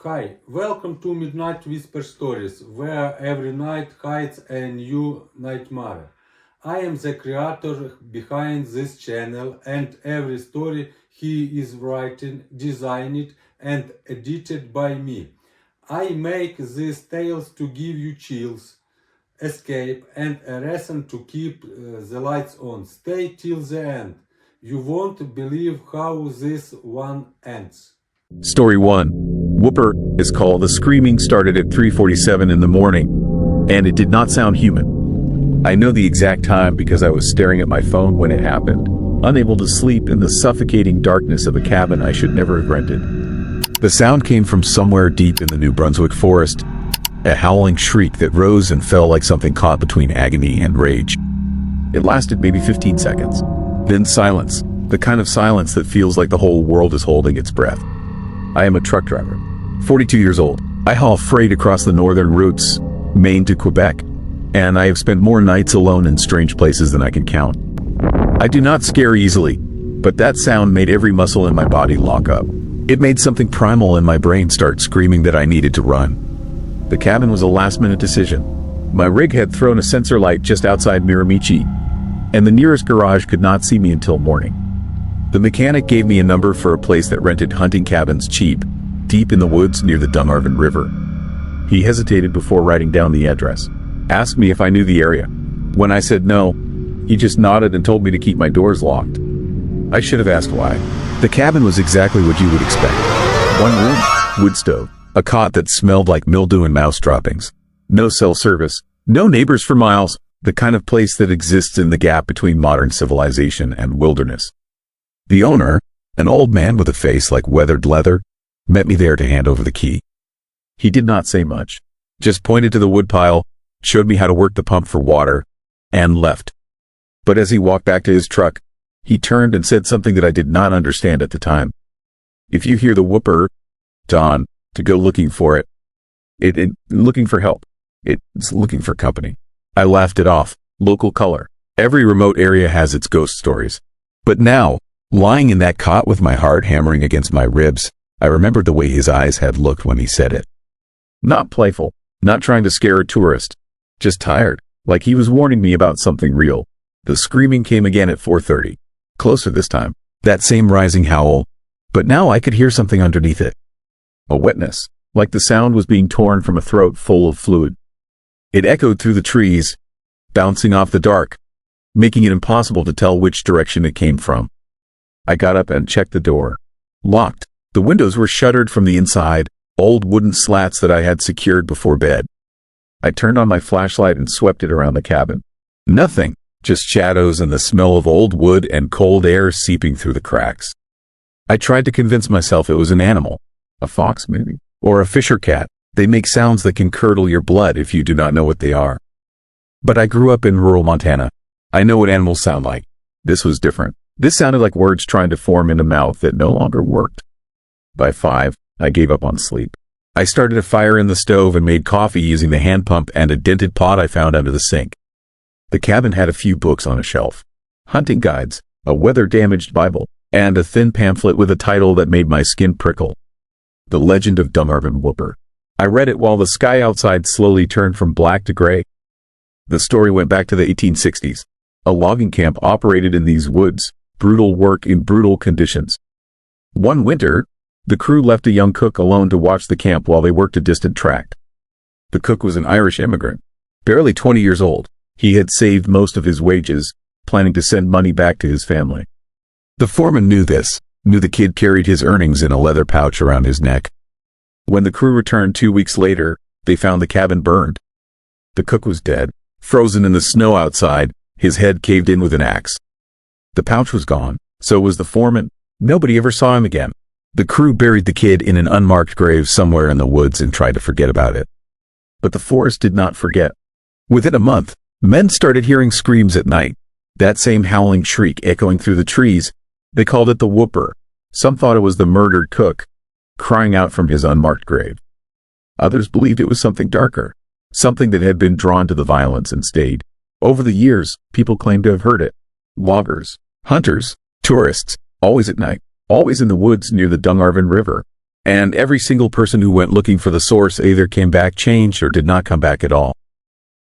Hi, welcome to Midnight Whisper Stories, where every night hides a new nightmare. I am the creator behind this channel, and every story he is written, designed, and edited by me. I make these tales to give you chills, escape, and a reason to keep the lights on. Stay till the end. You won't believe how this one ends. Story 1. Whooper is called. The screaming started at 3:47 in the morning, and it did not sound human. I know the exact time because I was staring at my phone when it happened, unable to sleep in the suffocating darkness of a cabin I should never have rented. The sound came from somewhere deep in the New Brunswick forest, a howling shriek that rose and fell like something caught between agony and rage. It lasted maybe 15 seconds. Then silence, the kind of silence that feels like the whole world is holding its breath. I am a truck driver, 42 years old. I haul freight across the northern routes, Maine to Quebec, and I have spent more nights alone in strange places than I can count. I do not scare easily, but that sound made every muscle in my body lock up. It made something primal in my brain start screaming that I needed to run. The cabin was a last-minute decision. My rig had thrown a sensor light just outside Miramichi, and the nearest garage could not see me until morning. The mechanic gave me a number for a place that rented hunting cabins cheap, deep in the woods near the Dungarvon River. He hesitated before writing down the address, asked me if I knew the area. When I said no, he just nodded and told me to keep my doors locked. I should have asked why. The cabin was exactly what you would expect. One room, wood stove, a cot that smelled like mildew and mouse droppings. No cell service, no neighbors for miles, the kind of place that exists in the gap between modern civilization and wilderness. The owner, an old man with a face like weathered leather, met me there to hand over the key. He did not say much, just pointed to the woodpile, showed me how to work the pump for water, and left. But as he walked back to his truck, he turned and said something that I did not understand at the time. If you hear the whooper, Don, to go looking for it. It looking for help. It's looking for company. I laughed it off. Local color. Every remote area has its ghost stories. But now, lying in that cot with my heart hammering against my ribs, I remembered the way his eyes had looked when he said it. Not playful, not trying to scare a tourist, just tired, like he was warning me about something real. The screaming came again at 4:30, closer this time, that same rising howl, but now I could hear something underneath it. A wetness, like the sound was being torn from a throat full of fluid. It echoed through the trees, bouncing off the dark, making it impossible to tell which direction it came from. I got up and checked the door. Locked. The windows were shuttered from the inside, old wooden slats that I had secured before bed. I turned on my flashlight and swept it around the cabin. Nothing, just shadows and the smell of old wood and cold air seeping through the cracks. I tried to convince myself it was an animal, a fox maybe, or a fisher cat. They make sounds that can curdle your blood if you do not know what they are. But I grew up in rural Montana. I know what animals sound like. This was different. This sounded like words trying to form in a mouth that no longer worked. By 5, I gave up on sleep. I started a fire in the stove and made coffee using the hand pump and a dented pot I found under the sink. The cabin had a few books on a shelf. Hunting guides, a weather-damaged Bible, and a thin pamphlet with a title that made my skin prickle. The Legend of Dungarvon Whooper. I read it while the sky outside slowly turned from black to gray. The story went back to the 1860s. A logging camp operated in these woods. Brutal work in brutal conditions. One winter, the crew left a young cook alone to watch the camp while they worked a distant tract. The cook was an Irish immigrant, barely 20 years old. He had saved most of his wages, planning to send money back to his family. The foreman knew this, knew the kid carried his earnings in a leather pouch around his neck. When the crew returned 2 weeks later, they found the cabin burned. The cook was dead, frozen in the snow outside, his head caved in with an axe. The pouch was gone, so was the foreman. Nobody ever saw him again. The crew buried the kid in an unmarked grave somewhere in the woods and tried to forget about it. But the forest did not forget. Within a month, men started hearing screams at night. That same howling shriek echoing through the trees. They called it the whooper. Some thought it was the murdered cook, crying out from his unmarked grave. Others believed it was something darker, something that had been drawn to the violence and stayed. Over the years, people claimed to have heard it. Loggers, hunters, tourists, always at night, always in the woods near the Dungarvon River. And every single person who went looking for the source either came back changed or did not come back at all.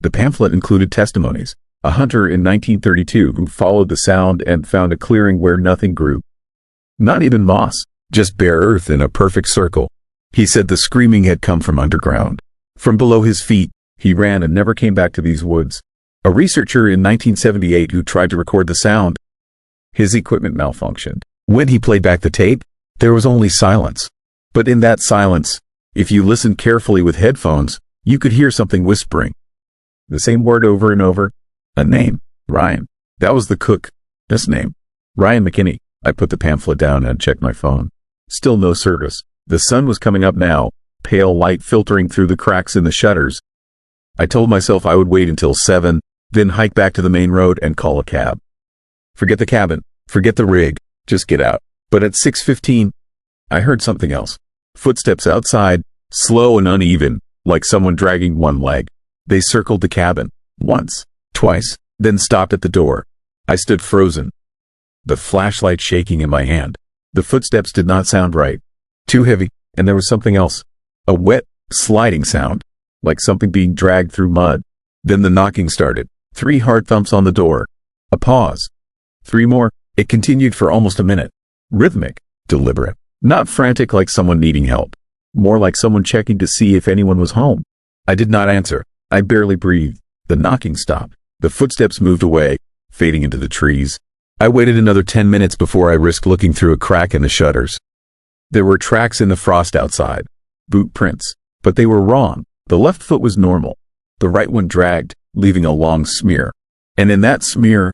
The pamphlet included testimonies. A hunter in 1932 who followed the sound and found a clearing where nothing grew. Not even moss, just bare earth in a perfect circle. He said the screaming had come from underground. From below his feet, he ran and never came back to these woods. A researcher in 1978 who tried to record the sound. His equipment malfunctioned. When he played back the tape, there was only silence. But in that silence, if you listened carefully with headphones, you could hear something whispering. The same word over and over. A name. Ryan. That was the cook. This name. Ryan McKinney. I put the pamphlet down and checked my phone. Still no service. The sun was coming up now, pale light filtering through the cracks in the shutters. I told myself I would wait until 7, then hike back to the main road and call a cab. Forget the cabin. Forget the rig. Just get out. But at 6:15, I heard something else. Footsteps outside, slow and uneven, like someone dragging one leg. They circled the cabin. Once. Twice, then stopped at the door. I stood frozen, the flashlight shaking in my hand. The footsteps did not sound right. Too heavy, and there was something else. A wet, sliding sound, like something being dragged through mud. Then the knocking started. 3 hard thumps on the door. A pause. 3 more. It continued for almost a minute. Rhythmic, deliberate, not frantic like someone needing help. More like someone checking to see if anyone was home. I did not answer. I barely breathed. The knocking stopped. The footsteps moved away, fading into the trees. I waited another 10 minutes before I risked looking through a crack in the shutters. There were tracks in the frost outside. Boot prints. But they were wrong. The left foot was normal. The right one dragged, leaving a long smear. And in that smear,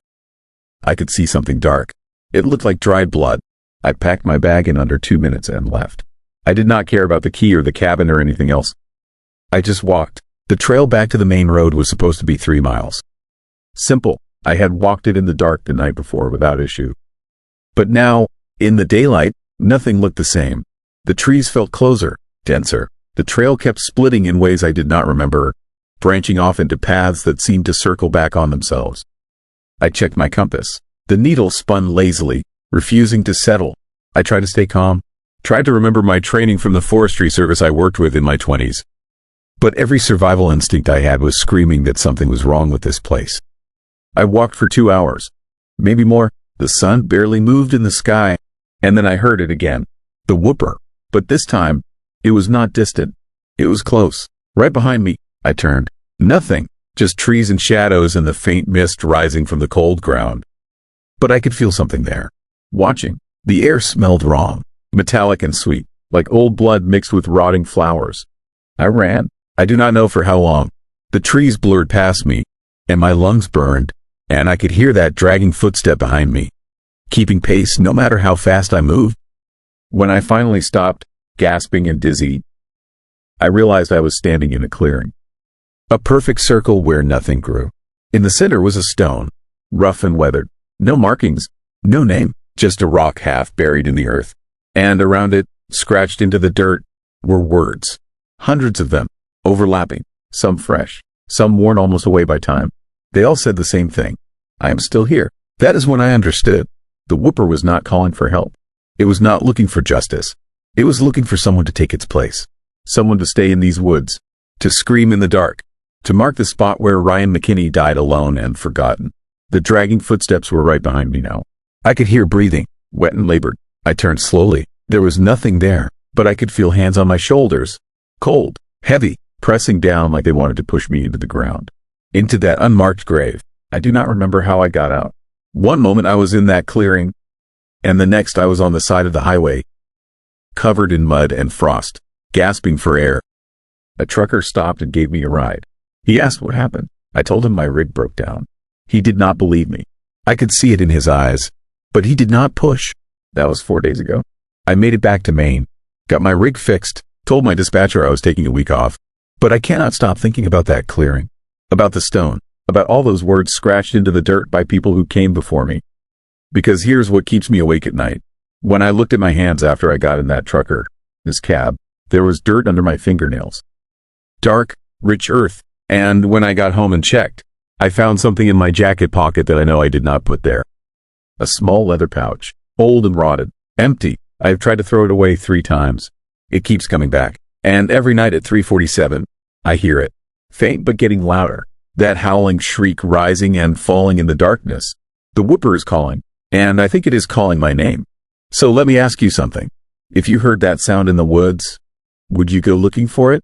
I could see something dark. It looked like dried blood. I packed my bag in under 2 minutes and left. I did not care about the key or the cabin or anything else. I just walked. The trail back to the main road was supposed to be 3 miles. Simple. I had walked it in the dark the night before without issue. But now, in the daylight, nothing looked the same. The trees felt closer, denser. The trail kept splitting in ways I did not remember, branching off into paths that seemed to circle back on themselves. I checked my compass. The needle spun lazily, refusing to settle. I tried to stay calm, tried to remember my training from the forestry service I worked with in my 20s. But every survival instinct I had was screaming that something was wrong with this place. I walked for 2 hours, maybe more. The sun barely moved in the sky, and then I heard it again. The whooper. But this time, it was not distant. It was close, right behind me. I turned. Nothing, just trees and shadows and the faint mist rising from the cold ground. But I could feel something there. Watching. The air smelled wrong, metallic and sweet, like old blood mixed with rotting flowers. I ran. I do not know for how long. The trees blurred past me, and my lungs burned, and I could hear that dragging footstep behind me, keeping pace no matter how fast I moved. When I finally stopped, gasping and dizzy, I realized I was standing in a clearing. A perfect circle where nothing grew. In the center was a stone, rough and weathered. No markings, no name, just a rock half buried in the earth. And around it, scratched into the dirt, were words. Hundreds of them, overlapping, some fresh, some worn almost away by time. They all said the same thing. I am still here. That is when I understood. The whooper was not calling for help. It was not looking for justice. It was looking for someone to take its place. Someone to stay in these woods. To scream in the dark. To mark the spot where Ryan McKinney died alone and forgotten. The dragging footsteps were right behind me now. I could hear breathing, wet and labored. I turned slowly. There was nothing there, but I could feel hands on my shoulders. Cold, heavy, pressing down like they wanted to push me into the ground. Into that unmarked grave. I do not remember how I got out. One moment I was in that clearing, and the next I was on the side of the highway, covered in mud and frost, gasping for air. A trucker stopped and gave me a ride. He asked what happened. I told him my rig broke down. He did not believe me. I could see it in his eyes, but he did not push. That was 4 days ago. I made it back to Maine, got my rig fixed, told my dispatcher I was taking a week off, but I cannot stop thinking about that clearing, about the stone, about all those words scratched into the dirt by people who came before me. Because here's what keeps me awake at night. When I looked at my hands after I got in that trucker, this cab, there was dirt under my fingernails. Dark, rich earth, and when I got home and checked, I found something in my jacket pocket that I know I did not put there. A small leather pouch, old and rotted, empty. I have tried to throw it away 3 times. It keeps coming back. And every night at 3:47, I hear it. Faint but getting louder. That howling shriek rising and falling in the darkness. The whooper is calling, and I think it is calling my name. So let me ask you something. If you heard that sound in the woods, would you go looking for it?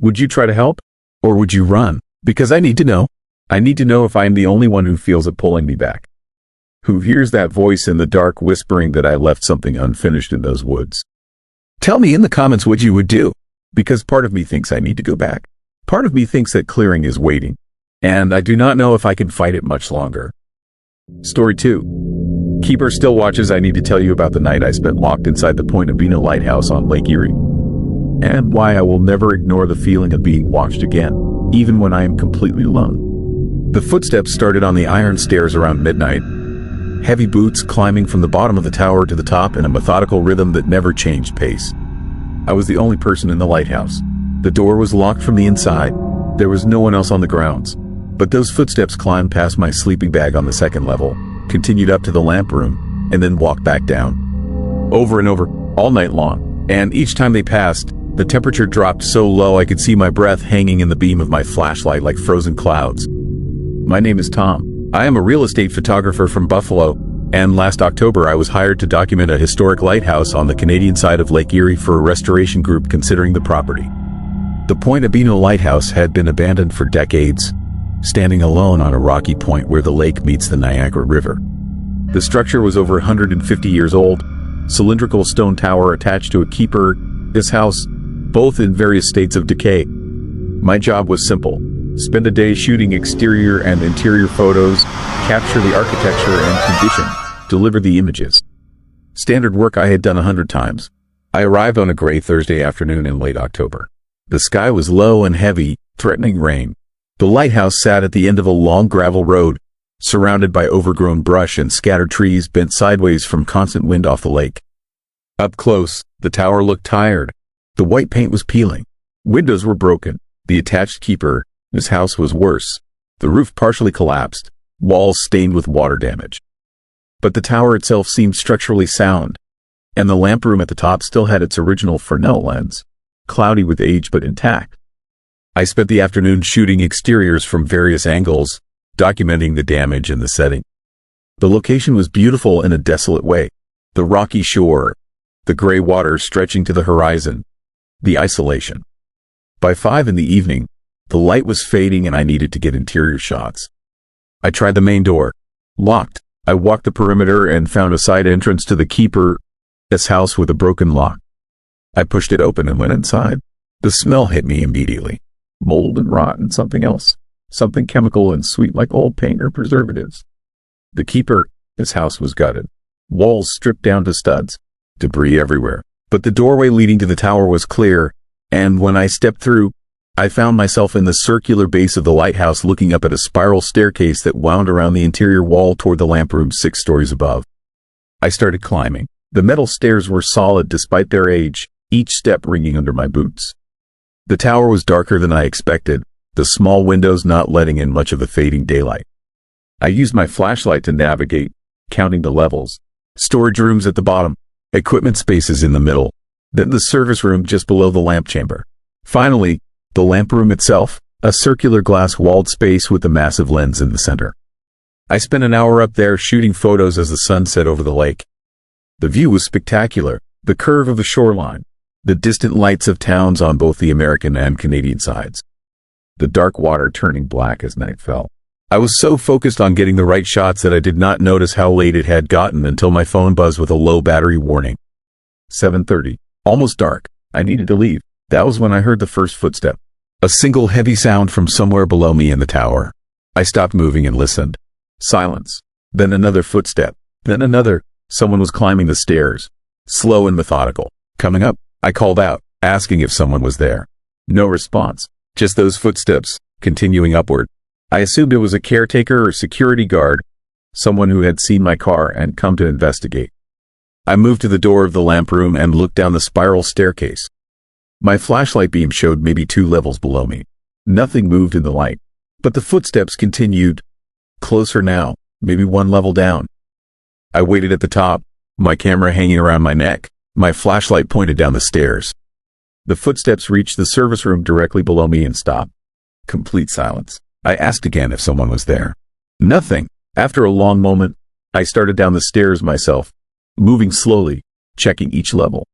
Would you try to help? Or would you run? Because I need to know. I need to know if I am the only one who feels it pulling me back. Who hears that voice in the dark whispering that I left something unfinished in those woods. Tell me in the comments what you would do. Because part of me thinks I need to go back. Part of me thinks that clearing is waiting. And I do not know if I can fight it much longer. Story 2. Keeper still watches. I need to tell you about the night I spent locked inside the Point Abino lighthouse on Lake Erie. And why I will never ignore the feeling of being watched again, even when I am completely alone. The footsteps started on the iron stairs around midnight. Heavy boots climbing from the bottom of the tower to the top in a methodical rhythm that never changed pace. I was the only person in the lighthouse. The door was locked from the inside. There was no one else on the grounds. But those footsteps climbed past my sleeping bag on the second level, continued up to the lamp room, and then walked back down. Over and over, all night long. And each time they passed, the temperature dropped so low I could see my breath hanging in the beam of my flashlight like frozen clouds. My name is Tom. I am a real estate photographer from Buffalo, and last October I was hired to document a historic lighthouse on the Canadian side of Lake Erie for a restoration group considering the property. The Point Abino lighthouse had been abandoned for decades, standing alone on a rocky point where the lake meets the Niagara River. The structure was over 150 years old, cylindrical stone tower attached to a keeper, this house, both in various states of decay. My job was simple. Spend a day shooting exterior and interior photos, capture the architecture and condition, deliver the images. Standard work I had done 100 times. I arrived on a gray Thursday afternoon in late October. The sky was low and heavy, threatening rain. The lighthouse sat at the end of a long gravel road, surrounded by overgrown brush and scattered trees bent sideways from constant wind off the lake. Up close, the tower looked tired. The white paint was peeling. Windows were broken. The attached keeper, his house was worse. The roof partially collapsed, walls stained with water damage. But the tower itself seemed structurally sound, and the lamp room at the top still had its original Fresnel lens, cloudy with age but intact. I spent the afternoon shooting exteriors from various angles, documenting the damage and the setting. The location was beautiful in a desolate way. The rocky shore, the gray water stretching to the horizon, the isolation. By 5 in the evening, the light was fading and I needed to get interior shots. I tried the main door. Locked. I walked the perimeter and found a side entrance to the keeper's house with a broken lock. I pushed it open and went inside. The smell hit me immediately. Mold and rot and something else. Something chemical and sweet like old paint or preservatives. The keeper's house was gutted. Walls stripped down to studs. Debris everywhere. But the doorway leading to the tower was clear, and when I stepped through, I found myself in the circular base of the lighthouse looking up at a spiral staircase that wound around the interior wall toward the lamp room 6 stories above. I started climbing. The metal stairs were solid despite their age, each step ringing under my boots. The tower was darker than I expected, the small windows not letting in much of the fading daylight. I used my flashlight to navigate, counting the levels. Storage rooms at the bottom, equipment spaces in the middle, then the service room just below the lamp chamber. Finally, the lamp room itself, a circular glass-walled space with a massive lens in the center. I spent an hour up there shooting photos as the sun set over the lake. The view was spectacular, the curve of the shoreline, the distant lights of towns on both the American and Canadian sides. The dark water turning black as night fell. I was so focused on getting the right shots that I did not notice how late it had gotten until my phone buzzed with a low battery warning. 7:30. Almost dark. I needed to leave. That was when I heard the first footstep. A single heavy sound from somewhere below me in the tower. I stopped moving and listened. Silence. Then another footstep. Then another. Someone was climbing the stairs. Slow and methodical. Coming up, I called out, asking if someone was there. No response. Just those footsteps, continuing upward. I assumed it was a caretaker or security guard, someone who had seen my car and come to investigate. I moved to the door of the lamp room and looked down the spiral staircase. My flashlight beam showed maybe 2 levels below me. Nothing moved in the light, but the footsteps continued. Closer now, maybe 1 level down. I waited at the top, my camera hanging around my neck, my flashlight pointed down the stairs. The footsteps reached the service room directly below me and stopped. Complete silence. I asked again if someone was there. Nothing. After a long moment, I started down the stairs myself, moving slowly, checking each level.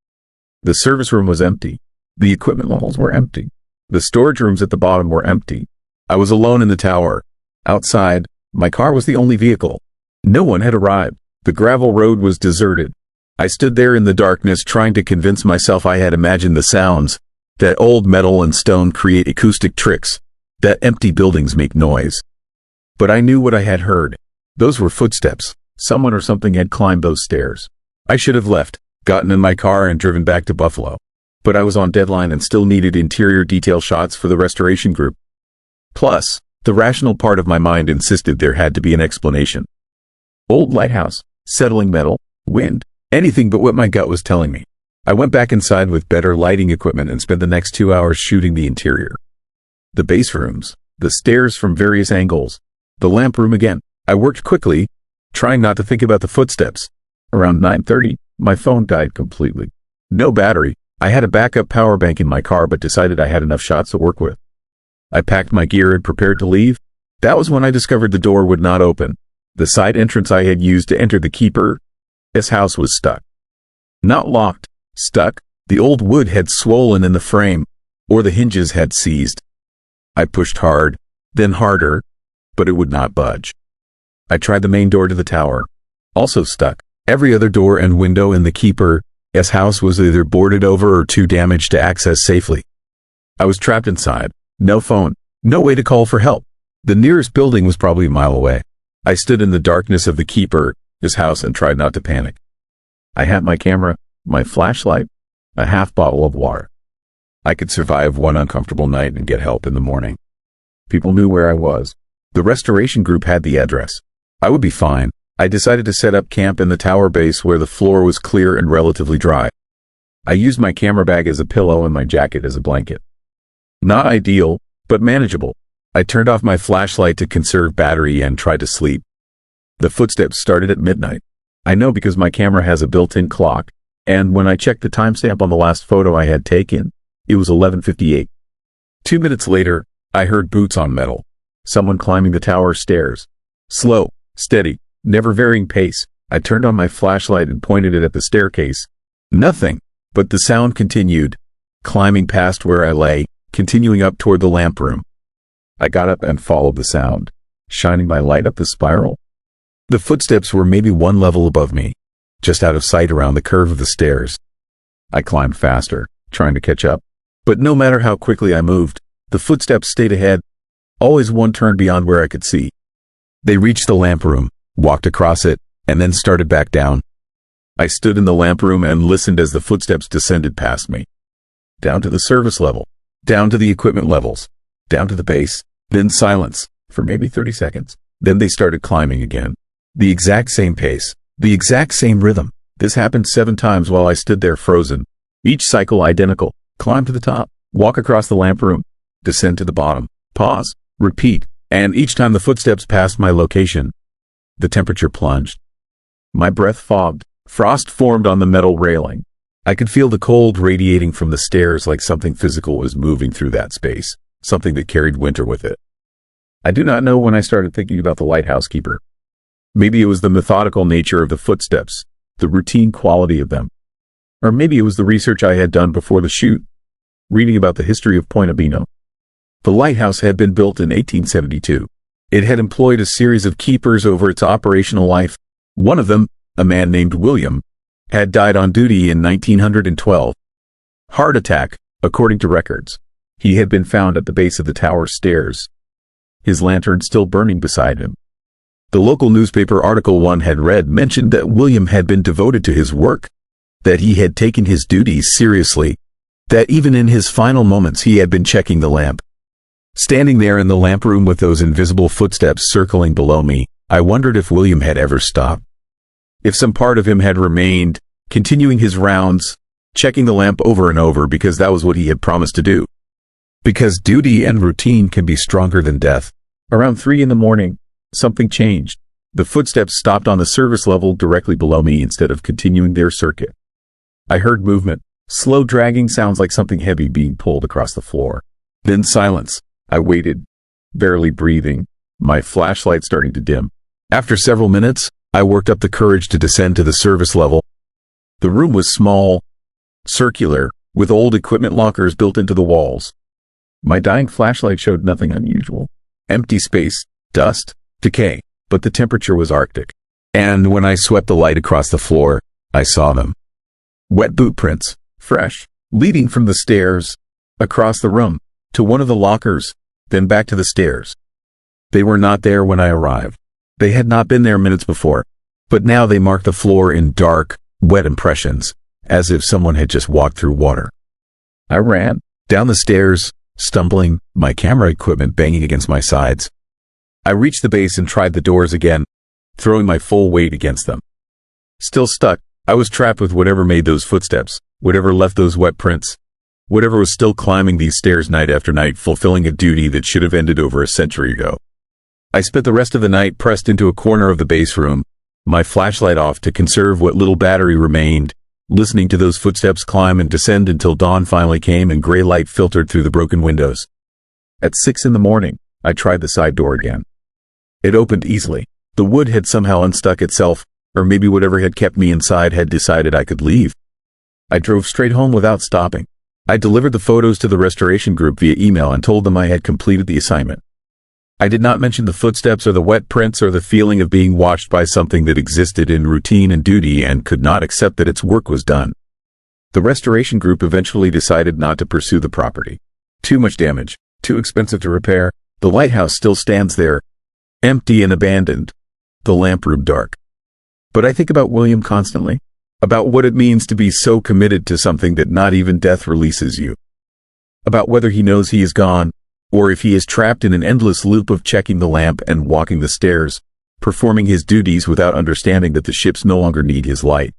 The service room was empty. The equipment levels were empty. The storage rooms at the bottom were empty. I was alone in the tower. Outside, my car was the only vehicle. No one had arrived. The gravel road was deserted. I stood there in the darkness trying to convince myself I had imagined the sounds, that old metal and stone create acoustic tricks, that empty buildings make noise. But I knew what I had heard. Those were footsteps. Someone or something had climbed those stairs. I should have left, gotten in my car and driven back to Buffalo. But I was on deadline and still needed interior detail shots for the restoration group. Plus, the rational part of my mind insisted there had to be an explanation. Old lighthouse, settling metal, wind, anything but what my gut was telling me. I went back inside with better lighting equipment and spent the next 2 hours shooting the interior. The base rooms, the stairs from various angles, the lamp room again. I worked quickly, trying not to think about the footsteps. Around 9:30, my phone died completely. No battery. I had a backup power bank in my car but decided I had enough shots to work with. I packed my gear and prepared to leave. That was when I discovered the door would not open. The side entrance I had used to enter the keeper's house was stuck. Not locked, stuck. The old wood had swollen in the frame, or the hinges had seized. I pushed hard, then harder, but it would not budge. I tried the main door to the tower, also stuck. Every other door and window in the keeper's house was either boarded over or too damaged to access safely. I was trapped inside. No phone, no way to call for help. The nearest building was probably a mile away. I stood in the darkness of the keeper's house and tried not to panic. I had my camera, my flashlight, a half bottle of water. I could survive one uncomfortable night and get help in the morning. People knew where I was. The restoration group had the address. I would be fine. I decided to set up camp in the tower base where the floor was clear and relatively dry. I used my camera bag as a pillow and my jacket as a blanket. Not ideal, but manageable. I turned off my flashlight to conserve battery and tried to sleep. The footsteps started at midnight. I know because my camera has a built-in clock, and when I checked the timestamp on the last photo I had taken, it was 11:58. 2 minutes later, I heard boots on metal. Someone climbing the tower stairs. Slow, steady, never varying pace. I turned on my flashlight and pointed it at the staircase. Nothing, but the sound continued, climbing past where I lay, continuing up toward the lamp room. I got up and followed the sound, shining my light up the spiral. The footsteps were maybe one level above me, just out of sight around the curve of the stairs. I climbed faster, trying to catch up. But no matter how quickly I moved, the footsteps stayed ahead, always one turn beyond where I could see. They reached the lamp room, walked across it, and then started back down. I stood in the lamp room and listened as the footsteps descended past me. Down to the service level, down to the equipment levels, down to the base, then silence, for maybe 30 seconds. Then they started climbing again. The exact same pace, the exact same rhythm. This happened 7 times while I stood there frozen. Each cycle identical. Climb to the top, walk across the lamp room, descend to the bottom, pause, repeat, and each time the footsteps passed my location, the temperature plunged. My breath fogged. Frost formed on the metal railing. I could feel the cold radiating from the stairs like something physical was moving through that space, something that carried winter with it. I do not know when I started thinking about the lighthouse keeper. Maybe it was the methodical nature of the footsteps, the routine quality of them. Or maybe it was the research I had done before the shoot, reading about the history of Point Abino. The lighthouse had been built in 1872. It had employed a series of keepers over its operational life. One of them, a man named William, had died on duty in 1912. Heart attack, according to records. He had been found at the base of the tower stairs, his lantern still burning beside him. The local newspaper article one had read mentioned that William had been devoted to his work, that he had taken his duties seriously, that even in his final moments he had been checking the lamp. Standing there in the lamp room with those invisible footsteps circling below me, I wondered if William had ever stopped. If some part of him had remained, continuing his rounds, checking the lamp over and over because that was what he had promised to do. Because duty and routine can be stronger than death. Around 3 a.m, something changed. The footsteps stopped on the service level directly below me instead of continuing their circuit. I heard movement, Slow dragging sounds like something heavy being pulled across the floor. Then silence. I waited, barely breathing, my flashlight starting to dim. After several minutes, I worked up the courage to descend to the service level. The room was small, circular, with old equipment lockers built into the walls. My dying flashlight showed nothing unusual. Empty space, dust, decay, but the temperature was Arctic. And when I swept the light across the floor, I saw them. Wet boot prints, fresh, leading from the stairs, across the room, to one of the lockers, then back to the stairs. They were not there when I arrived. They had not been there minutes before, but now they marked the floor in dark, wet impressions, as if someone had just walked through water. I ran down the stairs, stumbling, my camera equipment banging against my sides. I reached the base and tried the doors again, throwing my full weight against them. Still stuck, I was trapped with whatever made those footsteps, whatever left those wet prints, whatever was still climbing these stairs night after night, fulfilling a duty that should have ended over a century ago. I spent the rest of the night pressed into a corner of the base room, my flashlight off to conserve what little battery remained, listening to those footsteps climb and descend until dawn finally came and gray light filtered through the broken windows. At 6 a.m, I tried the side door again. It opened easily. The wood had somehow unstuck itself, or maybe whatever had kept me inside had decided I could leave. I drove straight home without stopping. I delivered the photos to the restoration group via email and told them I had completed the assignment. I did not mention the footsteps or the wet prints or the feeling of being watched by something that existed in routine and duty and could not accept that its work was done. The restoration group eventually decided not to pursue the property. Too much damage, too expensive to repair. The lighthouse still stands there, empty and abandoned, the lamp room dark. But I think about William constantly, about what it means to be so committed to something that not even death releases you, about whether he knows he is gone, or if he is trapped in an endless loop of checking the lamp and walking the stairs, performing his duties without understanding that the ships no longer need his light.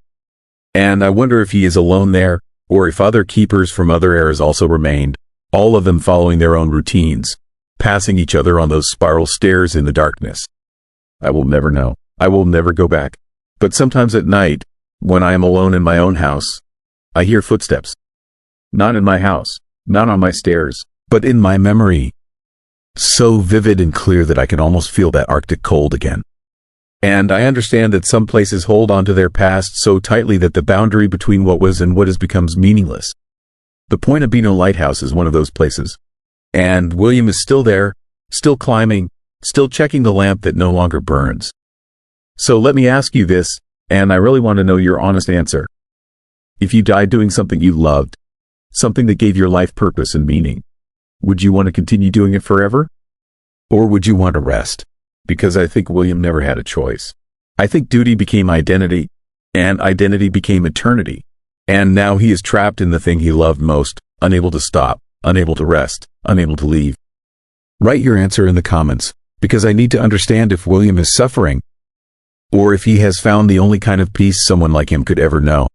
And I wonder if he is alone there, or if other keepers from other eras also remained, all of them following their own routines, passing each other on those spiral stairs in the darkness. I will never know. I will never go back. But sometimes at night, when I am alone in my own house, I hear footsteps. Not in my house, not on my stairs, but in my memory. So vivid and clear that I can almost feel that Arctic cold again. And I understand that some places hold on to their past so tightly that the boundary between what was and what is becomes meaningless. The Point Abino Lighthouse is one of those places. And William is still there, still climbing, still checking the lamp that no longer burns. So let me ask you this, and I really want to know your honest answer. If you died doing something you loved, something that gave your life purpose and meaning, would you want to continue doing it forever? Or would you want to rest? Because I think William never had a choice. I think duty became identity, and identity became eternity. And now he is trapped in the thing he loved most, unable to stop, unable to rest, unable to leave. Write your answer in the comments, because I need to understand if William is suffering, or if he has found the only kind of peace someone like him could ever know.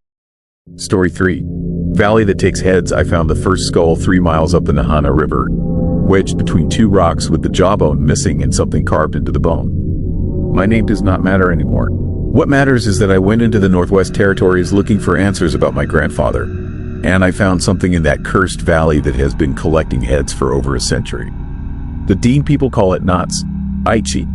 Story 3. Valley that takes heads. I found the first skull 3 miles up the Nahanni River, wedged between 2 rocks with the jawbone missing and something carved into the bone. My name does not matter anymore. What matters is that I went into the Northwest Territories looking for answers about my grandfather, and I found something in that cursed valley that has been collecting heads for over a century. The Dean people call it Knott's Aichi,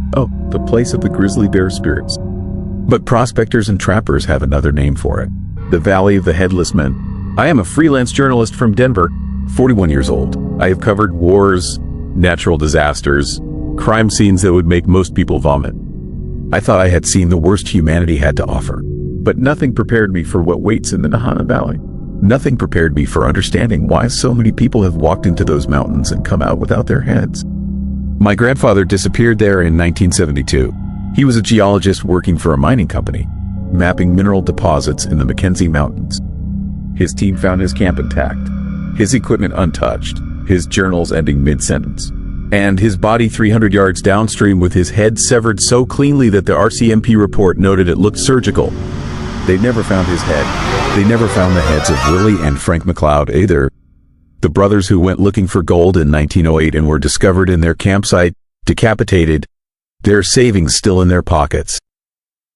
the place of the grizzly bear spirits. But prospectors and trappers have another name for it, the Valley of the Headless Men. I am a freelance journalist from Denver, 41 years old. I have covered wars, natural disasters, crime scenes that would make most people vomit. I thought I had seen the worst humanity had to offer, but nothing prepared me for what waits in the Nahanni Valley. Nothing prepared me for understanding why so many people have walked into those mountains and come out without their heads. My grandfather disappeared there in 1972. He was a geologist working for a mining company, mapping mineral deposits in the Mackenzie Mountains. His team found his camp intact, his equipment untouched, his journals ending mid-sentence, and his body 300 yards downstream with his head severed so cleanly that the RCMP report noted it looked surgical. They never found his head. They never found the heads of Willie and Frank McLeod either. The brothers who went looking for gold in 1908 and were discovered in their campsite, decapitated, their savings still in their pockets.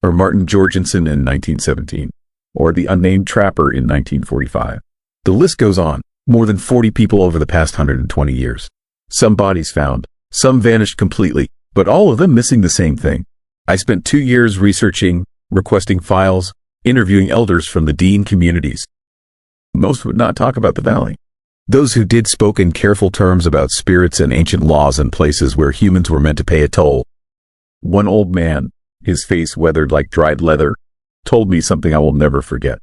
Or Martin Jorgensen in 1917, or the unnamed trapper in 1945. The list goes on. More than 40 people over the past 120 years. Some bodies found, some vanished completely, but all of them missing the same thing. I spent 2 years researching, requesting files, interviewing elders from the Dean communities. Most would not talk about the valley. Those who did spoke in careful terms about spirits and ancient laws and places where humans were meant to pay a toll. One old man, his face weathered like dried leather, told me something I will never forget.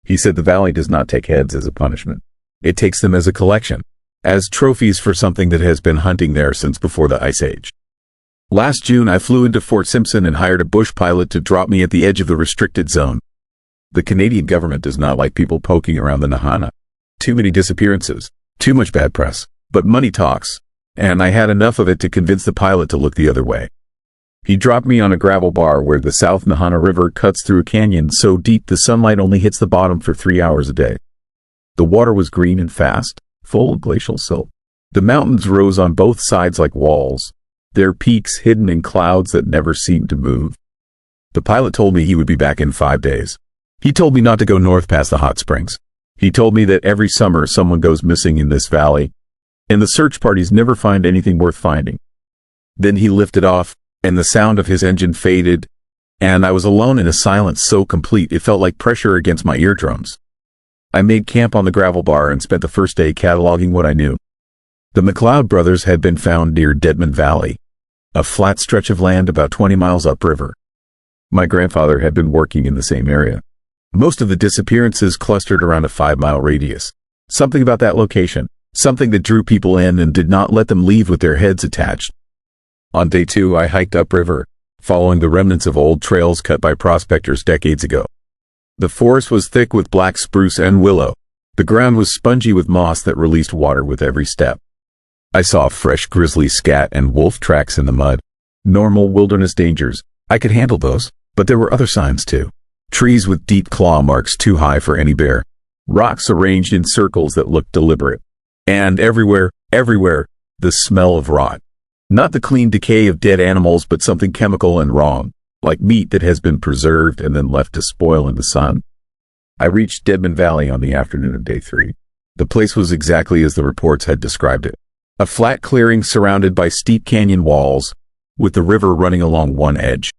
He said the valley does not take heads as a punishment. It takes them as a collection, as trophies for something that has been hunting there since before the Ice Age. Last June, I flew into Fort Simpson and hired a bush pilot to drop me at the edge of the restricted zone. The Canadian government does not like people poking around the Nahanni. Too many disappearances, too much bad press, but money talks, and I had enough of it to convince the pilot to look the other way. He dropped me on a gravel bar where the South Nahanni River cuts through a canyon so deep the sunlight only hits the bottom for 3 hours a day. The water was green and fast, full of glacial silt. The mountains rose on both sides like walls, their peaks hidden in clouds that never seemed to move. The pilot told me he would be back in 5 days. He told me not to go north past the hot springs. He told me that every summer someone goes missing in this valley, and the search parties never find anything worth finding. Then he lifted off, and the sound of his engine faded, and I was alone in a silence so complete it felt like pressure against my eardrums. I made camp on the gravel bar and spent the first day cataloging what I knew. The McLeod brothers had been found near Deadman Valley, a flat stretch of land about 20 miles upriver. My grandfather had been working in the same area. Most of the disappearances clustered around a 5-mile radius. Something about that location, something that drew people in and did not let them leave with their heads attached. On day 2, I hiked upriver, following the remnants of old trails cut by prospectors decades ago. The forest was thick with black spruce and willow. The ground was spongy with moss that released water with every step. I saw fresh grizzly scat and wolf tracks in the mud. Normal wilderness dangers. I could handle those, but there were other signs too. Trees with deep claw marks too high for any bear. Rocks arranged in circles that looked deliberate. And everywhere, the smell of rot. Not the clean decay of dead animals, but something chemical and wrong, like meat that has been preserved and then left to spoil in the sun. I reached Deadman Valley on the afternoon of day 3. The place was exactly as the reports had described it. A flat clearing surrounded by steep canyon walls, with the river running along one edge.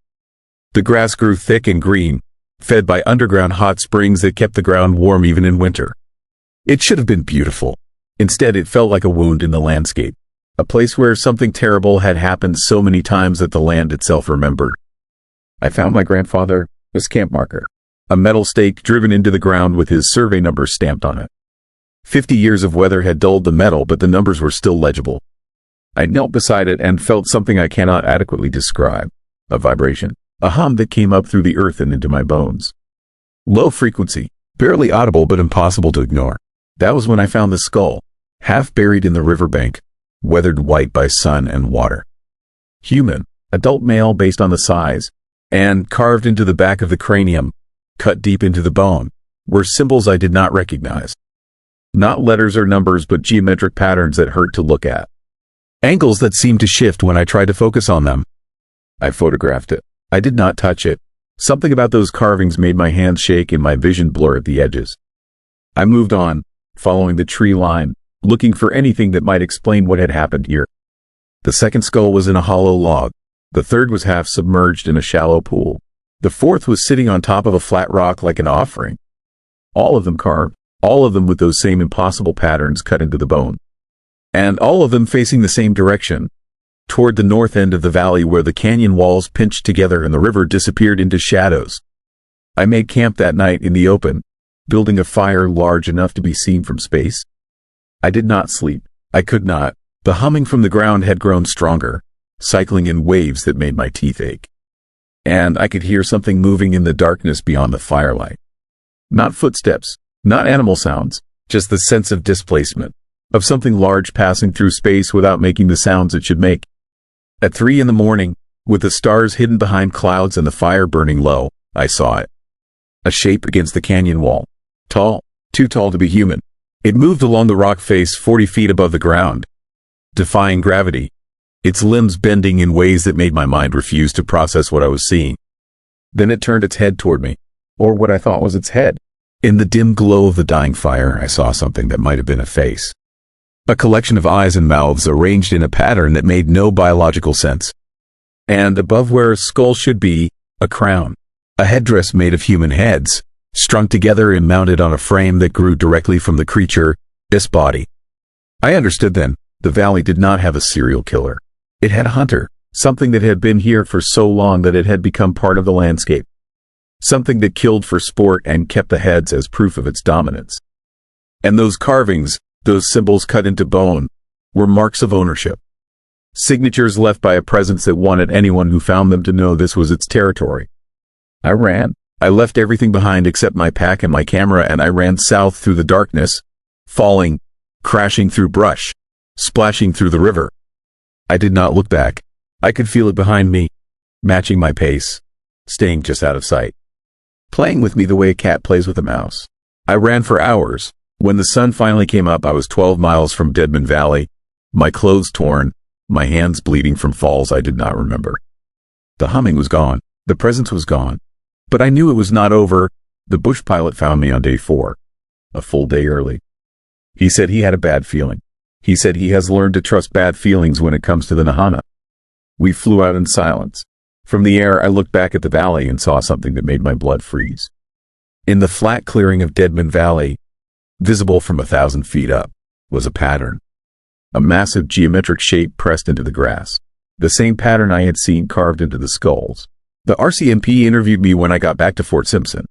The grass grew thick and green, fed by underground hot springs that kept the ground warm even in winter. It should have been beautiful. Instead, it felt like a wound in the landscape, a place where something terrible had happened so many times that the land itself remembered. I found my grandfather's camp marker, a metal stake driven into the ground with his survey number stamped on it. 50 years of weather had dulled the metal, but the numbers were still legible. I knelt beside it and felt something I cannot adequately describe, a vibration, a hum that came up through the earth and into my bones. Low frequency, barely audible but impossible to ignore. That was when I found the skull, half buried in the riverbank, weathered white by sun and water. Human, adult male based on the size, and carved into the back of the cranium, cut deep into the bone, were symbols I did not recognize. Not letters or numbers, but geometric patterns that hurt to look at. Angles that seemed to shift when I tried to focus on them. I photographed it. I did not touch it. Something about those carvings made my hands shake and my vision blur at the edges. I moved on, following the tree line, looking for anything that might explain what had happened here. The second skull was in a hollow log. The third was half submerged in a shallow pool. The fourth was sitting on top of a flat rock like an offering. All of them carved, all of them with those same impossible patterns cut into the bone. And all of them facing the same direction, toward the north end of the valley where the canyon walls pinched together and the river disappeared into shadows. I made camp that night in the open, building a fire large enough to be seen from space. I did not sleep. I could not. The humming from the ground had grown stronger, cycling in waves that made my teeth ache. And I could hear something moving in the darkness beyond the firelight. Not footsteps, not animal sounds, just the sense of displacement, of something large passing through space without making the sounds it should make. At 3 a.m, with the stars hidden behind clouds and the fire burning low, I saw it. A shape against the canyon wall. Tall, too tall to be human. It moved along the rock face 40 feet above the ground, defying gravity, its limbs bending in ways that made my mind refuse to process what I was seeing. Then it turned its head toward me, or what I thought was its head. In the dim glow of the dying fire, I saw something that might have been a face. A collection of eyes and mouths arranged in a pattern that made no biological sense. And above where a skull should be, a crown. A headdress made of human heads, strung together and mounted on a frame that grew directly from the creature's body. I understood then, the valley did not have a serial killer. It had a hunter, something that had been here for so long that it had become part of the landscape. Something that killed for sport and kept the heads as proof of its dominance. And those carvings, those symbols cut into bone, were marks of ownership. Signatures left by a presence that wanted anyone who found them to know this was its territory. I ran. I left everything behind except my pack and my camera, and I ran south through the darkness, falling, crashing through brush, splashing through the river. I did not look back. I could feel it behind me, matching my pace, staying just out of sight, playing with me the way a cat plays with a mouse. I ran for hours. When the sun finally came up, I was 12 miles from Deadman Valley, my clothes torn, my hands bleeding from falls I did not remember. The humming was gone. The presence was gone. But I knew it was not over. The bush pilot found me on day 4, a full day early. He said he had a bad feeling. He said he has learned to trust bad feelings when it comes to the Nahanni. We flew out in silence. From the air, I looked back at the valley and saw something that made my blood freeze. In the flat clearing of Deadman Valley, visible from 1,000 feet up, was a pattern. A massive geometric shape pressed into the grass. The same pattern I had seen carved into the skulls. The RCMP interviewed me when I got back to Fort Simpson.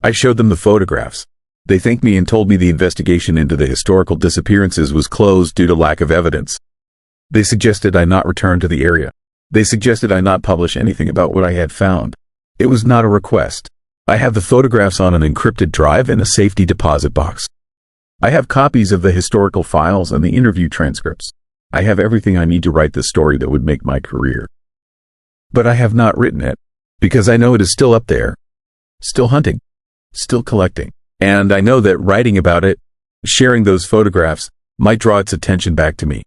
I showed them the photographs. They thanked me and told me the investigation into the historical disappearances was closed due to lack of evidence. They suggested I not return to the area. They suggested I not publish anything about what I had found. It was not a request. I have the photographs on an encrypted drive in a safety deposit box. I have copies of the historical files and the interview transcripts. I have everything I need to write the story that would make my career. But I have not written it, because I know it is still up there, still hunting, still collecting. And I know that writing about it, sharing those photographs, might draw its attention back to me.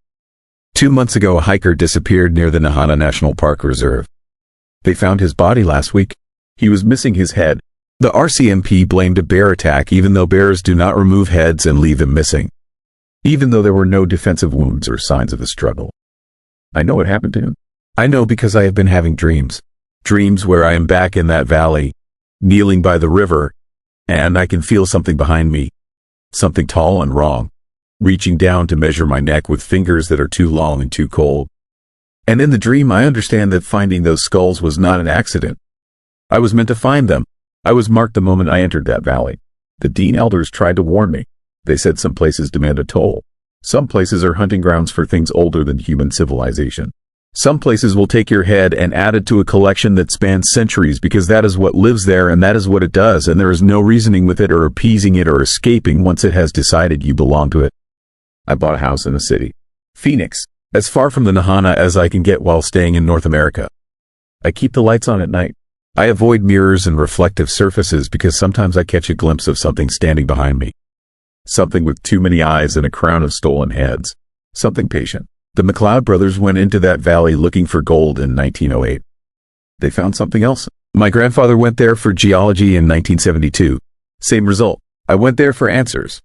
2 months ago, a hiker disappeared near the Nahanni National Park Reserve. They found his body last week. He was missing his head. The RCMP blamed a bear attack, even though bears do not remove heads and leave them missing. Even though there were no defensive wounds or signs of a struggle. I know what happened to him. I know because I have been having dreams. Dreams where I am back in that valley, kneeling by the river, and I can feel something behind me. Something tall and wrong, reaching down to measure my neck with fingers that are too long and too cold. And in the dream, I understand that finding those skulls was not an accident. I was meant to find them. I was marked the moment I entered that valley. The Dean elders tried to warn me. They said some places demand a toll. Some places are hunting grounds for things older than human civilization. Some places will take your head and add it to a collection that spans centuries because that is what lives there and that is what it does, and there is no reasoning with it or appeasing it or escaping once it has decided you belong to it. I bought a house in a city, Phoenix, as far from the Nahanni as I can get while staying in North America. I keep the lights on at night. I avoid mirrors and reflective surfaces because sometimes I catch a glimpse of something standing behind me. Something with too many eyes and a crown of stolen heads. Something patient. The McLeod brothers went into that valley looking for gold in 1908. They found something else. My grandfather went there for geology in 1972. Same result. I went there for answers.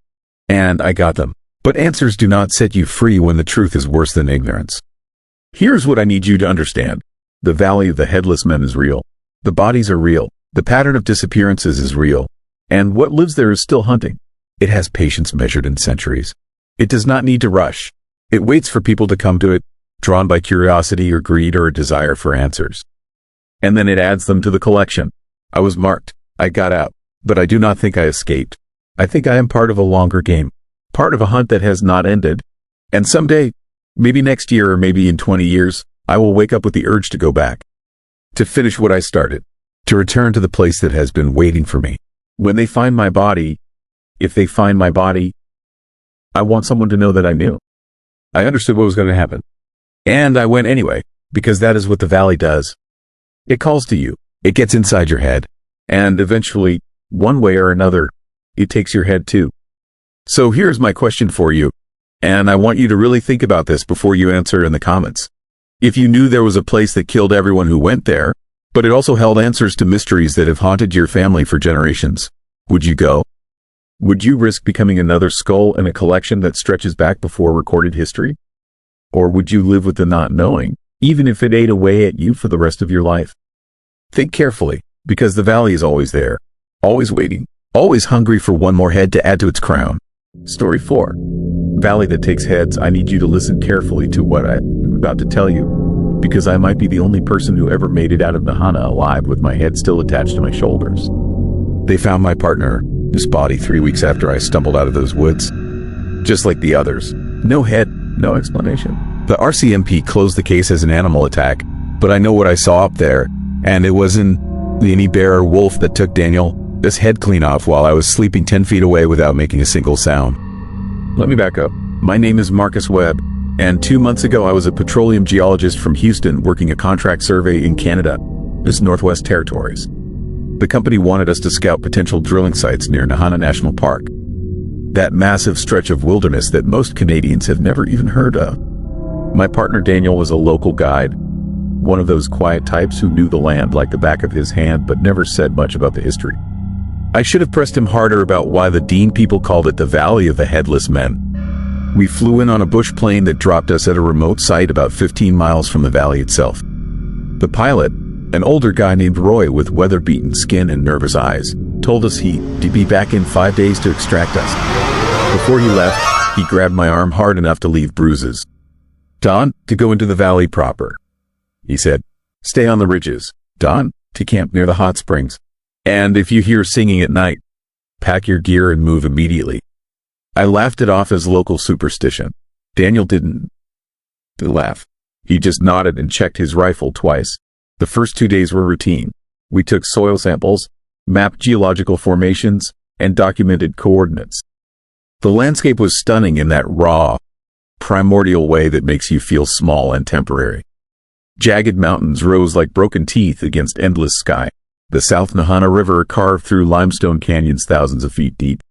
And I got them. But answers do not set you free when the truth is worse than ignorance. Here's what I need you to understand. The Valley of the Headless Men is real. The bodies are real. The pattern of disappearances is real. And what lives there is still hunting. It has patience measured in centuries. It does not need to rush. It waits for people to come to it, drawn by curiosity or greed or a desire for answers. And then it adds them to the collection. I was marked. I got out. But I do not think I escaped. I think I am part of a longer game. Part of a hunt that has not ended. And someday, maybe next year or maybe in 20 years, I will wake up with the urge to go back. To finish what I started. To return to the place that has been waiting for me. When they find my body, if they find my body, I want someone to know that I knew. I understood what was going to happen. And I went anyway, because that is what the valley does. It calls to you. It gets inside your head. And eventually, one way or another, it takes your head too. So here's my question for you. And I want you to really think about this before you answer in the comments. If you knew there was a place that killed everyone who went there, but it also held answers to mysteries that have haunted your family for generations, would you go? Would you risk becoming another skull in a collection that stretches back before recorded history? Or would you live with the not knowing, even if it ate away at you for the rest of your life? Think carefully, because the valley is always there, always waiting, always hungry for one more head to add to its crown. Story 4. Valley that takes heads. I need you to listen carefully to what I'm about to tell you, because I might be the only person who ever made it out of Nahanni alive with my head still attached to my shoulders. They found my partner, his body 3 weeks after I stumbled out of those woods. Just like the others. No head, no explanation. The RCMP closed the case as an animal attack, but I know what I saw up there, and it wasn't any bear or wolf that took Daniel's head clean off while I was sleeping 10 feet away without making a single sound. Let me back up. My name is Marcus Webb, and 2 months ago I was a petroleum geologist from Houston working a contract survey in Canada, its Northwest Territories. The company wanted us to scout potential drilling sites near Nahanni National Park, that massive stretch of wilderness that most Canadians have never even heard of. My partner Daniel was a local guide, one of those quiet types who knew the land like the back of his hand but never said much about the history. I should have pressed him harder about why the Dean people called it the Valley of the Headless Men. We flew in on a bush plane that dropped us at a remote site about 15 miles from the valley itself. The pilot, an older guy named Roy with weather-beaten skin and nervous eyes, told us he'd be back in 5 days to extract us. Before he left, he grabbed my arm hard enough to leave bruises. Don, to go into the valley proper, he said. Stay on the ridges. Don, to camp near the hot springs. And if you hear singing at night, pack your gear and move immediately. I laughed it off as local superstition. Daniel didn't laugh. He just nodded and checked his rifle twice. The first 2 days were routine. We took soil samples, mapped geological formations, and documented coordinates. The landscape was stunning in that raw, primordial way that makes you feel small and temporary. Jagged mountains rose like broken teeth against endless sky. The South Nahanni River carved through limestone canyons thousands of feet deep.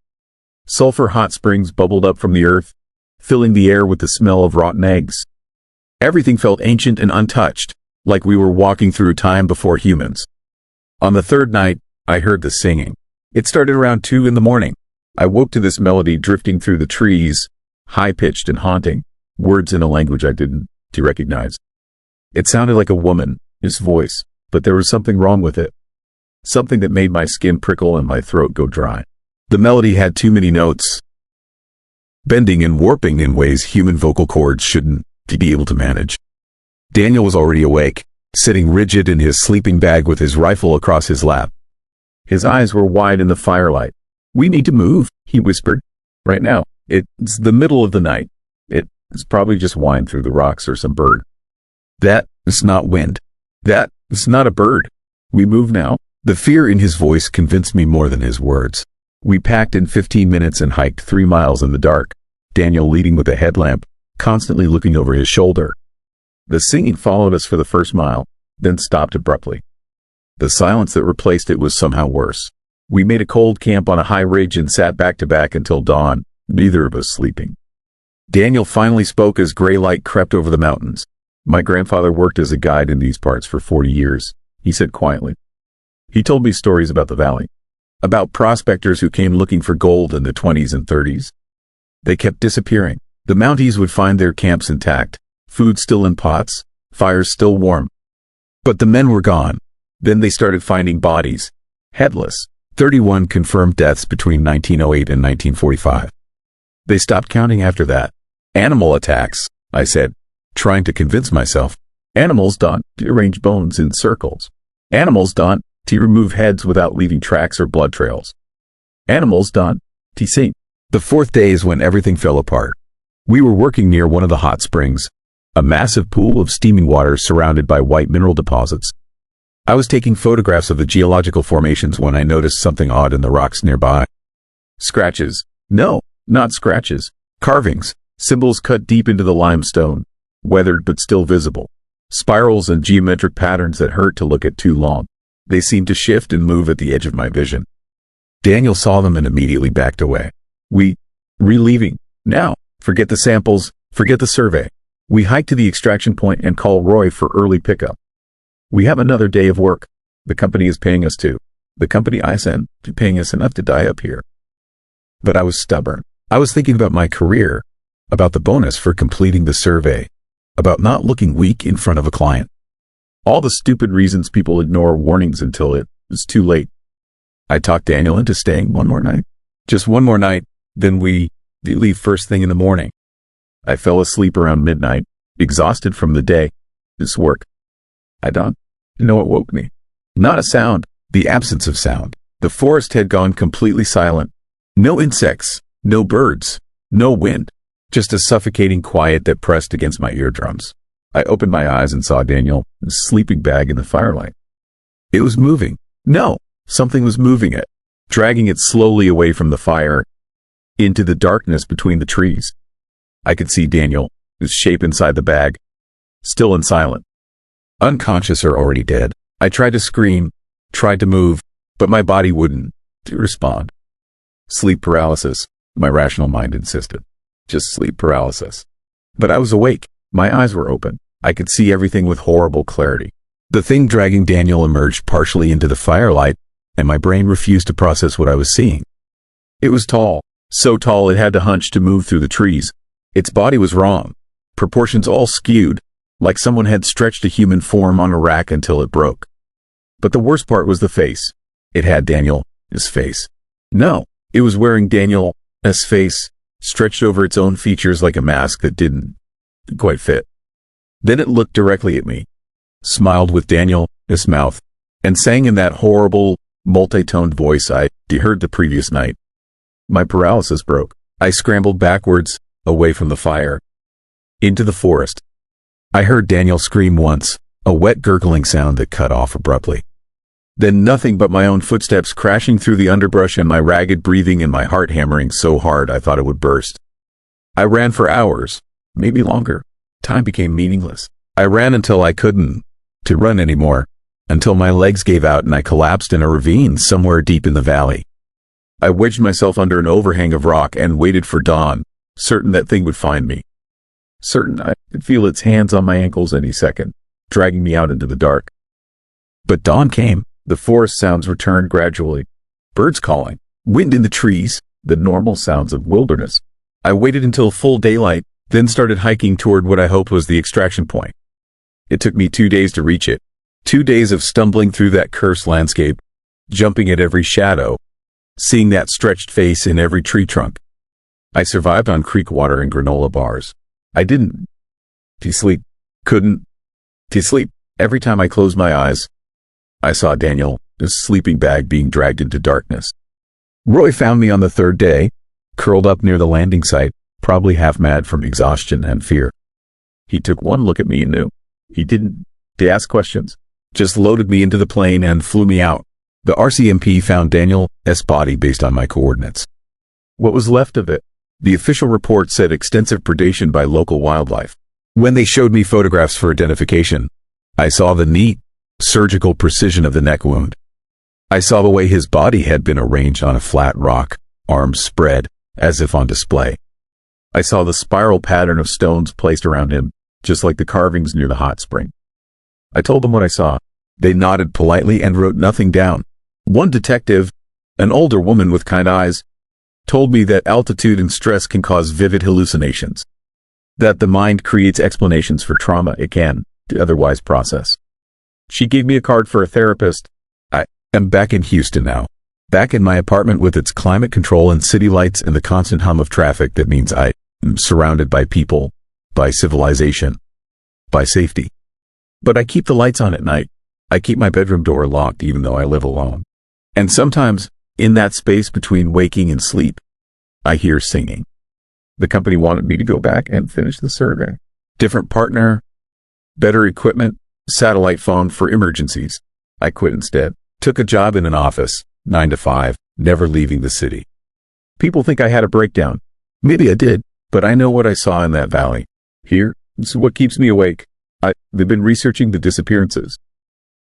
Sulfur hot springs bubbled up from the earth, filling the air with the smell of rotten eggs. Everything felt ancient and untouched, like we were walking through time before humans. On the third night, I heard the singing. It started around 2 in the morning. I woke to this melody drifting through the trees, high-pitched and haunting, words in a language I didn't recognize. It sounded like a woman's voice, but there was something wrong with it. Something that made my skin prickle and my throat go dry. The melody had too many notes, bending and warping in ways human vocal cords shouldn't be able to manage. Daniel was already awake, sitting rigid in his sleeping bag with his rifle across his lap. His eyes were wide in the firelight. We need to move, he whispered. Right now. It's the middle of the night. It's probably just wind through the rocks or some bird. That is not wind. That is not a bird. We move now. The fear in his voice convinced me more than his words. We packed in 15 minutes and hiked 3 miles in the dark, Daniel leading with a headlamp, constantly looking over his shoulder. The singing followed us for the first mile, then stopped abruptly. The silence that replaced it was somehow worse. We made a cold camp on a high ridge and sat back to back until dawn, neither of us sleeping. Daniel finally spoke as gray light crept over the mountains. My grandfather worked as a guide in these parts for 40 years, he said quietly. He told me stories about the valley, about prospectors who came looking for gold in the 20s and 30s. They kept disappearing. The Mounties would find their camps intact, food still in pots, fires still warm. But the men were gone. Then they started finding bodies, headless. 31 confirmed deaths between 1908 and 1945. They stopped counting after that. Animal attacks, I said, trying to convince myself. Animals don't arrange bones in circles. Animals don't remove heads without leaving tracks or blood trails. Animals don't sing. The fourth day is when everything fell apart. We were working near one of the hot springs, a massive pool of steaming water surrounded by white mineral deposits. I was taking photographs of the geological formations when I noticed something odd in the rocks nearby. Scratches. No, not scratches. Carvings. Symbols cut deep into the limestone, weathered but still visible. Spirals and geometric patterns that hurt to look at too long. They seemed to shift and move at the edge of my vision. Daniel saw them and immediately backed away. We're leaving. Now. Forget the samples. Forget the survey. We hike to the extraction point and call Roy for early pickup. We have another day of work. The company is paying us too. The company I sent is paying us enough to die up here. But I was stubborn. I was thinking about my career, about the bonus for completing the survey, about not looking weak in front of a client. All the stupid reasons people ignore warnings until it is too late. I talked Daniel into staying one more night. Just one more night, then we leave first thing in the morning. I fell asleep around midnight, exhausted from the day. This work. I don't know what woke me. Not a sound, the absence of sound. The forest had gone completely silent. No insects, no birds, no wind. Just a suffocating quiet that pressed against my eardrums. I opened my eyes and saw Daniel, his sleeping bag in the firelight. It was moving. No, something was moving it, dragging it slowly away from the fire, into the darkness between the trees. I could see Daniel, his shape inside the bag, still and silent. Unconscious or already dead. I tried to scream, tried to move, but my body wouldn't respond. Sleep paralysis, my rational mind insisted. Just sleep paralysis. But I was awake. My eyes were open. I could see everything with horrible clarity. The thing dragging Daniel emerged partially into the firelight, and my brain refused to process what I was seeing. It was tall, so tall it had to hunch to move through the trees. Its body was wrong, proportions all skewed, like someone had stretched a human form on a rack until it broke. But the worst part was the face. It had Daniel's face. No, it was wearing Daniel's face, stretched over its own features like a mask that didn't quite fit. Then it looked directly at me, smiled with Daniel's mouth, and sang in that horrible, multi-toned voice I heard the previous night. My paralysis broke. I scrambled backwards, away from the fire, into the forest. I heard Daniel scream once, a wet gurgling sound that cut off abruptly. Then nothing but my own footsteps crashing through the underbrush and my ragged breathing and my heart hammering so hard I thought it would burst. I ran for hours, maybe longer. Time became meaningless. I ran until I couldn't to run anymore, until my legs gave out and I collapsed in a ravine somewhere deep in the valley. I wedged myself under an overhang of rock and waited for dawn, certain that thing would find me. Certain I could feel its hands on my ankles any second, dragging me out into the dark. But dawn came. The forest sounds returned gradually. Birds calling, wind in the trees, the normal sounds of wilderness. I waited until full daylight, then started hiking toward what I hoped was the extraction point. It took me 2 days to reach it. 2 days of stumbling through that cursed landscape, jumping at every shadow, seeing that stretched face in every tree trunk. I survived on creek water and granola bars. I didn't couldn't sleep. Every time I closed my eyes, I saw Daniel, his sleeping bag being dragged into darkness. Roy found me on the third day, curled up near the landing site, probably half mad from exhaustion and fear. He took one look at me and knew. He didn't ask questions, just loaded me into the plane and flew me out. The RCMP found Daniel's body based on my coordinates. What was left of it? The official report said extensive predation by local wildlife. When they showed me photographs for identification, I saw the neat, surgical precision of the neck wound. I saw the way his body had been arranged on a flat rock, arms spread, as if on display. I saw the spiral pattern of stones placed around him, just like the carvings near the hot spring. I told them what I saw. They nodded politely and wrote nothing down. One detective, an older woman with kind eyes, told me that altitude and stress can cause vivid hallucinations, that the mind creates explanations for trauma it can otherwise process. She gave me a card for a therapist. I am back in Houston now, back in my apartment with its climate control and city lights and the constant hum of traffic that means I am surrounded by people, by civilization, by safety. But I keep the lights on at night. I keep my bedroom door locked even though I live alone. And sometimes, in that space between waking and sleep, I hear singing. The company wanted me to go back and finish the survey. Different partner, better equipment, satellite phone for emergencies. I quit instead. Took a job in an office, 9 to 5, never leaving the city. People think I had a breakdown. Maybe I did, but I know what I saw in that valley. Here, it's what keeps me awake. They've been researching the disappearances.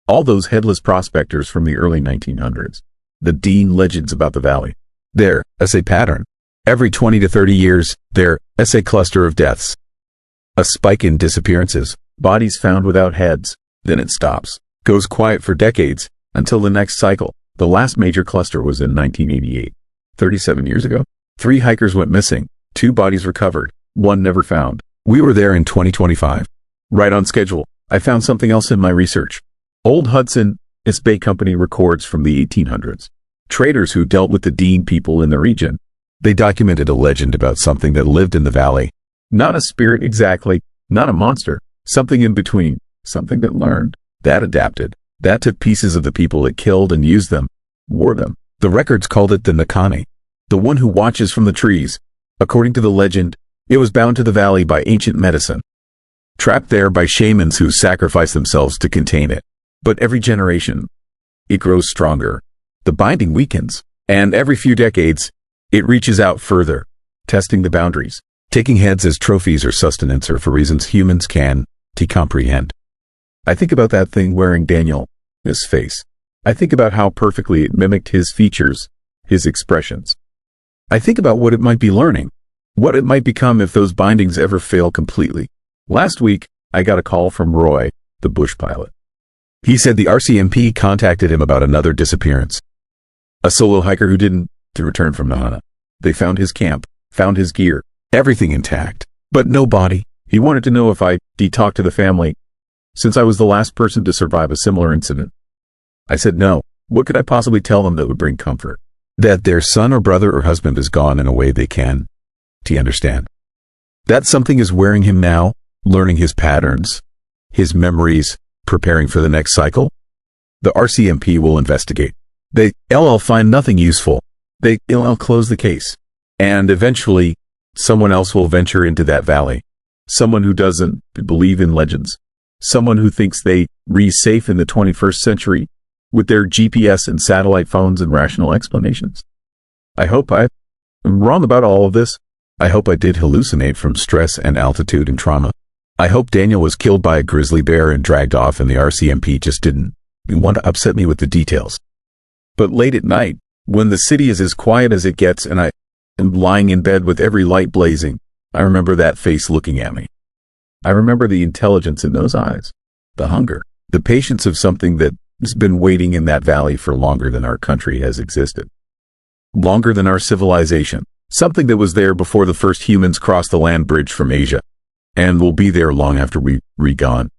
All those headless prospectors from the early 1900s. The Dean legends about the valley. There, as a pattern. Every 20 to 30 years, there, as a cluster of deaths. A spike in disappearances. Bodies found without heads. Then it stops. Goes quiet for decades, until the next cycle. The last major cluster was in 1988. 37 years ago. 3 hikers went missing, 2 bodies recovered, 1 never found. We were there in 2025. Right on schedule. I found something else in my research. Old Hudson Bay Company records from the 1800s. Traders who dealt with the Dean people in the region. They documented a legend about something that lived in the valley. Not a spirit exactly, not a monster, something in between, something that learned, that adapted, that took pieces of the people it killed and used them, wore them. The records called it the Nahanni, the one who watches from the trees. According to the legend, it was bound to the valley by ancient medicine, trapped there by shamans who sacrificed themselves to contain it. But every generation, it grows stronger. The binding weakens, and every few decades, it reaches out further, testing the boundaries, taking heads as trophies or sustenance or for reasons humans can comprehend. I think about that thing wearing Daniel's face. I think about how perfectly it mimicked his features, his expressions. I think about what it might be learning, what it might become if those bindings ever fail completely. Last week, I got a call from Roy, the bush pilot. He said the RCMP contacted him about another disappearance. A solo hiker who didn't return from Nahanni. They found his camp, found his gear, everything intact, but no body. He wanted to know if I'd talk to the family, since I was the last person to survive a similar incident. I said no. What could I possibly tell them that would bring comfort? That their son or brother or husband is gone in a way they can understand. That something is wearing him now, learning his patterns, his memories, preparing for the next cycle. The RCMP will investigate. They'll find nothing useful. They'll close the case. And eventually, someone else will venture into that valley. Someone who doesn't believe in legends. Someone who thinks they're safe in the 21st century with their GPS and satellite phones and rational explanations. I hope I'm wrong about all of this. I hope I did hallucinate from stress and altitude and trauma. I hope Daniel was killed by a grizzly bear and dragged off and the RCMP just didn't want to upset me with the details. But late at night, when the city is as quiet as it gets and I am lying in bed with every light blazing, I remember that face looking at me. I remember the intelligence in those eyes, the hunger, the patience of something that has been waiting in that valley for longer than our country has existed. Longer than our civilization. Something that was there before the first humans crossed the land bridge from Asia, and will be there long after we're gone.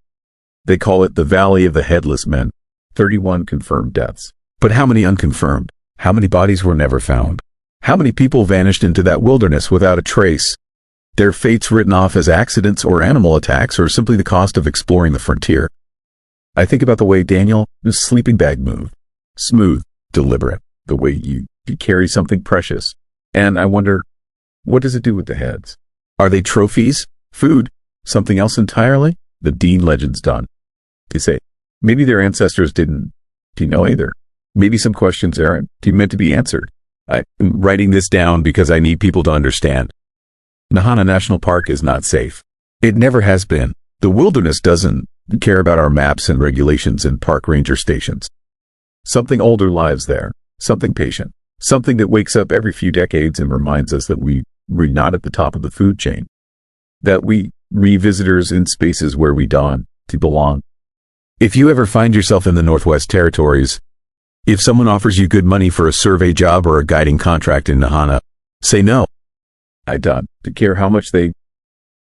They call it the Valley of the Headless Men. 31 confirmed deaths. But how many unconfirmed? How many bodies were never found? How many people vanished into that wilderness without a trace? Their fates written off as accidents or animal attacks or simply the cost of exploring the frontier. I think about the way Daniel's sleeping bag moved. Smooth, deliberate, the way you carry something precious. And I wonder, what does it do with the heads? Are they trophies? Food? Something else entirely? The Dean legend's done. They say, maybe their ancestors didn't know either. Maybe some questions aren't meant to be answered. I'm writing this down because I need people to understand. Nahanni National Park is not safe. It never has been. The wilderness doesn't care about our maps and regulations and park ranger stations. Something older lives there. Something patient. Something that wakes up every few decades and reminds us that we're not at the top of the food chain. That we revisitors in spaces where we dawn to belong. If you ever find yourself in the Northwest Territories, if someone offers you good money for a survey job or a guiding contract in Nahanni, say no. I don't care how much they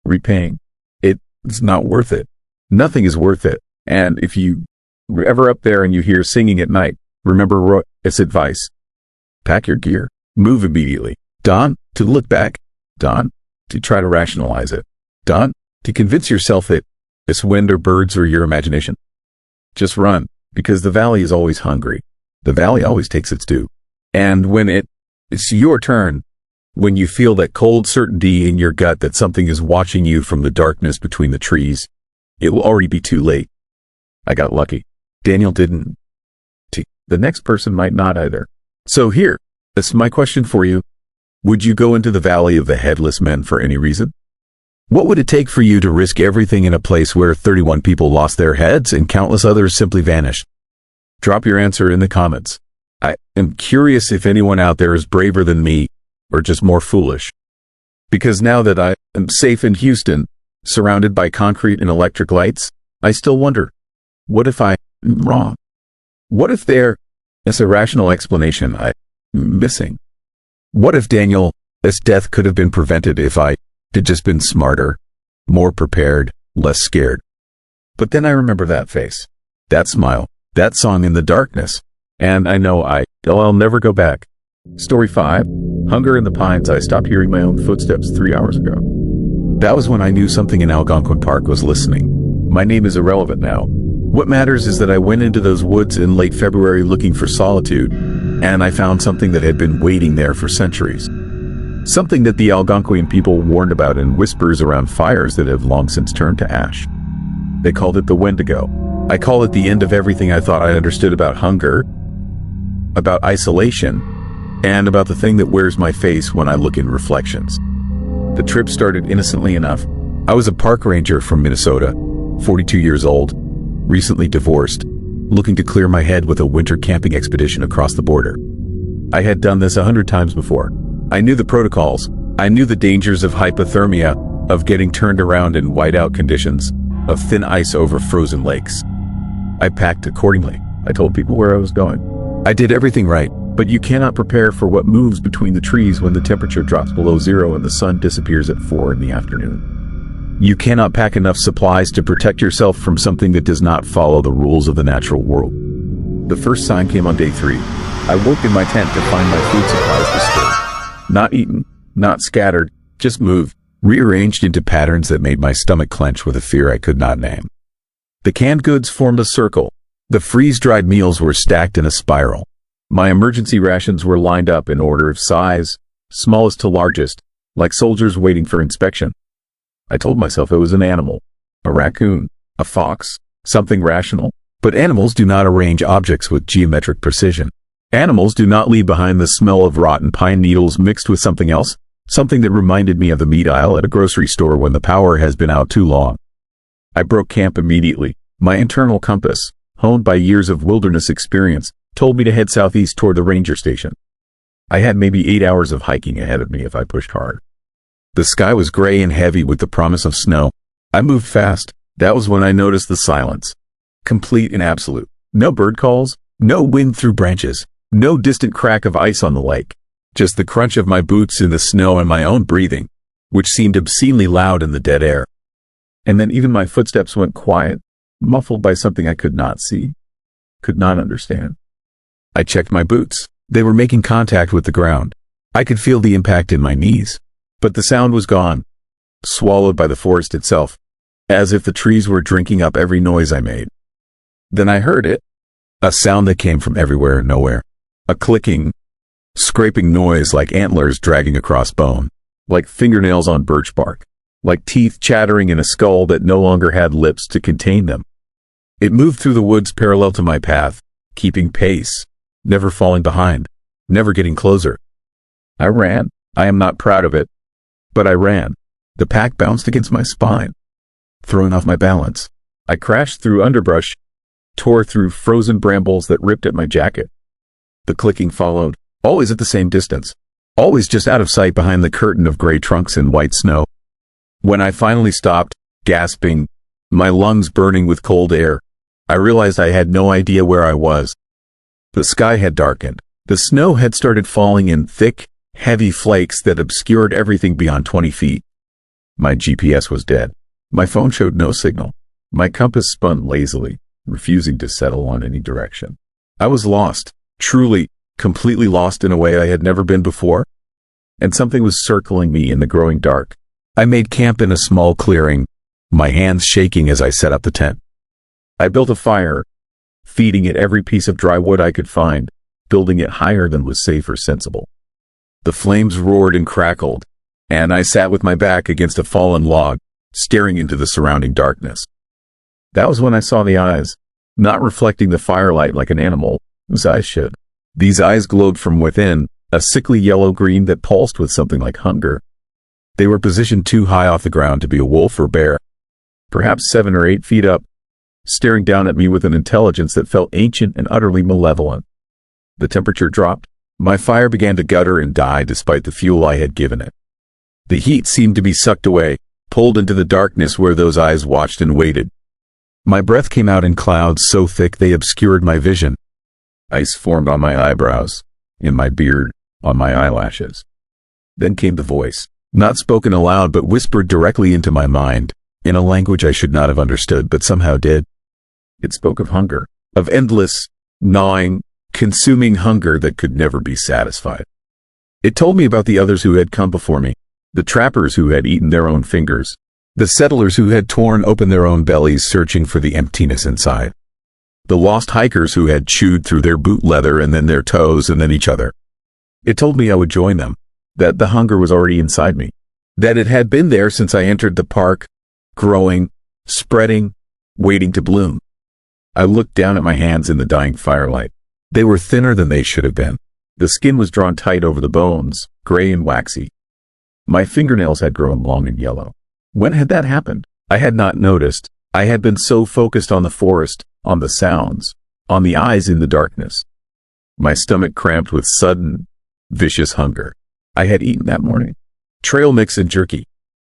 repaying. It's not worth it. Nothing is worth it. And if you are ever up there and you hear singing at night, remember Roy's advice. Pack your gear. Move immediately. Don, to look back. Don, to try to rationalize it. Don, to convince yourself that it's wind or birds or your imagination. Just run, because the valley is always hungry. The valley always takes its due. And when it's your turn, when you feel that cold certainty in your gut that something is watching you from the darkness between the trees, it will already be too late. I got lucky. Daniel didn't. The next person might not either. So here, that's my question for you. Would you go into the Valley of the Headless Men for any reason? What would it take for you to risk everything in a place where 31 people lost their heads and countless others simply vanished? Drop your answer in the comments. I am curious if anyone out there is braver than me or just more foolish. Because now that I am safe in Houston, surrounded by concrete and electric lights, I still wonder, what if I'm wrong? What if there is a rational explanation I'm missing? What if Daniel This death could have been prevented if I had just been smarter, more prepared, less scared. But then I remember that face, that smile, that song in the darkness, and I know I'll never go back. Story 5. Hunger in the Pines. I stopped hearing my own footsteps 3 hours ago. That was when I knew something in Algonquin Park was listening. My name is irrelevant now. What matters is that I went into those woods in late February looking for solitude, and I found something that had been waiting there for centuries. Something that the Algonquin people warned about in whispers around fires that have long since turned to ash. They called it the Wendigo. I call it the end of everything I thought I understood about hunger, about isolation, and about the thing that wears my face when I look in reflections. The trip started innocently enough. I was a park ranger from Minnesota, 42 years old, recently divorced, looking to clear my head with a winter camping expedition across the border. I had done this 100 times before. I knew the protocols. I knew the dangers of hypothermia, of getting turned around in whiteout conditions, of thin ice over frozen lakes. I packed accordingly. I told people where I was going. I did everything right, but you cannot prepare for what moves between the trees when the temperature drops below zero and the sun disappears at 4 in the afternoon. You cannot pack enough supplies to protect yourself from something that does not follow the rules of the natural world. The first sign came on day 3. I woke in my tent to find my food supplies disturbed. Not eaten, not scattered, just moved, rearranged into patterns that made my stomach clench with a fear I could not name. The canned goods formed a circle. The freeze-dried meals were stacked in a spiral. My emergency rations were lined up in order of size, smallest to largest, like soldiers waiting for inspection. I told myself it was an animal, a raccoon, a fox, something rational. But animals do not arrange objects with geometric precision. Animals do not leave behind the smell of rotten pine needles mixed with something else, something that reminded me of the meat aisle at a grocery store when the power has been out too long. I broke camp immediately. My internal compass, honed by years of wilderness experience, told me to head southeast toward the ranger station. I had maybe 8 hours of hiking ahead of me if I pushed hard. The sky was gray and heavy with the promise of snow. I moved fast. That was when I noticed the silence. Complete and absolute. No bird calls, no wind through branches, no distant crack of ice on the lake. Just the crunch of my boots in the snow and my own breathing, which seemed obscenely loud in the dead air. And then even my footsteps went quiet, muffled by something I could not see, could not understand. I checked my boots. They were making contact with the ground. I could feel the impact in my knees. But the sound was gone, swallowed by the forest itself, as if the trees were drinking up every noise I made. Then I heard it, a sound that came from everywhere and nowhere, a clicking, scraping noise like antlers dragging across bone, like fingernails on birch bark, like teeth chattering in a skull that no longer had lips to contain them. It moved through the woods parallel to my path, keeping pace, never falling behind, never getting closer. I ran. I am not proud of it, but I ran. The pack bounced against my spine, throwing off my balance. I crashed through underbrush, tore through frozen brambles that ripped at my jacket. The clicking followed, always at the same distance, always just out of sight behind the curtain of gray trunks and white snow. When I finally stopped, gasping, my lungs burning with cold air, I realized I had no idea where I was. The sky had darkened. The snow had started falling in thick, heavy flakes that obscured everything beyond 20 feet. My GPS was dead. My phone showed no signal. My compass spun lazily, refusing to settle on any direction. I was lost, truly, completely lost in a way I had never been before. And something was circling me in the growing dark. I made camp in a small clearing, my hands shaking as I set up the tent. I built a fire, feeding it every piece of dry wood I could find, building it higher than was safe or sensible. The flames roared and crackled, and I sat with my back against a fallen log, staring into the surrounding darkness. That was when I saw the eyes, not reflecting the firelight like an animal, as eyes should. These eyes glowed from within, a sickly yellow-green that pulsed with something like hunger. They were positioned too high off the ground to be a wolf or bear, perhaps 7 or 8 feet up, staring down at me with an intelligence that felt ancient and utterly malevolent. The temperature dropped. My fire began to gutter and die despite the fuel I had given it. The heat seemed to be sucked away, pulled into the darkness where those eyes watched and waited. My breath came out in clouds so thick they obscured my vision. Ice formed on my eyebrows, in my beard, on my eyelashes. Then came the voice, not spoken aloud but whispered directly into my mind, in a language I should not have understood but somehow did. It spoke of hunger, of endless, gnawing, consuming hunger that could never be satisfied. It told me about the others who had come before me, the trappers who had eaten their own fingers, the settlers who had torn open their own bellies searching for the emptiness inside, the lost hikers who had chewed through their boot leather and then their toes and then each other. It told me I would join them, that the hunger was already inside me, that it had been there since I entered the park, growing, spreading, waiting to bloom. I looked down at my hands in the dying firelight. They were thinner than they should have been. The skin was drawn tight over the bones, gray and waxy. My fingernails had grown long and yellow. When had that happened? I had not noticed. I had been so focused on the forest, on the sounds, on the eyes in the darkness. My stomach cramped with sudden, vicious hunger. I had eaten that morning trail mix and jerky,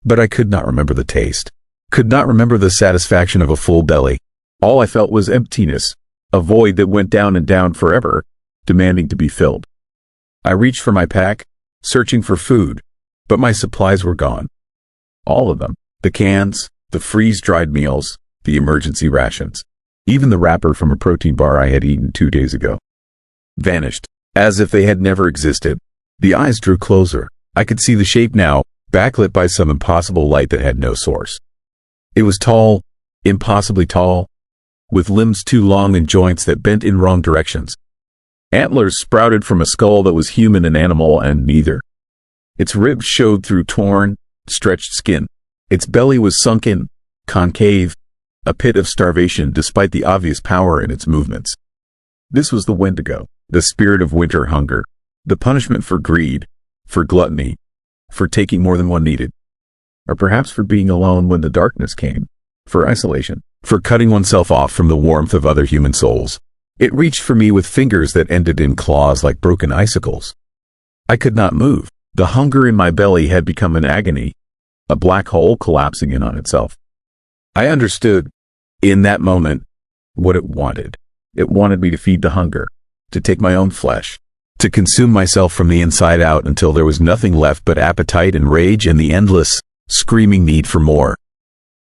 but I could not remember the taste, could not remember the satisfaction of a full belly. All I felt was emptiness, a void that went down and down forever, demanding to be filled. I reached for my pack, searching for food, but my supplies were gone. All of them, the cans, the freeze-dried meals, the emergency rations, even the wrapper from a protein bar I had eaten 2 days ago, vanished, as if they had never existed. The eyes drew closer. I could see the shape now, backlit by some impossible light that had no source. It was tall, impossibly tall, with limbs too long and joints that bent in wrong directions. Antlers sprouted from a skull that was human and animal and neither. Its ribs showed through torn, stretched skin. Its belly was sunken, concave, a pit of starvation despite the obvious power in its movements. This was the Wendigo, the spirit of winter hunger, the punishment for greed, for gluttony, for taking more than one needed, or perhaps for being alone when the darkness came, for isolation, for cutting oneself off from the warmth of other human souls. It reached for me with fingers that ended in claws like broken icicles. I could not move. The hunger in my belly had become an agony, a black hole collapsing in on itself. I understood, in that moment, what it wanted. It wanted me to feed the hunger, to take my own flesh, to consume myself from the inside out until there was nothing left but appetite and rage and the endless, screaming need for more.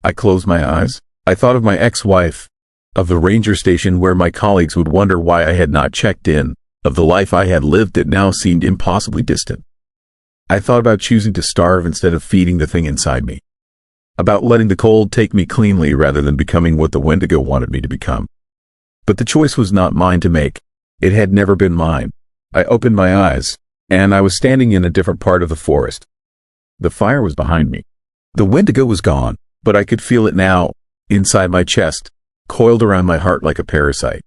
I closed my eyes. I thought of my ex-wife, of the ranger station where my colleagues would wonder why I had not checked in, of the life I had lived that now seemed impossibly distant. I thought about choosing to starve instead of feeding the thing inside me, about letting the cold take me cleanly rather than becoming what the Wendigo wanted me to become. But the choice was not mine to make. It had never been mine. I opened my eyes, and I was standing in a different part of the forest. The fire was behind me. The Wendigo was gone, but I could feel it now, inside my chest, coiled around my heart like a parasite.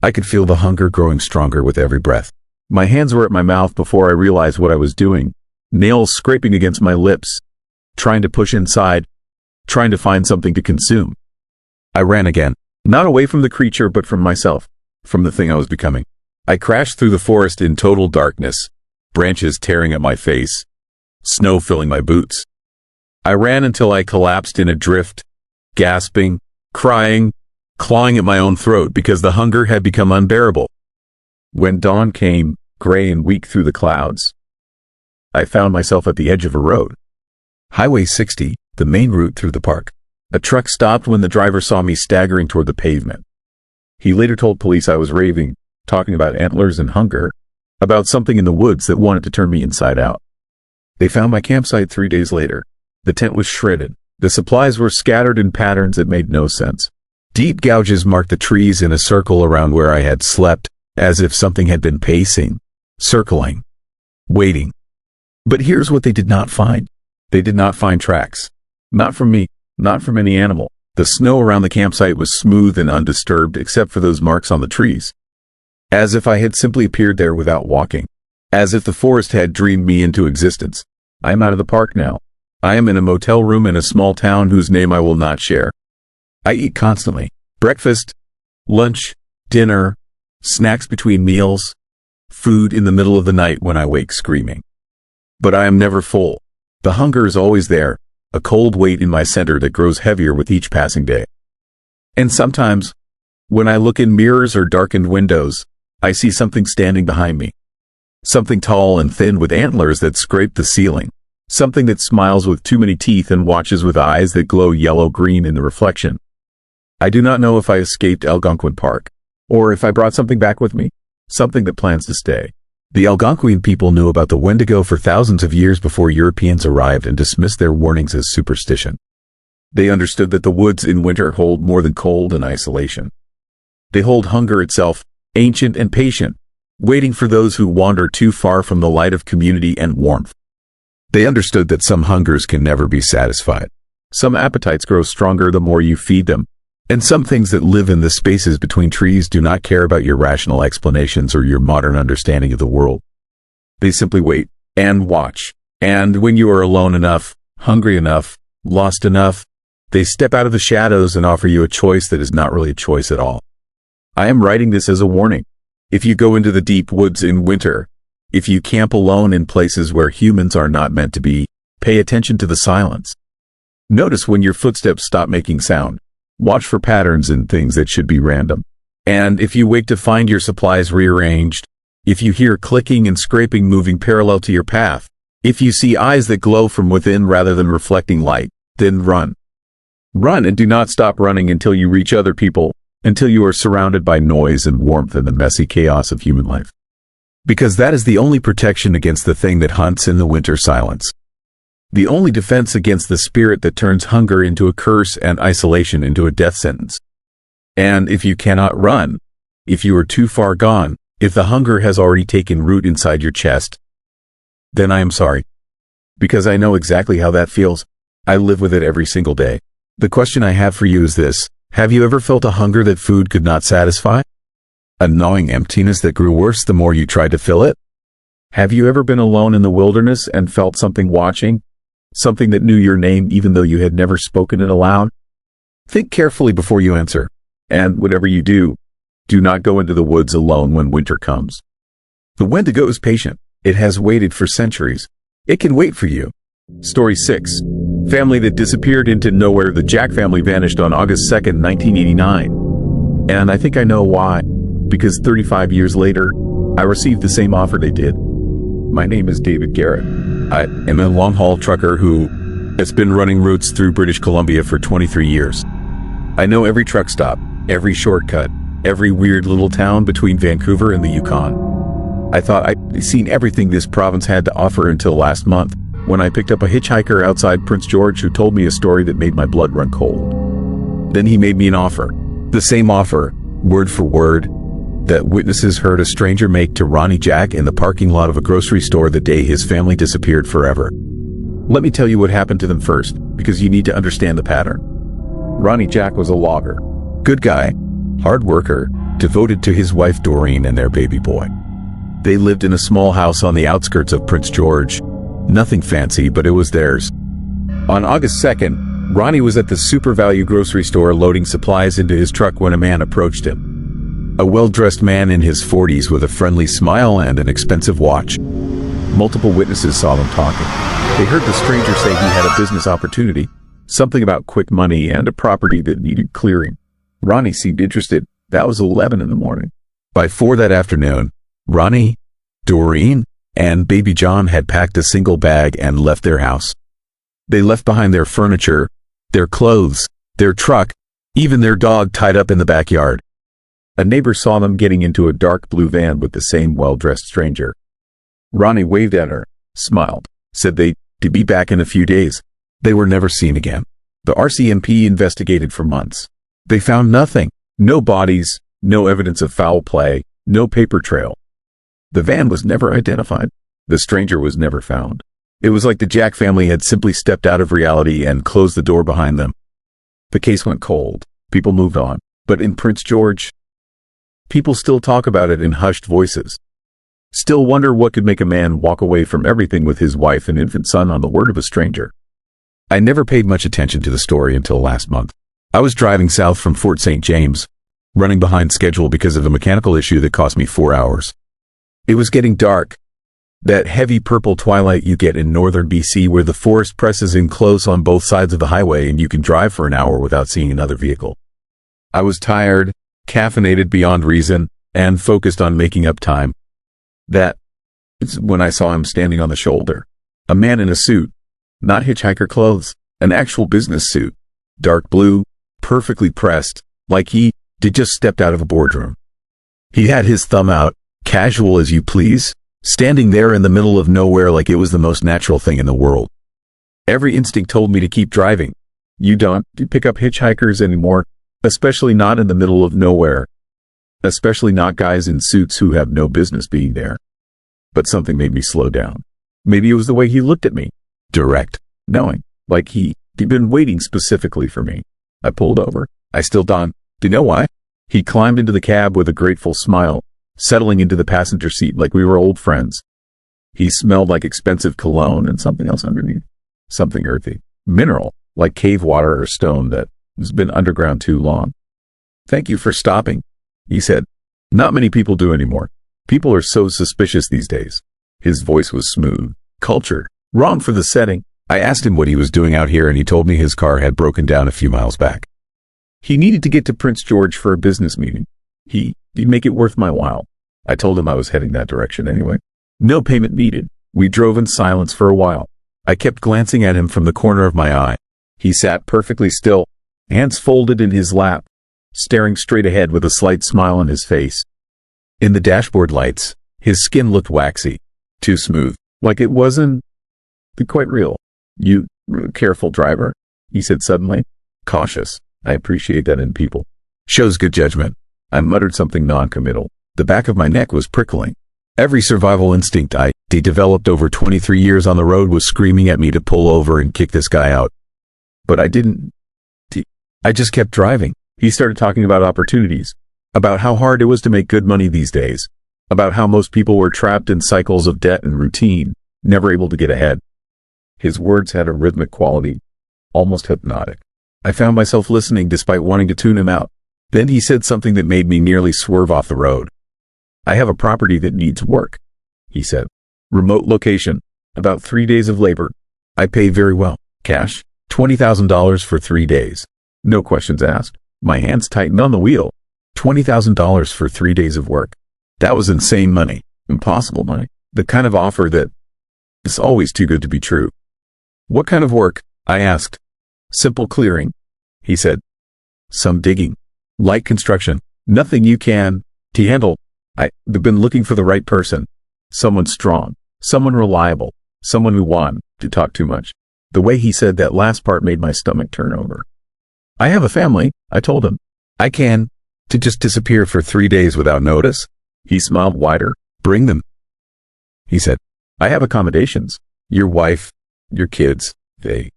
I could feel the hunger growing stronger with every breath. My hands were at my mouth before I realized what I was doing, nails scraping against my lips, trying to push inside, trying to find something to consume. I ran again, not away from the creature but from myself, from the thing I was becoming. I crashed through the forest in total darkness, branches tearing at my face, snow filling my boots. I ran until I collapsed in a drift, gasping, crying, clawing at my own throat because the hunger had become unbearable. When dawn came, gray and weak through the clouds, I found myself at the edge of a road. Highway 60, the main route through the park. A truck stopped when the driver saw me staggering toward the pavement. He later told police I was raving, talking about antlers and hunger, about something in the woods that wanted to turn me inside out. They found my campsite 3 days later. The tent was shredded. The supplies were scattered in patterns that made no sense. Deep gouges marked the trees in a circle around where I had slept, as if something had been pacing, circling, waiting. But here's what they did not find. They did not find tracks. Not from me, not from any animal. The snow around the campsite was smooth and undisturbed except for those marks on the trees. As if I had simply appeared there without walking. As if the forest had dreamed me into existence. I am out of the park now. I am in a motel room in a small town whose name I will not share. I eat constantly. Breakfast, lunch, dinner, snacks between meals, food in the middle of the night when I wake screaming. But I am never full. The hunger is always there, a cold weight in my center that grows heavier with each passing day. And sometimes, when I look in mirrors or darkened windows, I see something standing behind me. Something tall and thin with antlers that scrape the ceiling. Something that smiles with too many teeth and watches with eyes that glow yellow-green in the reflection. I do not know if I escaped Algonquin Park, or if I brought something back with me, something that plans to stay. The Algonquin people knew about the Wendigo for thousands of years before Europeans arrived and dismissed their warnings as superstition. They understood that the woods in winter hold more than cold and isolation. They hold hunger itself, ancient and patient, waiting for those who wander too far from the light of community and warmth. They understood that some hungers can never be satisfied. Some appetites grow stronger the more you feed them, and some things that live in the spaces between trees do not care about your rational explanations or your modern understanding of the world. They simply wait and watch, and when you are alone enough, hungry enough, lost enough, they step out of the shadows and offer you a choice that is not really a choice at all. I am writing this as a warning. If you go into the deep woods in winter, if you camp alone in places where humans are not meant to be, pay attention to the silence. Notice when your footsteps stop making sound. Watch for patterns in things that should be random. And if you wake to find your supplies rearranged, if you hear clicking and scraping moving parallel to your path, if you see eyes that glow from within rather than reflecting light, then run. Run and do not stop running until you reach other people, until you are surrounded by noise and warmth and the messy chaos of human life. Because that is the only protection against the thing that hunts in the winter silence. The only defense against the spirit that turns hunger into a curse and isolation into a death sentence. And if you cannot run, if you are too far gone, if the hunger has already taken root inside your chest, then I am sorry. Because I know exactly how that feels. I live with it every single day. The question I have for you is this: have you ever felt a hunger that food could not satisfy? A gnawing emptiness that grew worse the more you tried to fill it? Have you ever been alone in the wilderness and felt something watching? Something that knew your name even though you had never spoken it aloud? Think carefully before you answer. And whatever you do, do not go into the woods alone when winter comes. The Wendigo is patient. It has waited for centuries. It can wait for you. Story 6. Family that disappeared into nowhere. The Jack family vanished on August 2nd, 1989. And I think I know why. Because 35 years later, I received the same offer they did. My name is David Garrett. I am a long-haul trucker who has been running routes through British Columbia for 23 years. I know every truck stop, every shortcut, every weird little town between Vancouver and the Yukon. I thought I'd seen everything this province had to offer until last month, when I picked up a hitchhiker outside Prince George who told me a story that made my blood run cold. Then he made me an offer. The same offer, word for word, that witnesses heard a stranger make to Ronnie Jack in the parking lot of a grocery store the day his family disappeared forever. Let me tell you what happened to them first, because you need to understand the pattern. Ronnie Jack was a logger. Good guy, hard worker, devoted to his wife Doreen and their baby boy. They lived in a small house on the outskirts of Prince George. Nothing fancy, but it was theirs. On August 2nd, Ronnie was at the Super Value grocery store loading supplies into his truck when a man approached him. A well-dressed man in his 40s with a friendly smile and an expensive watch. Multiple witnesses saw them talking. They heard the stranger say he had a business opportunity, something about quick money and a property that needed clearing. Ronnie seemed interested. That was 11 in the morning. By 4 that afternoon, Ronnie, Doreen, and baby John had packed a single bag and left their house. They left behind their furniture, their clothes, their truck, even their dog tied up in the backyard. A neighbor saw them getting into a dark blue van with the same well-dressed stranger. Ronnie waved at her, smiled, said they'd be back in a few days. They were never seen again. The RCMP investigated for months. They found nothing. No bodies, no evidence of foul play, no paper trail. The van was never identified. The stranger was never found. It was like the Jack family had simply stepped out of reality and closed the door behind them. The case went cold. People moved on. But in Prince George, people still talk about it in hushed voices. Still wonder what could make a man walk away from everything with his wife and infant son on the word of a stranger. I never paid much attention to the story until last month. I was driving south from Fort St. James, running behind schedule because of a mechanical issue that cost me 4 hours. It was getting dark. That heavy purple twilight you get in northern BC where the forest presses in close on both sides of the highway and you can drive for an hour without seeing another vehicle. I was tired, caffeinated beyond reason, and focused on making up time. That It's when I saw him standing on the shoulder. A man in a suit. Not hitchhiker clothes. An actual business suit. Dark blue. Perfectly pressed. Like he'd just stepped out of a boardroom. He had his thumb out, casual as you please, standing there in the middle of nowhere like it was the most natural thing in the world. Every instinct told me to keep driving. You don't pick up hitchhikers anymore, especially not in the middle of nowhere. Especially not guys in suits who have no business being there. But something made me slow down. Maybe it was the way he looked at me. Direct, knowing, like he'd been waiting specifically for me. I pulled over. I still don't. Do you know why? He climbed into the cab with a grateful smile, settling into the passenger seat like we were old friends. He smelled like expensive cologne and something else underneath. Something earthy. Mineral, like cave water or stone that has been underground too long. Thank you for stopping, he said. Not many people do anymore. People are so suspicious these days. His voice was smooth, cultured, wrong for the setting. I asked him what he was doing out here and he told me his car had broken down a few miles back. He needed to get to Prince George for a business meeting. He'd make it worth my while. I told him I was heading that direction anyway. No payment needed. We drove in silence for a while. I kept glancing at him from the corner of my eye. He sat perfectly still, hands folded in his lap, staring straight ahead with a slight smile on his face. In the dashboard lights, his skin looked waxy, too smooth, like it wasn't quite real. You, careful driver, he said suddenly. Cautious. I appreciate that in people. Shows good judgment. I muttered something non-committal. The back of my neck was prickling. Every survival instinct I developed over 23 years on the road was screaming at me to pull over and kick this guy out. But I didn't. I just kept driving. He started talking about opportunities, about how hard it was to make good money these days, about how most people were trapped in cycles of debt and routine, never able to get ahead. His words had a rhythmic quality, almost hypnotic. I found myself listening despite wanting to tune him out. Then he said something that made me nearly swerve off the road. I have a property that needs work, he said. Remote location, about 3 days of labor. I pay very well. Cash, $20,000 for 3 days. No questions asked. My hands tightened on the wheel. $20,000 for 3 days of work. That was insane money. Impossible money. The kind of offer that is always too good to be true. What kind of work? I asked. Simple clearing, he said. Some digging. Light construction. Nothing you can handle. I've been looking for the right person. Someone strong. Someone reliable. Someone who won to talk too much. The way he said that last part made my stomach turn over. I have a family, I told him. I can just disappear for 3 days without notice. He smiled wider. Bring them, he said. I have accommodations. Your wife, your kids, they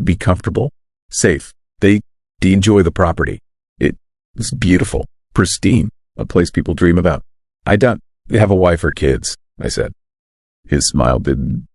be comfortable, safe. They enjoy the property. It's beautiful, pristine, a place people dream about. I don't have a wife or kids, I said. His smile didn't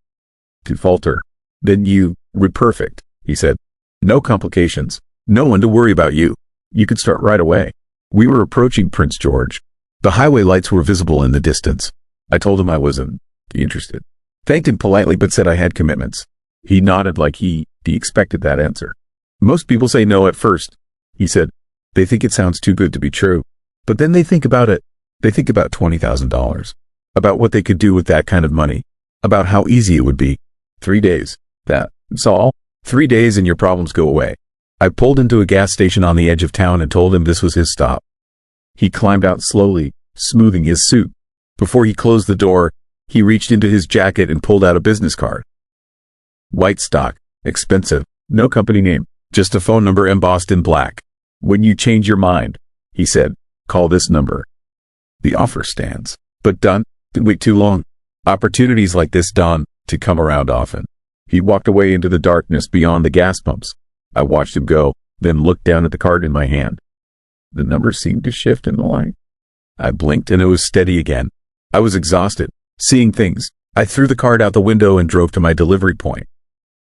falter. Then you were perfect, he said. No complications. No one to worry about you. You could start right away. We were approaching Prince George. The highway lights were visible in the distance. I told him I wasn't interested. Thanked him politely but said I had commitments. He nodded like he expected that answer. Most people say no at first, he said. They think it sounds too good to be true. But then they think about it. They think about $20,000. About what they could do with that kind of money. About how easy it would be. 3 days. That's all. 3 days and your problems go away. I pulled into a gas station on the edge of town and told him this was his stop. He climbed out slowly, smoothing his suit. Before he closed the door, he reached into his jacket and pulled out a business card. White stock. Expensive. No company name. Just a phone number embossed in black. When you change your mind, he said, call this number. The offer stands. But don't wait too long. Opportunities like this don't come around often. He walked away into the darkness beyond the gas pumps. I watched him go, then looked down at the card in my hand. The number seemed to shift in the light. I blinked and it was steady again. I was exhausted, seeing things. I threw the card out the window and drove to my delivery point.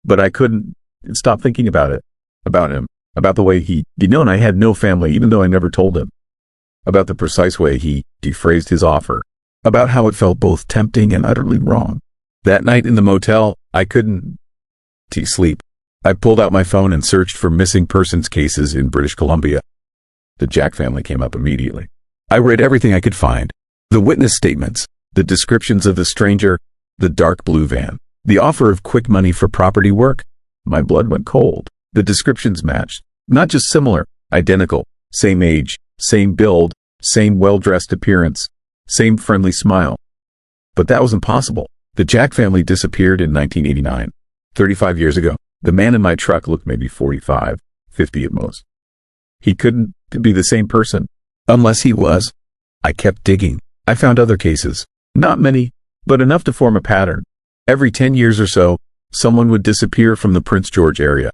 But I couldn't stop thinking about it, about him, about the way he'd known I had no family even though I never told him, about the precise way he phrased his offer, about how it felt both tempting and utterly wrong. That night in the motel, I couldn't sleep. I pulled out my phone and searched for missing persons cases in British Columbia. The Jack family came up immediately. I read everything I could find. The witness statements, The descriptions of the stranger, the dark blue van, the offer of quick money for property work. My blood went cold. The descriptions matched. Not just similar, identical. Same age, same build, same well-dressed appearance, same friendly smile. But that was impossible. The Jack family disappeared in 1989, 35 years ago. The man in my truck looked maybe 45, 50 at most. He couldn't be the same person. Unless he was. I kept digging. I found other cases. Not many, but enough to form a pattern. Every 10 years or so, someone would disappear from the Prince George area.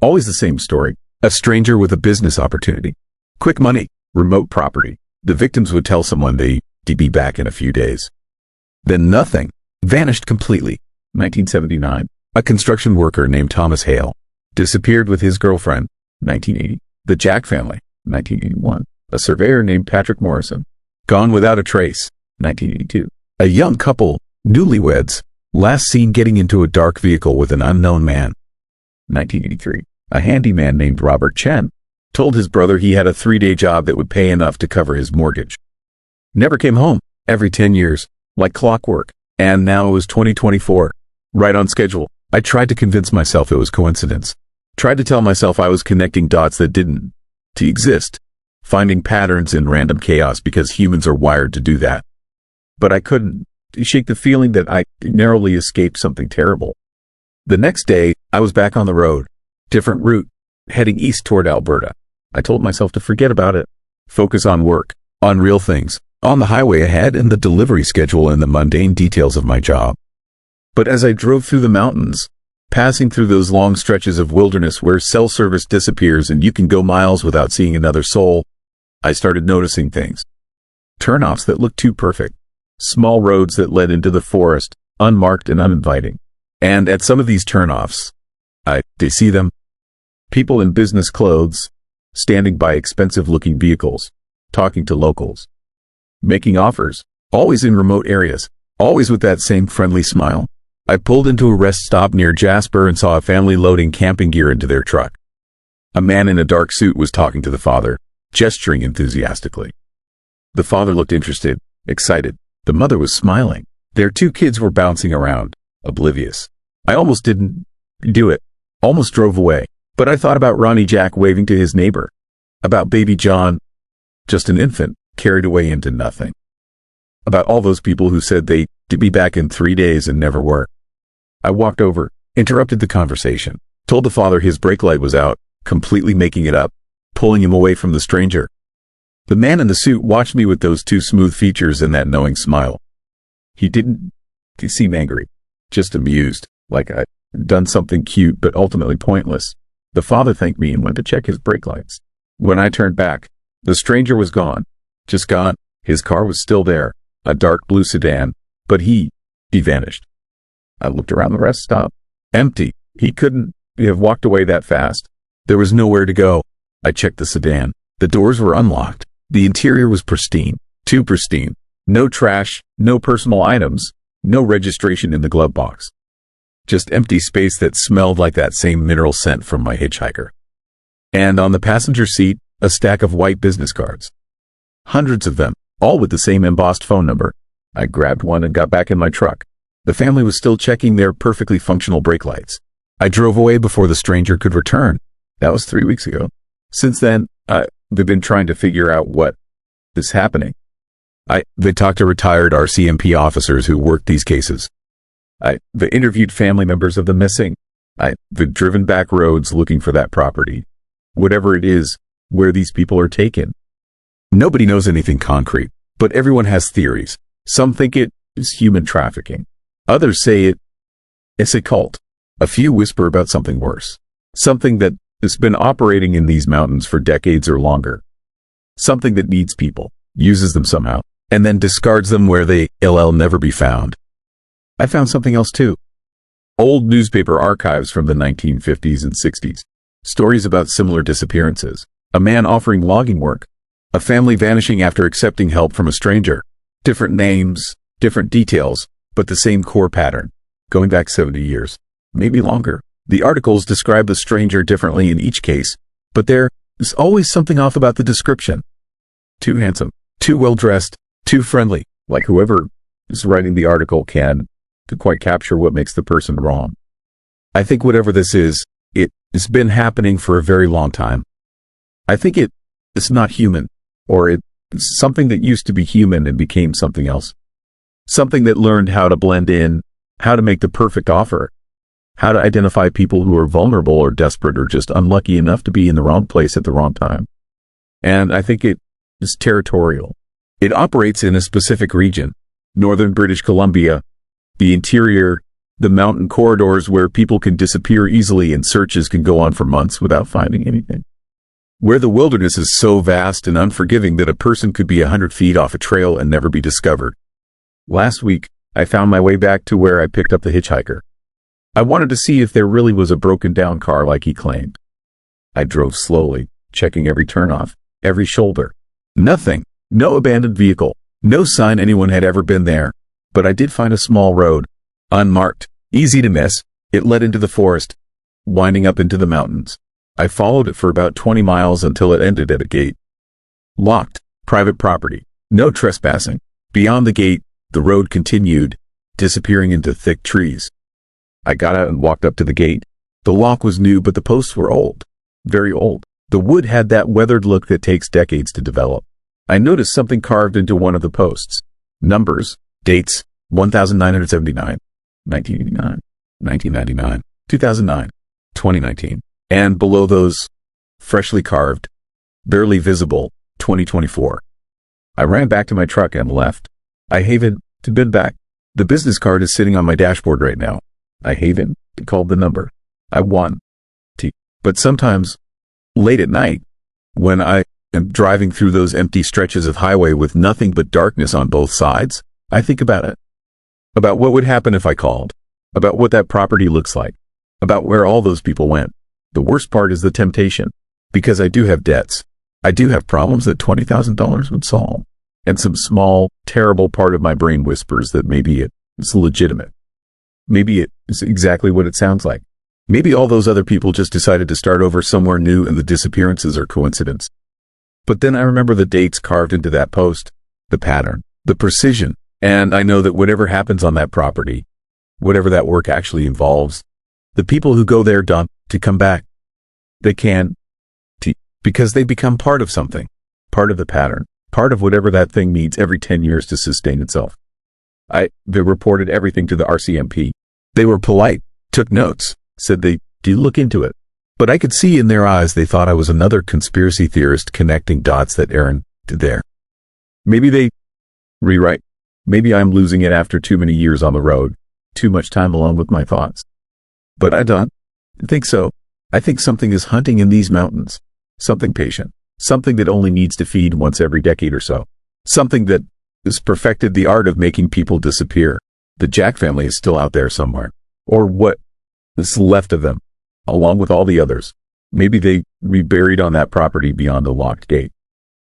Always the same story. A stranger with a business opportunity. Quick money, remote property. The victims would tell someone they'd be back in a few days. Then nothing. Vanished completely. 1979. A construction worker named Thomas Hale disappeared with his girlfriend. 1980. The Jack family. 1981. A surveyor named Patrick Morrison. Gone without a trace. 1982. A young couple, newlyweds, last seen getting into a dark vehicle with an unknown man. 1983. A handyman named Robert Chen told his brother he had a 3-day job that would pay enough to cover his mortgage. Never came home. Every 10 years, like clockwork. And now it was 2024. Right on schedule. I tried to convince myself it was coincidence. Tried to tell myself I was connecting dots that didn't to exist. Finding patterns in random chaos because humans are wired to do that. But I couldn't shake the feeling that I narrowly escaped something terrible. The next day, I was back on the road. Different route, heading east toward Alberta. I told myself to forget about it. Focus on work, on real things, on the highway ahead and the delivery schedule and the mundane details of my job. But as I drove through the mountains, passing through those long stretches of wilderness where cell service disappears and you can go miles without seeing another soul, I started noticing things. Turnoffs that looked too perfect. Small roads that led into the forest, unmarked and uninviting. And at some of these turnoffs, they see them. People in business clothes, standing by expensive-looking vehicles, talking to locals, making offers, always in remote areas, always with that same friendly smile. I pulled into a rest stop near Jasper and saw a family loading camping gear into their truck. A man in a dark suit was talking to the father, gesturing enthusiastically. The father looked interested, excited. The mother was smiling. Their 2 kids were bouncing around, oblivious. I almost didn't do it. Almost drove away. But I thought about Ronnie Jack waving to his neighbor. About baby John, just an infant, carried away into nothing. About all those people who said they'd be back in 3 days and never were. I walked over, interrupted the conversation, told the father his brake light was out, completely making it up, pulling him away from the stranger. The man in the suit watched me with those 2 smooth features and that knowing smile. He didn't seem angry, just amused, like I'd done something cute but ultimately pointless. The father thanked me and went to check his brake lights. When I turned back, the stranger was gone. Just gone. His car was still there, a dark blue sedan, but he vanished. I looked around the rest stop. Empty. He couldn't have walked away that fast. There was nowhere to go. I checked the sedan. The doors were unlocked. The interior was pristine. Too pristine. No trash, no personal items, no registration in the glove box. Just empty space that smelled like that same mineral scent from my hitchhiker. And on the passenger seat, a stack of white business cards. Hundreds of them, all with the same embossed phone number. I grabbed one and got back in my truck. The family was still checking their perfectly functional brake lights. I drove away before the stranger could return. That was 3 weeks ago. Since then, they've been trying to figure out what is happening. They talked to retired RCMP officers who worked these cases. They interviewed family members of the missing. They've driven back roads looking for that property. Whatever it is, where these people are taken. Nobody knows anything concrete, but everyone has theories. Some think it is human trafficking. Others say it's a cult. A few whisper about something worse. Something that has been operating in these mountains for decades or longer. Something that needs people, uses them somehow, and then discards them where they'll never be found. I found something else too. Old newspaper archives from the 1950s and 60s. Stories about similar disappearances. A man offering logging work. A family vanishing after accepting help from a stranger. Different names, different details, but the same core pattern. Going back 70 years. Maybe longer. The articles describe the stranger differently in each case, but there is always something off about the description. Too handsome, too well-dressed, too friendly, like whoever just writing the article can to quite capture what makes the person wrong. I think whatever this is, it's been happening for a very long time. I think it's not human, or it's something that used to be human and became something else. Something that learned how to blend in, how to make the perfect offer, how to identify people who are vulnerable or desperate or just unlucky enough to be in the wrong place at the wrong time. And I think it is territorial. It operates in a specific region, northern British Columbia, the interior, the mountain corridors where people can disappear easily and searches can go on for months without finding anything. Where the wilderness is so vast and unforgiving that a person could be 100 feet off a trail and never be discovered. Last week, I found my way back to where I picked up the hitchhiker. I wanted to see if there really was a broken down car like he claimed. I drove slowly, checking every turnoff, every shoulder. Nothing. No abandoned vehicle. No sign anyone had ever been there. But I did find a small road. Unmarked. Easy to miss. It led into the forest, winding up into the mountains. I followed it for about 20 miles until it ended at a gate. Locked. Private property. No trespassing. Beyond the gate, the road continued, disappearing into thick trees. I got out and walked up to the gate. The lock was new, but the posts were old. Very old. The wood had that weathered look that takes decades to develop. I noticed something carved into one of the posts. Numbers, dates, 1979, 1989, 1999, 2009, 2019. And below those, freshly carved, barely visible, 2024. I ran back to my truck and left. I haven't been back. The business card is sitting on my dashboard right now. I haven't called the number. I won. But sometimes, late at night, when I am driving through those empty stretches of highway with nothing but darkness on both sides, I think about it. About what would happen if I called. About what that property looks like. About where all those people went. The worst part is the temptation. Because I do have debts. I do have problems that $20,000 would solve. And some small, terrible part of my brain whispers that maybe it's legitimate. Maybe it is exactly what it sounds like. Maybe all those other people just decided to start over somewhere new and the disappearances are coincidence. But then I remember the dates carved into that post, the pattern, the precision, and I know that whatever happens on that property, whatever that work actually involves, the people who go there don't to come back. They can, because they become part of something, part of the pattern, part of whatever that thing needs every 10 years to sustain itself. They reported everything to the RCMP. They were polite, took notes, said they do look into it. But I could see in their eyes they thought I was another conspiracy theorist connecting dots that aren't there. Maybe they rewrite. Maybe I'm losing it after too many years on the road, too much time alone with my thoughts. But I don't think so. I think something is hunting in these mountains. Something patient. Something that only needs to feed once every decade or so. Something that has perfected the art of making people disappear. The Jack family is still out there somewhere. Or what is left of them, along with all the others. Maybe they reburied on that property beyond the locked gate.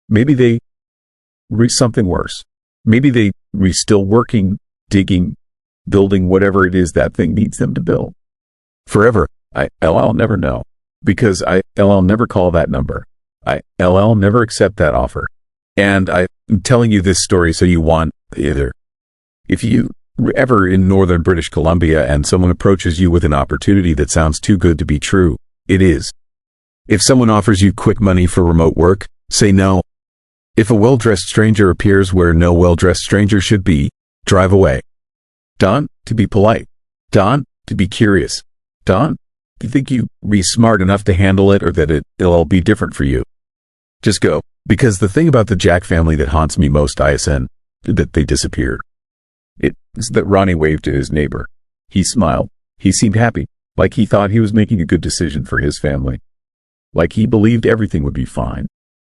Maybe they something worse. Maybe they still working, digging, building whatever it is that thing needs them to build. Forever, I'll never know. Because I'll never call that number. I'll never accept that offer. And I'm telling you this story so you want either. If you ever in northern British Columbia and someone approaches you with an opportunity that sounds too good to be true, it is. If someone offers you quick money for remote work, say no. If a well-dressed stranger appears where no well-dressed stranger should be, drive away. Don, to be polite. Don, to be curious. Don, do you think you'll be smart enough to handle it or that it'll all be different for you? Just go. Because the thing about the Jack family that haunts me most, ISN, that they disappeared. It is that Ronnie waved to his neighbor. He smiled. He seemed happy, like he thought he was making a good decision for his family. Like he believed everything would be fine.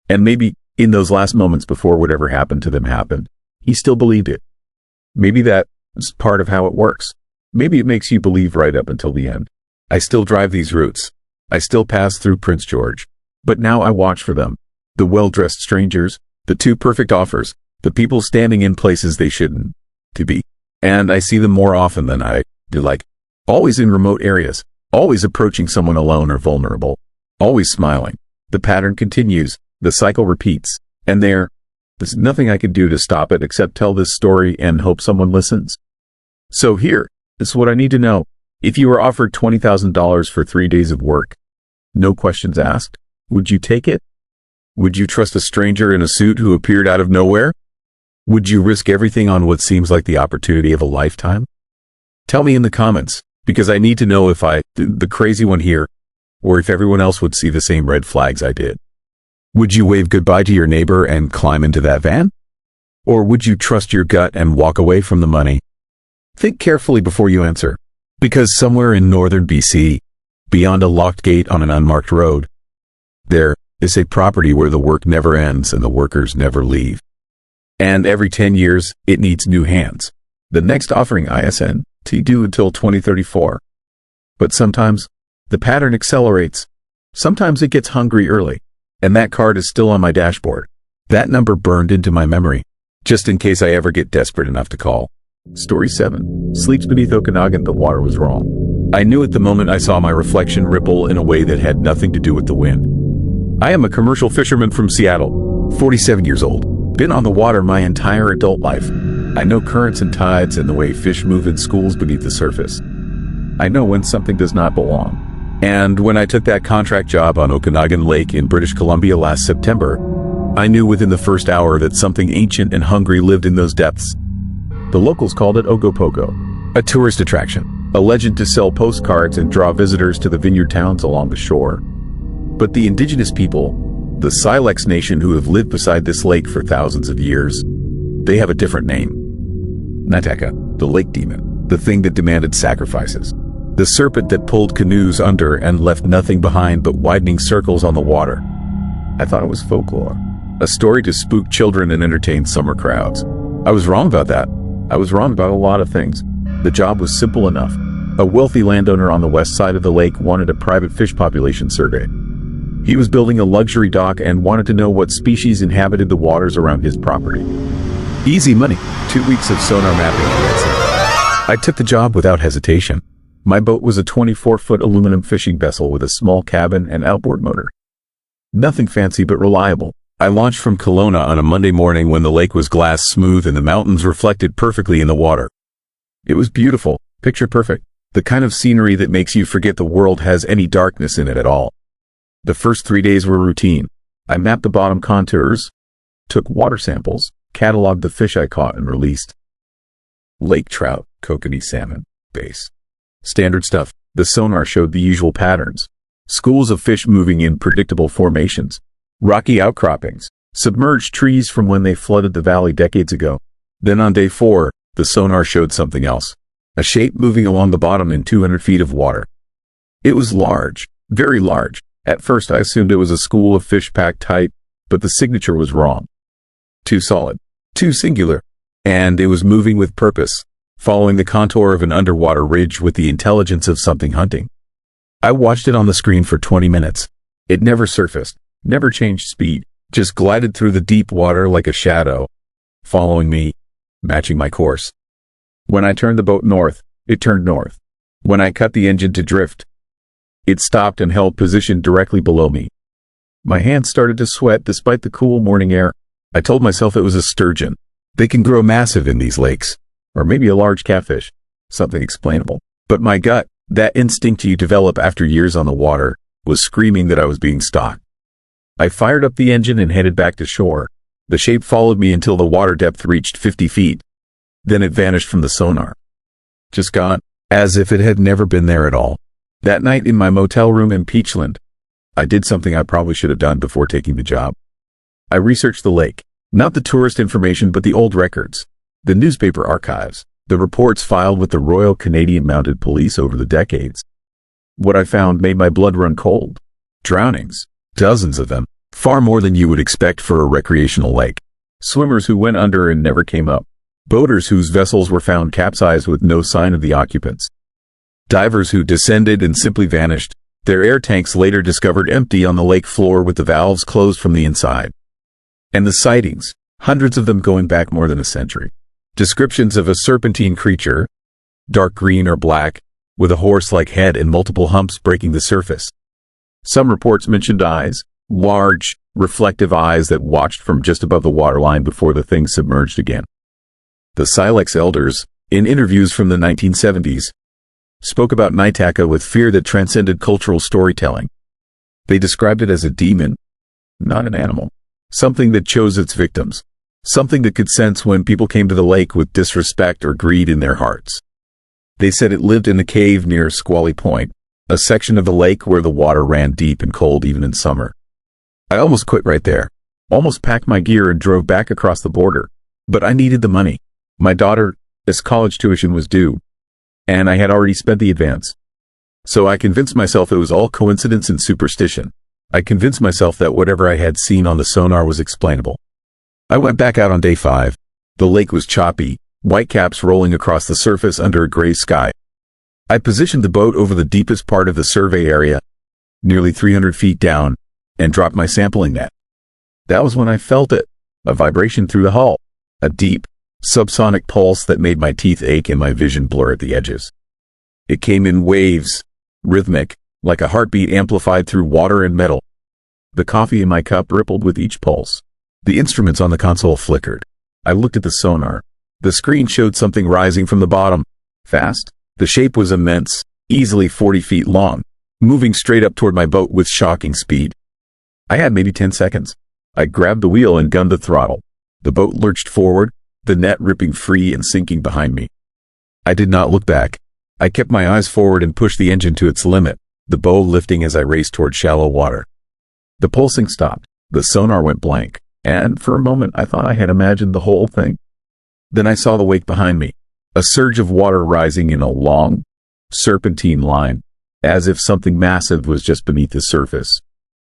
And maybe in those last moments before whatever happened to them happened, he still believed it. Maybe that is part of how it works. Maybe it makes you believe right up until the end. I still drive these routes. I still pass through Prince George. But now I watch for them. The well-dressed strangers, the too perfect offers, the people standing in places they shouldn't to be. And I see them more often than I do, like always in remote areas, always approaching someone alone or vulnerable, always smiling. The pattern continues, the cycle repeats, and there, There's nothing I can do to stop it except tell this story and hope someone listens. So here, this is what I need to know. If you were offered $20,000 for 3 days of work, no questions asked, would you take it? Would you trust a stranger in a suit who appeared out of nowhere? Would you risk everything on what seems like the opportunity of a lifetime? Tell me in the comments, because I need to know if the crazy one here, or if everyone else would see the same red flags I did. Would you wave goodbye to your neighbor and climb into that van? Or would you trust your gut and walk away from the money? Think carefully before you answer, because somewhere in northern BC, beyond a locked gate on an unmarked road, there is a property where the work never ends and the workers never leave. And every 10 years, it needs new hands. The next offering ISN due until 2034. But sometimes, the pattern accelerates. Sometimes it gets hungry early. And that card is still on my dashboard. That number burned into my memory, just in case I ever get desperate enough to call. Story 7. Sleeps beneath Okanagan, the water was wrong. I knew at the moment I saw my reflection ripple in a way that had nothing to do with the wind. I am a commercial fisherman from Seattle, 47 years old. Been on the water my entire adult life. I know currents and tides and the way fish move in schools beneath the surface. I know when something does not belong. And when I took that contract job on Okanagan Lake in British Columbia last September, I knew within the first hour that something ancient and hungry lived in those depths. The locals called it Ogopogo, a tourist attraction, a legend to sell postcards and draw visitors to the vineyard towns along the shore. But the indigenous people, the Silex Nation who have lived beside this lake for thousands of years, they have a different name. Nataka, the lake demon, the thing that demanded sacrifices. The serpent that pulled canoes under and left nothing behind but widening circles on the water. I thought it was folklore, a story to spook children and entertain summer crowds. I was wrong about that. I was wrong about a lot of things. The job was simple enough. A wealthy landowner on the west side of the lake wanted a private fish population survey. He was building a luxury dock and wanted to know what species inhabited the waters around his property. Easy money. 2 weeks of sonar mapping and that's it. I took the job without hesitation. My boat was a 24-foot aluminum fishing vessel with a small cabin and outboard motor. Nothing fancy but reliable. I launched from Kelowna on a Monday morning when the lake was glass smooth and the mountains reflected perfectly in the water. It was beautiful, picture perfect, the kind of scenery that makes you forget the world has any darkness in it at all. The first 3 days were routine. I mapped the bottom contours, took water samples, cataloged the fish I caught and released. Lake trout, kokanee salmon, bass. Standard stuff. The sonar showed the usual patterns. Schools of fish moving in predictable formations. Rocky outcroppings. Submerged trees from when they flooded the valley decades ago. Then on day 4, the sonar showed something else. A shape moving along the bottom in 200 feet of water. It was large. Very large. At first I assumed it was a school of fish packed tight, but the signature was wrong. Too solid. Too singular. And it was moving with purpose, following the contour of an underwater ridge with the intelligence of something hunting. I watched it on the screen for 20 minutes. It never surfaced, never changed speed, just glided through the deep water like a shadow, following me, matching my course. When I turned the boat north, it turned north. When I cut the engine to drift, it stopped and held position directly below me. My hands started to sweat despite the cool morning air. I told myself it was a sturgeon. They can grow massive in these lakes. Or maybe a large catfish. Something explainable. But my gut, that instinct you develop after years on the water, was screaming that I was being stalked. I fired up the engine and headed back to shore. The shape followed me until the water depth reached 50 feet. Then it vanished from the sonar. Just gone, as if it had never been there at all. That night in my motel room in Peachland, I did something I probably should have done before taking the job. I researched the lake. Not the tourist information, but the old records. The newspaper archives, the reports filed with the Royal Canadian Mounted Police over the decades. What I found made my blood run cold. Drownings, dozens of them, far more than you would expect for a recreational lake. Swimmers who went under and never came up. Boaters whose vessels were found capsized with no sign of the occupants. Divers who descended and simply vanished, their air tanks later discovered empty on the lake floor with the valves closed from the inside. And the sightings, hundreds of them going back more than a century. Descriptions of a serpentine creature, dark green or black, with a horse-like head and multiple humps breaking the surface. Some reports mentioned eyes, large, reflective eyes that watched from just above the waterline before the thing submerged again. The Silex elders, in interviews from the 1970s, spoke about Naitaka with fear that transcended cultural storytelling. They described it as a demon, not an animal, something that chose its victims, something that could sense when people came to the lake with disrespect or greed in their hearts. They said it lived in a cave near Squally Point, a section of the lake where the water ran deep and cold even in summer. I almost quit right there, almost packed my gear and drove back across the border, but I needed the money. My daughter's college tuition was due, and I had already spent the advance. So I convinced myself it was all coincidence and superstition. I convinced myself that whatever I had seen on the sonar was explainable. I went back out on day 5. The lake was choppy, whitecaps rolling across the surface under a gray sky. I positioned the boat over the deepest part of the survey area, nearly 300 feet down, and dropped my sampling net. That was when I felt it, a vibration through the hull, a deep, subsonic pulse that made my teeth ache and my vision blur at the edges. It came in waves, rhythmic, like a heartbeat amplified through water and metal. The coffee in my cup rippled with each pulse. The instruments on the console flickered. I looked at the sonar. The screen showed something rising from the bottom, fast. The shape was immense, easily 40 feet long, moving straight up toward my boat with shocking speed. I had maybe 10 seconds. I grabbed the wheel and gunned the throttle. The boat lurched forward, the net ripping free and sinking behind me. I did not look back. I kept my eyes forward and pushed the engine to its limit, the bow lifting as I raced toward shallow water. The pulsing stopped. The sonar went blank, and for a moment I thought I had imagined the whole thing. Then I saw the wake behind me, a surge of water rising in a long, serpentine line, as if something massive was just beneath the surface,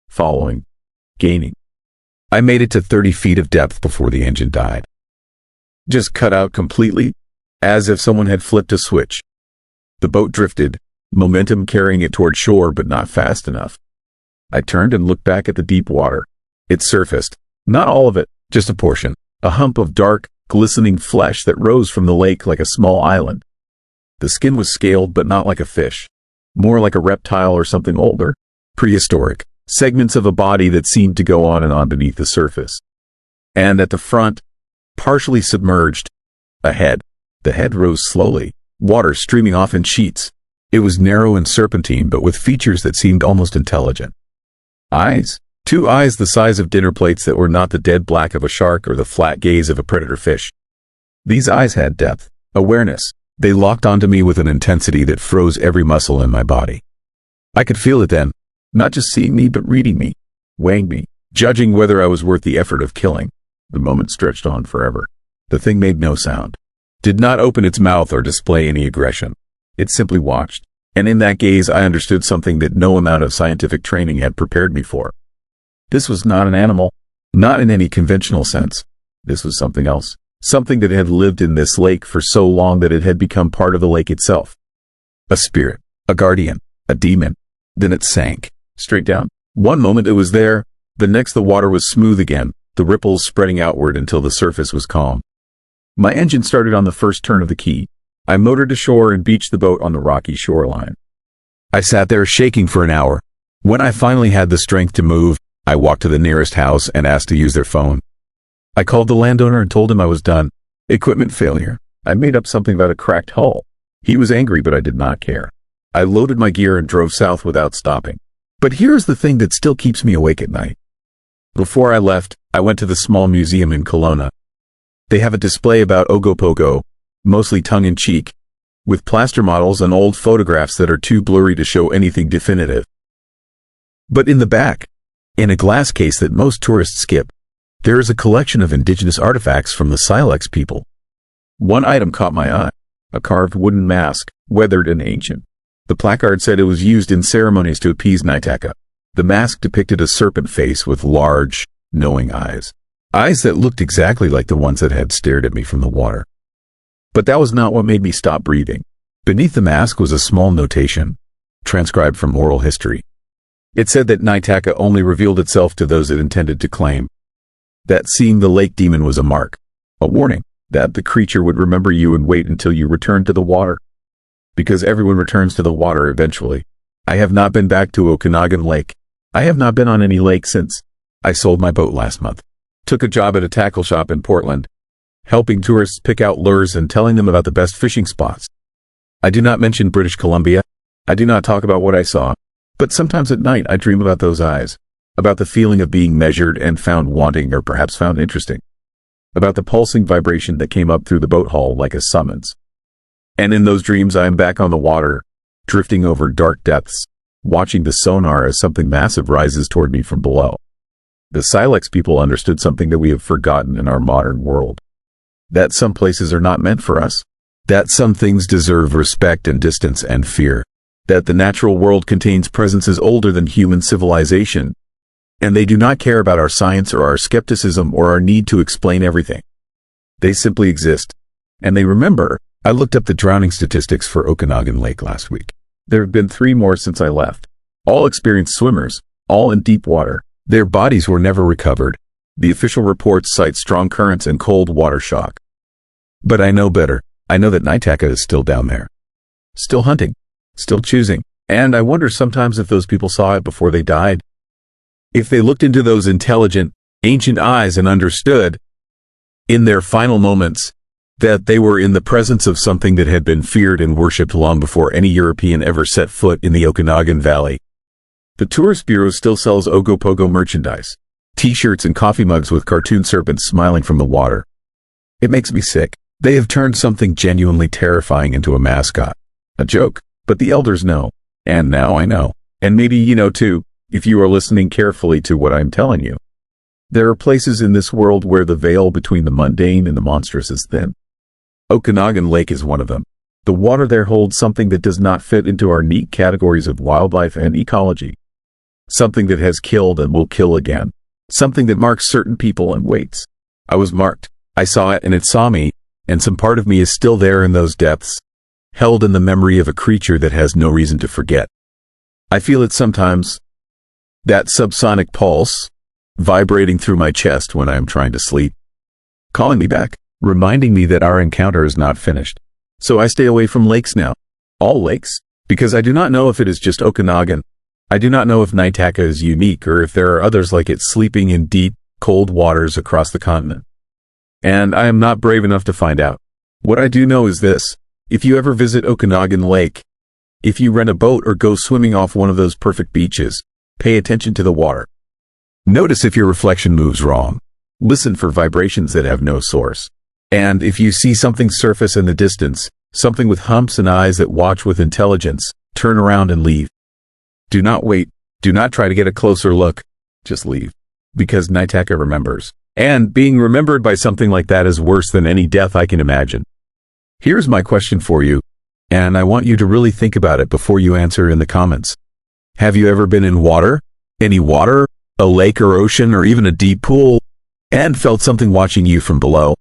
following, gaining. I made it to 30 feet of depth before the engine died. Just cut out completely, as if someone had flipped a switch. The boat drifted, momentum carrying it toward shore but not fast enough. I turned and looked back at the deep water. It surfaced, not all of it, just a portion, a hump of dark, glistening flesh that rose from the lake like a small island. The skin was scaled but not like a fish, more like a reptile or something older, prehistoric, segments of a body that seemed to go on and on beneath the surface. And at the front, partially submerged, a head. The head rose slowly, water streaming off in sheets. It was narrow and serpentine but with features that seemed almost intelligent. Eyes. 2 eyes the size of dinner plates that were not the dead black of a shark or the flat gaze of a predator fish. These eyes had depth, awareness. They locked onto me with an intensity that froze every muscle in my body. I could feel it then, not just seeing me but reading me, weighing me, judging whether I was worth the effort of killing. The moment stretched on forever. The thing made no sound, did not open its mouth or display any aggression. It simply watched, and in that gaze I understood something that no amount of scientific training had prepared me for. This was not an animal, not in any conventional sense. This was something else, something that had lived in this lake for so long that it had become part of the lake itself. A spirit, a guardian, a demon. Then it sank, straight down. One moment it was there, the next the water was smooth again, the ripples spreading outward until the surface was calm. My engine started on the first turn of the key. I motored to shore and beached the boat on the rocky shoreline. I sat there shaking for an hour. When I finally had the strength to move, I walked to the nearest house and asked to use their phone. I called the landowner and told him I was done. Equipment failure. I made up something about a cracked hull. He was angry, but I did not care. I loaded my gear and drove south without stopping. But here's the thing that still keeps me awake at night. Before I left, I went to the small museum in Kelowna. They have a display about Ogopogo, mostly tongue-in-cheek, with plaster models and old photographs that are too blurry to show anything definitive. But in the back, in a glass case that most tourists skip, there is a collection of indigenous artifacts from the Silex people. One item caught my eye, a carved wooden mask, weathered and ancient. The placard said it was used in ceremonies to appease Naitaka. The mask depicted a serpent face with large, knowing eyes. Eyes that looked exactly like the ones that had stared at me from the water. But that was not what made me stop breathing. Beneath the mask was a small notation, transcribed from oral history. It said that Naitaka only revealed itself to those it intended to claim. That seeing the lake demon was a mark, a warning, that the creature would remember you and wait until you returned to the water. Because everyone returns to the water eventually. I have not been back to Okanagan Lake. I have not been on any lake since. I sold my boat last month. Took a job at a tackle shop in Portland, helping tourists pick out lures and telling them about the best fishing spots. I do not mention British Columbia. I do not talk about what I saw. But sometimes at night I dream about those eyes, about the feeling of being measured and found wanting or perhaps found interesting, about the pulsing vibration that came up through the boat hull like a summons. And in those dreams I am back on the water, drifting over dark depths, watching the sonar as something massive rises toward me from below. The Silex people understood something that we have forgotten in our modern world. That some places are not meant for us. That some things deserve respect and distance and fear. That the natural world contains presences older than human civilization. And they do not care about our science or our skepticism or our need to explain everything. They simply exist. And they remember. I looked up the drowning statistics for Okanagan Lake last week. There have been 3 more since I left. All experienced swimmers, all in deep water. Their bodies were never recovered. The official reports cite strong currents and cold water shock. But I know better. I know that Naitaka is still down there. Still hunting. Still choosing. And I wonder sometimes if those people saw it before they died. If they looked into those intelligent, ancient eyes and understood, in their final moments, that they were in the presence of something that had been feared and worshipped long before any European ever set foot in the Okanagan Valley. The Tourist Bureau still sells Ogopogo merchandise, t-shirts and coffee mugs with cartoon serpents smiling from the water. It makes me sick. They have turned something genuinely terrifying into a mascot. A joke. But the elders know. And now I know. And maybe you know too, if you are listening carefully to what I'm telling you. There are places in this world where the veil between the mundane and the monstrous is thin. Okanagan Lake is one of them. The water there holds something that does not fit into our neat categories of wildlife and ecology. Something that has killed and will kill again. Something that marks certain people and waits. I was marked. I saw it and it saw me, and some part of me is still there in those depths, held in the memory of a creature that has no reason to forget. I feel it sometimes. That subsonic pulse, vibrating through my chest when I am trying to sleep. Calling me back, reminding me that our encounter is not finished. So I stay away from lakes now. All lakes. Because I do not know if it is just Okanagan. I do not know if Naitaka is unique or if there are others like it sleeping in deep, cold waters across the continent. And I am not brave enough to find out. What I do know is this. If you ever visit Okanagan Lake, if you rent a boat or go swimming off one of those perfect beaches, pay attention to the water. Notice if your reflection moves wrong. Listen for vibrations that have no source. And if you see something surface in the distance, something with humps and eyes that watch with intelligence, turn around and leave. Do not wait. Do not try to get a closer look. Just leave. Because Naitaka remembers. And being remembered by something like that is worse than any death I can imagine. Here's my question for you, and I want you to really think about it before you answer in the comments. Have you ever been in water? Any water? A lake or ocean or even a deep pool? And felt something watching you from below?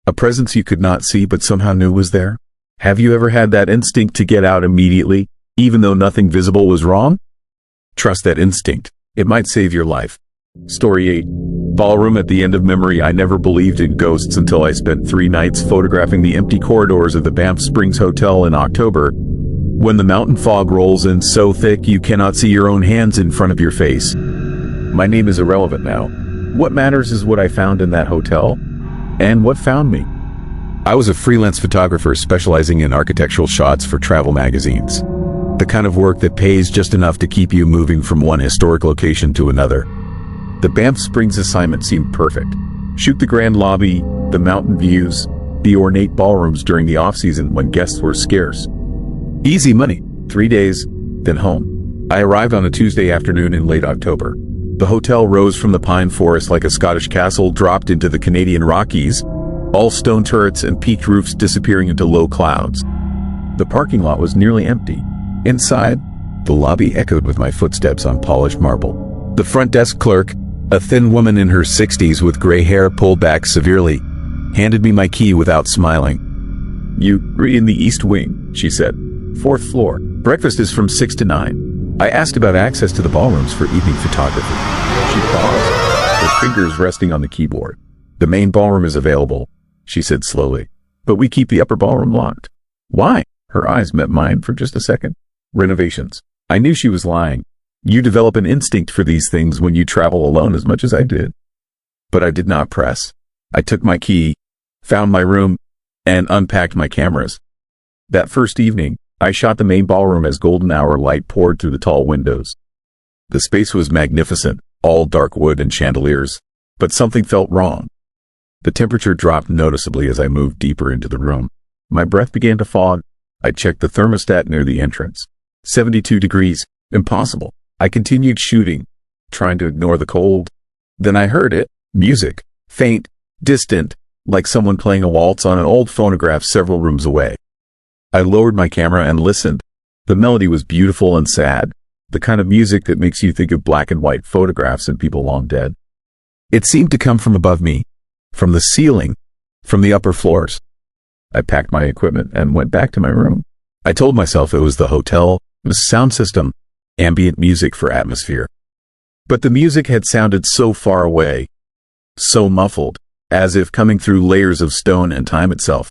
A presence you could not see but somehow knew was there? Have you ever had that instinct to get out immediately, even though nothing visible was wrong? Trust that instinct. It might save your life. Story 8. Ballroom at the end of memory. I never believed in ghosts until I spent 3 nights photographing the empty corridors of the Banff Springs Hotel in October, when the mountain fog rolls in so thick you cannot see your own hands in front of your face. My name is irrelevant now. What matters is what I found in that hotel, and what found me. I was a freelance photographer specializing in architectural shots for travel magazines. The kind of work that pays just enough to keep you moving from one historic location to another. The Banff Springs assignment seemed perfect. Shoot the grand lobby, the mountain views, the ornate ballrooms during the off-season when guests were scarce. Easy money. 3 days, then home. I arrived on a Tuesday afternoon in late October. The hotel rose from the pine forest like a Scottish castle dropped into the Canadian Rockies, all stone turrets and peaked roofs disappearing into low clouds. The parking lot was nearly empty. Inside, the lobby echoed with my footsteps on polished marble. The front desk clerk, a thin woman in her 60s with gray hair pulled back severely, handed me my key without smiling. "You're in the East Wing," she said. "4th floor. Breakfast is from 6 to 9. I asked about access to the ballrooms for evening photography. She paused, her fingers resting on the keyboard. "The main ballroom is available," she said slowly, "but we keep the upper ballroom locked." "Why?" Her eyes met mine for just a second. "Renovations." I knew she was lying. You develop an instinct for these things when you travel alone as much as I did. But I did not press. I took my key, found my room, and unpacked my cameras. That first evening, I shot the main ballroom as golden hour light poured through the tall windows. The space was magnificent, all dark wood and chandeliers, but something felt wrong. The temperature dropped noticeably as I moved deeper into the room. My breath began to fog. I checked the thermostat near the entrance. 72 degrees. Impossible. I continued shooting, trying to ignore the cold. Then I heard it. Music. Faint, distant, like someone playing a waltz on an old phonograph several rooms away. I lowered my camera and listened. The melody was beautiful and sad, the kind of music that makes you think of black and white photographs and people long dead. It seemed to come from above me, from the ceiling, from the upper floors. I packed my equipment and went back to my room. I told myself it was the hotel, the sound system, ambient music for atmosphere. But the music had sounded so far away, so muffled, as if coming through layers of stone and time itself.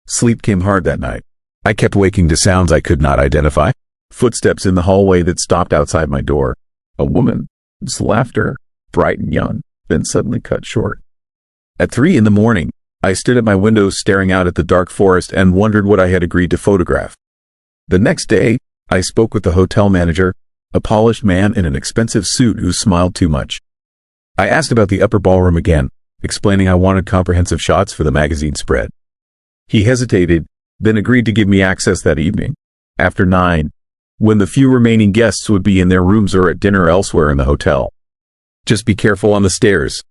Sleep came hard that night. I kept waking to sounds I could not identify. Footsteps in the hallway that stopped outside my door. A woman's laughter, bright and young, then suddenly cut short. At 3 a.m, I stood at my window staring out at the dark forest and wondered what I had agreed to photograph. The next day, I spoke with the hotel manager, a polished man in an expensive suit who smiled too much. I asked about the upper ballroom again, explaining I wanted comprehensive shots for the magazine spread. He hesitated, then agreed to give me access that evening, after 9, when the few remaining guests would be in their rooms or at dinner elsewhere in the hotel. Just be careful on the stairs,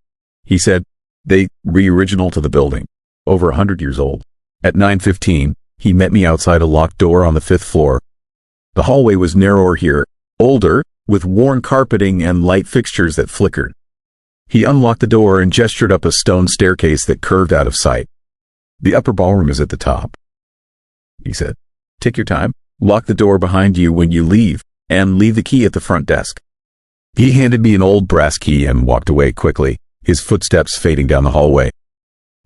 he said. They original to the building, over 100 years old. At 9:15, he met me outside a locked door on the 5th floor. The hallway was narrower here, older, with worn carpeting and light fixtures that flickered. He unlocked the door and gestured up a stone staircase that curved out of sight. The upper ballroom is at the top, he said. Take your time, lock the door behind you when you leave, and leave the key at the front desk. He handed me an old brass key and walked away quickly, his footsteps fading down the hallway.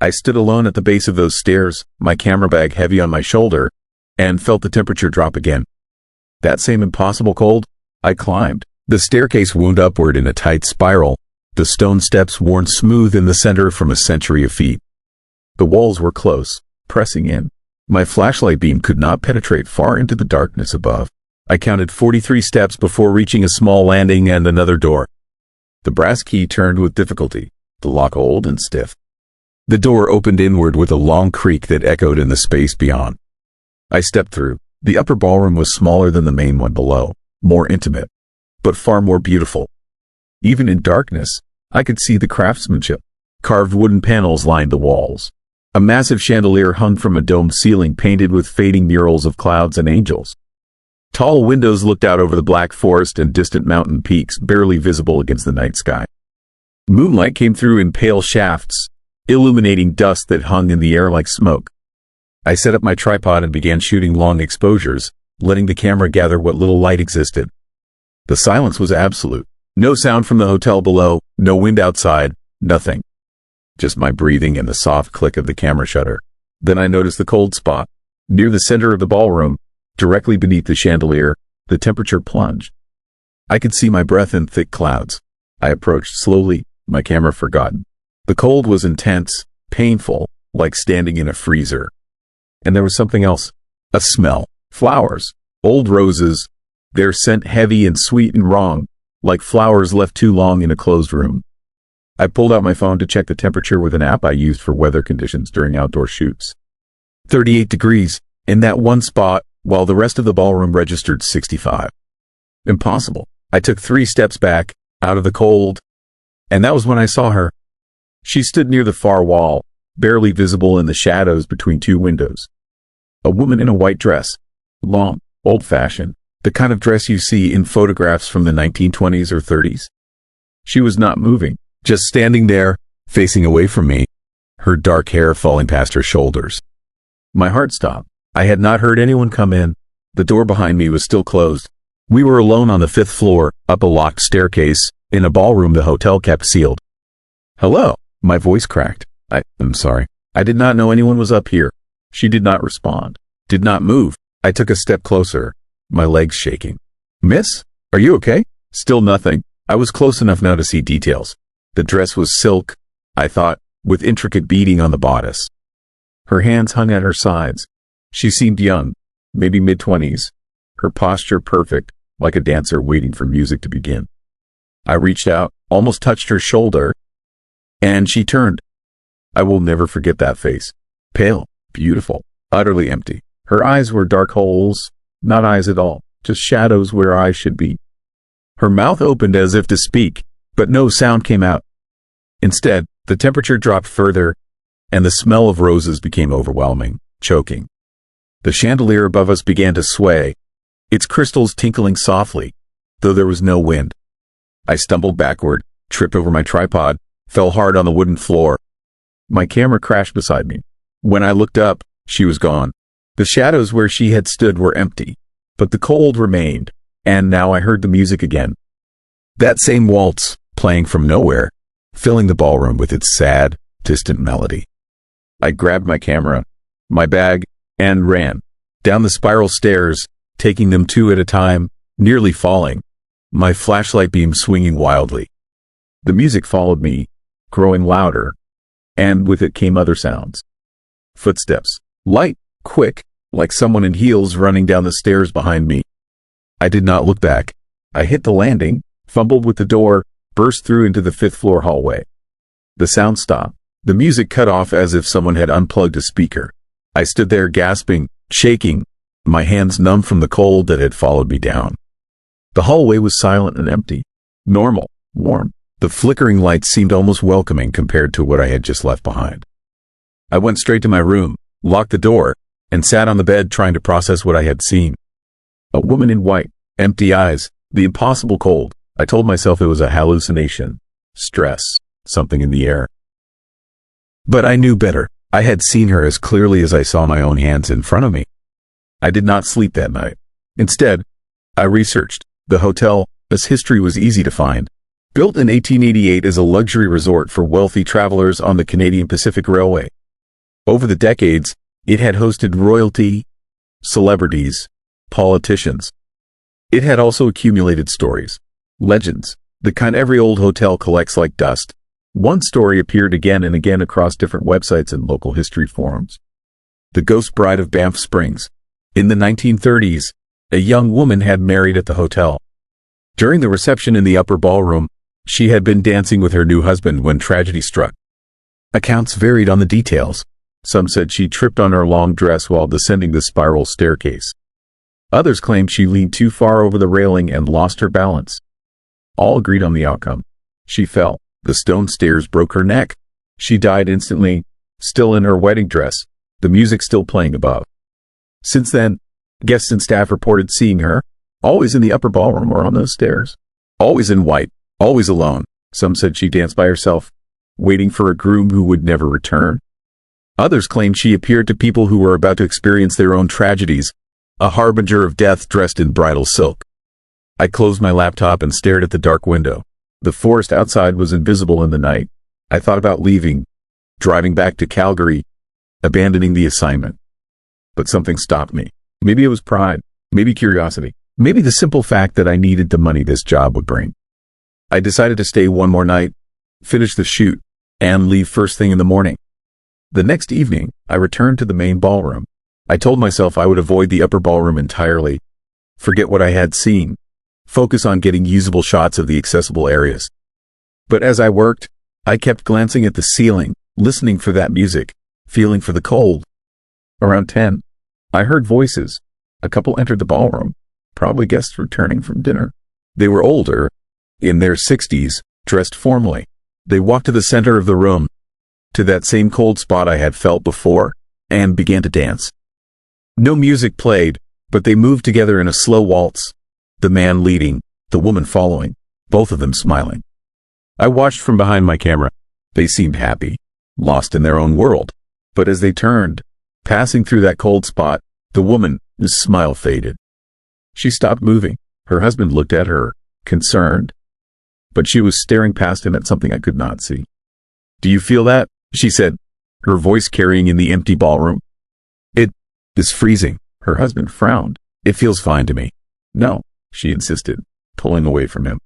I stood alone at the base of those stairs, my camera bag heavy on my shoulder, and felt the temperature drop again. That same impossible cold? I climbed. The staircase wound upward in a tight spiral, the stone steps worn smooth in the center from a century of feet. The walls were close, pressing in. My flashlight beam could not penetrate far into the darkness above. I counted 43 steps before reaching a small landing and another door. The brass key turned with difficulty, the lock old and stiff. The door opened inward with a long creak that echoed in the space beyond. I stepped through. The upper ballroom was smaller than the main one below, more intimate, but far more beautiful. Even in darkness, I could see the craftsmanship. Carved wooden panels lined the walls. A massive chandelier hung from a domed ceiling painted with fading murals of clouds and angels. Tall windows looked out over the black forest and distant mountain peaks barely visible against the night sky. Moonlight came through in pale shafts, illuminating dust that hung in the air like smoke. I set up my tripod and began shooting long exposures, letting the camera gather what little light existed. The silence was absolute. No sound from the hotel below, no wind outside, nothing. Just my breathing and the soft click of the camera shutter. Then I noticed the cold spot. Near the center of the ballroom, directly beneath the chandelier, the temperature plunged. I could see my breath in thick clouds. I approached slowly, my camera forgotten. The cold was intense, painful, like standing in a freezer. And there was something else. A smell. Flowers. Old roses. Their scent heavy and sweet and wrong, like flowers left too long in a closed room. I pulled out my phone to check the temperature with an app I used for weather conditions during outdoor shoots. 38 degrees, in that one spot, while the rest of the ballroom registered 65. Impossible. I took 3 steps back, out of the cold, and that was when I saw her. She stood near the far wall, barely visible in the shadows between 2 windows. A woman in a white dress, long, old-fashioned, the kind of dress you see in photographs from the 1920s or 30s. She was not moving, just standing there, facing away from me, her dark hair falling past her shoulders. My heart stopped. I had not heard anyone come in. The door behind me was still closed. We were alone on the 5th floor, up a locked staircase, in a ballroom the hotel kept sealed. Hello, my voice cracked. I'm sorry. I did not know anyone was up here. She did not respond, did not move. I took a step closer, my legs shaking. Miss, are you okay? Still nothing. I was close enough now to see details. The dress was silk, I thought, with intricate beading on the bodice. Her hands hung at her sides. She seemed young, maybe mid-20s. Her posture perfect, like a dancer waiting for music to begin. I reached out, almost touched her shoulder, and she turned. I will never forget that face. Pale, beautiful, utterly empty. Her eyes were dark holes, not eyes at all, just shadows where eyes should be. Her mouth opened as if to speak, but no sound came out. Instead, the temperature dropped further, and the smell of roses became overwhelming, choking. The chandelier above us began to sway, its crystals tinkling softly, though there was no wind. I stumbled backward, tripped over my tripod, fell hard on the wooden floor. My camera crashed beside me. When I looked up, she was gone. The shadows where she had stood were empty, but the cold remained, and now I heard the music again. That same waltz, playing from nowhere, filling the ballroom with its sad, distant melody. I grabbed my camera, my bag, and ran down the spiral stairs, taking them two at a time, nearly falling, my flashlight beam swinging wildly. The music followed me, growing louder, and with it came other sounds. Footsteps, light, quick, like someone in heels running down the stairs behind me. I did not look back. I hit the landing, fumbled with the door, burst through into the 5th floor hallway. The sound stopped. The music cut off as if someone had unplugged a speaker. I stood there gasping, shaking, my hands numb from the cold that had followed me down. The hallway was silent and empty. Normal, warm. The flickering lights seemed almost welcoming compared to what I had just left behind. I went straight to my room, locked the door, and sat on the bed trying to process what I had seen. A woman in white, empty eyes, the impossible cold. I told myself it was a hallucination, stress, something in the air. But I knew better. I had seen her as clearly as I saw my own hands in front of me. I did not sleep that night. Instead, I researched. The hotel, as history was easy to find, built in 1888 as a luxury resort for wealthy travelers on the Canadian Pacific Railway. Over the decades, it had hosted royalty, celebrities, politicians. It had also accumulated stories, legends, the kind every old hotel collects like dust. One story appeared again and again across different websites and local history forums. The Ghost Bride of Banff Springs. In the 1930s, a young woman had married at the hotel. During the reception in the upper ballroom, she had been dancing with her new husband when tragedy struck. Accounts varied on the details. Some said she tripped on her long dress while descending the spiral staircase. Others claimed she leaned too far over the railing and lost her balance. All agreed on the outcome. She fell. The stone stairs broke her neck. She died instantly, still in her wedding dress, the music still playing above. Since then, guests and staff reported seeing her, always in the upper ballroom or on those stairs. Always in white, always alone. Some said she danced by herself, waiting for a groom who would never return. Others claimed she appeared to people who were about to experience their own tragedies, a harbinger of death dressed in bridal silk. I closed my laptop and stared at the dark window. The forest outside was invisible in the night. I thought about leaving, driving back to Calgary, abandoning the assignment. But something stopped me. Maybe it was pride, maybe curiosity, maybe the simple fact that I needed the money this job would bring. I decided to stay one more night, finish the shoot, and leave first thing in the morning. The next evening, I returned to the main ballroom. I told myself I would avoid the upper ballroom entirely, forget what I had seen, focus on getting usable shots of the accessible areas. But as I worked, I kept glancing at the ceiling, listening for that music, feeling for the cold. Around 10, I heard voices. A couple entered the ballroom, probably guests returning from dinner. They were older, in their 60s, dressed formally. They walked to the center of the room, to that same cold spot I had felt before, and began to dance. No music played, but they moved together in a slow waltz, the man leading, the woman following, both of them smiling. I watched from behind my camera. They seemed happy, lost in their own world. But as they turned, passing through that cold spot, the woman's smile faded. She stopped moving. Her husband looked at her, concerned, but she was staring past him at something I could not see. "Do you feel that?" she said, her voice carrying in the empty ballroom. "It is freezing." Her husband frowned. "It feels fine to me." "No," she insisted. pulling away from him.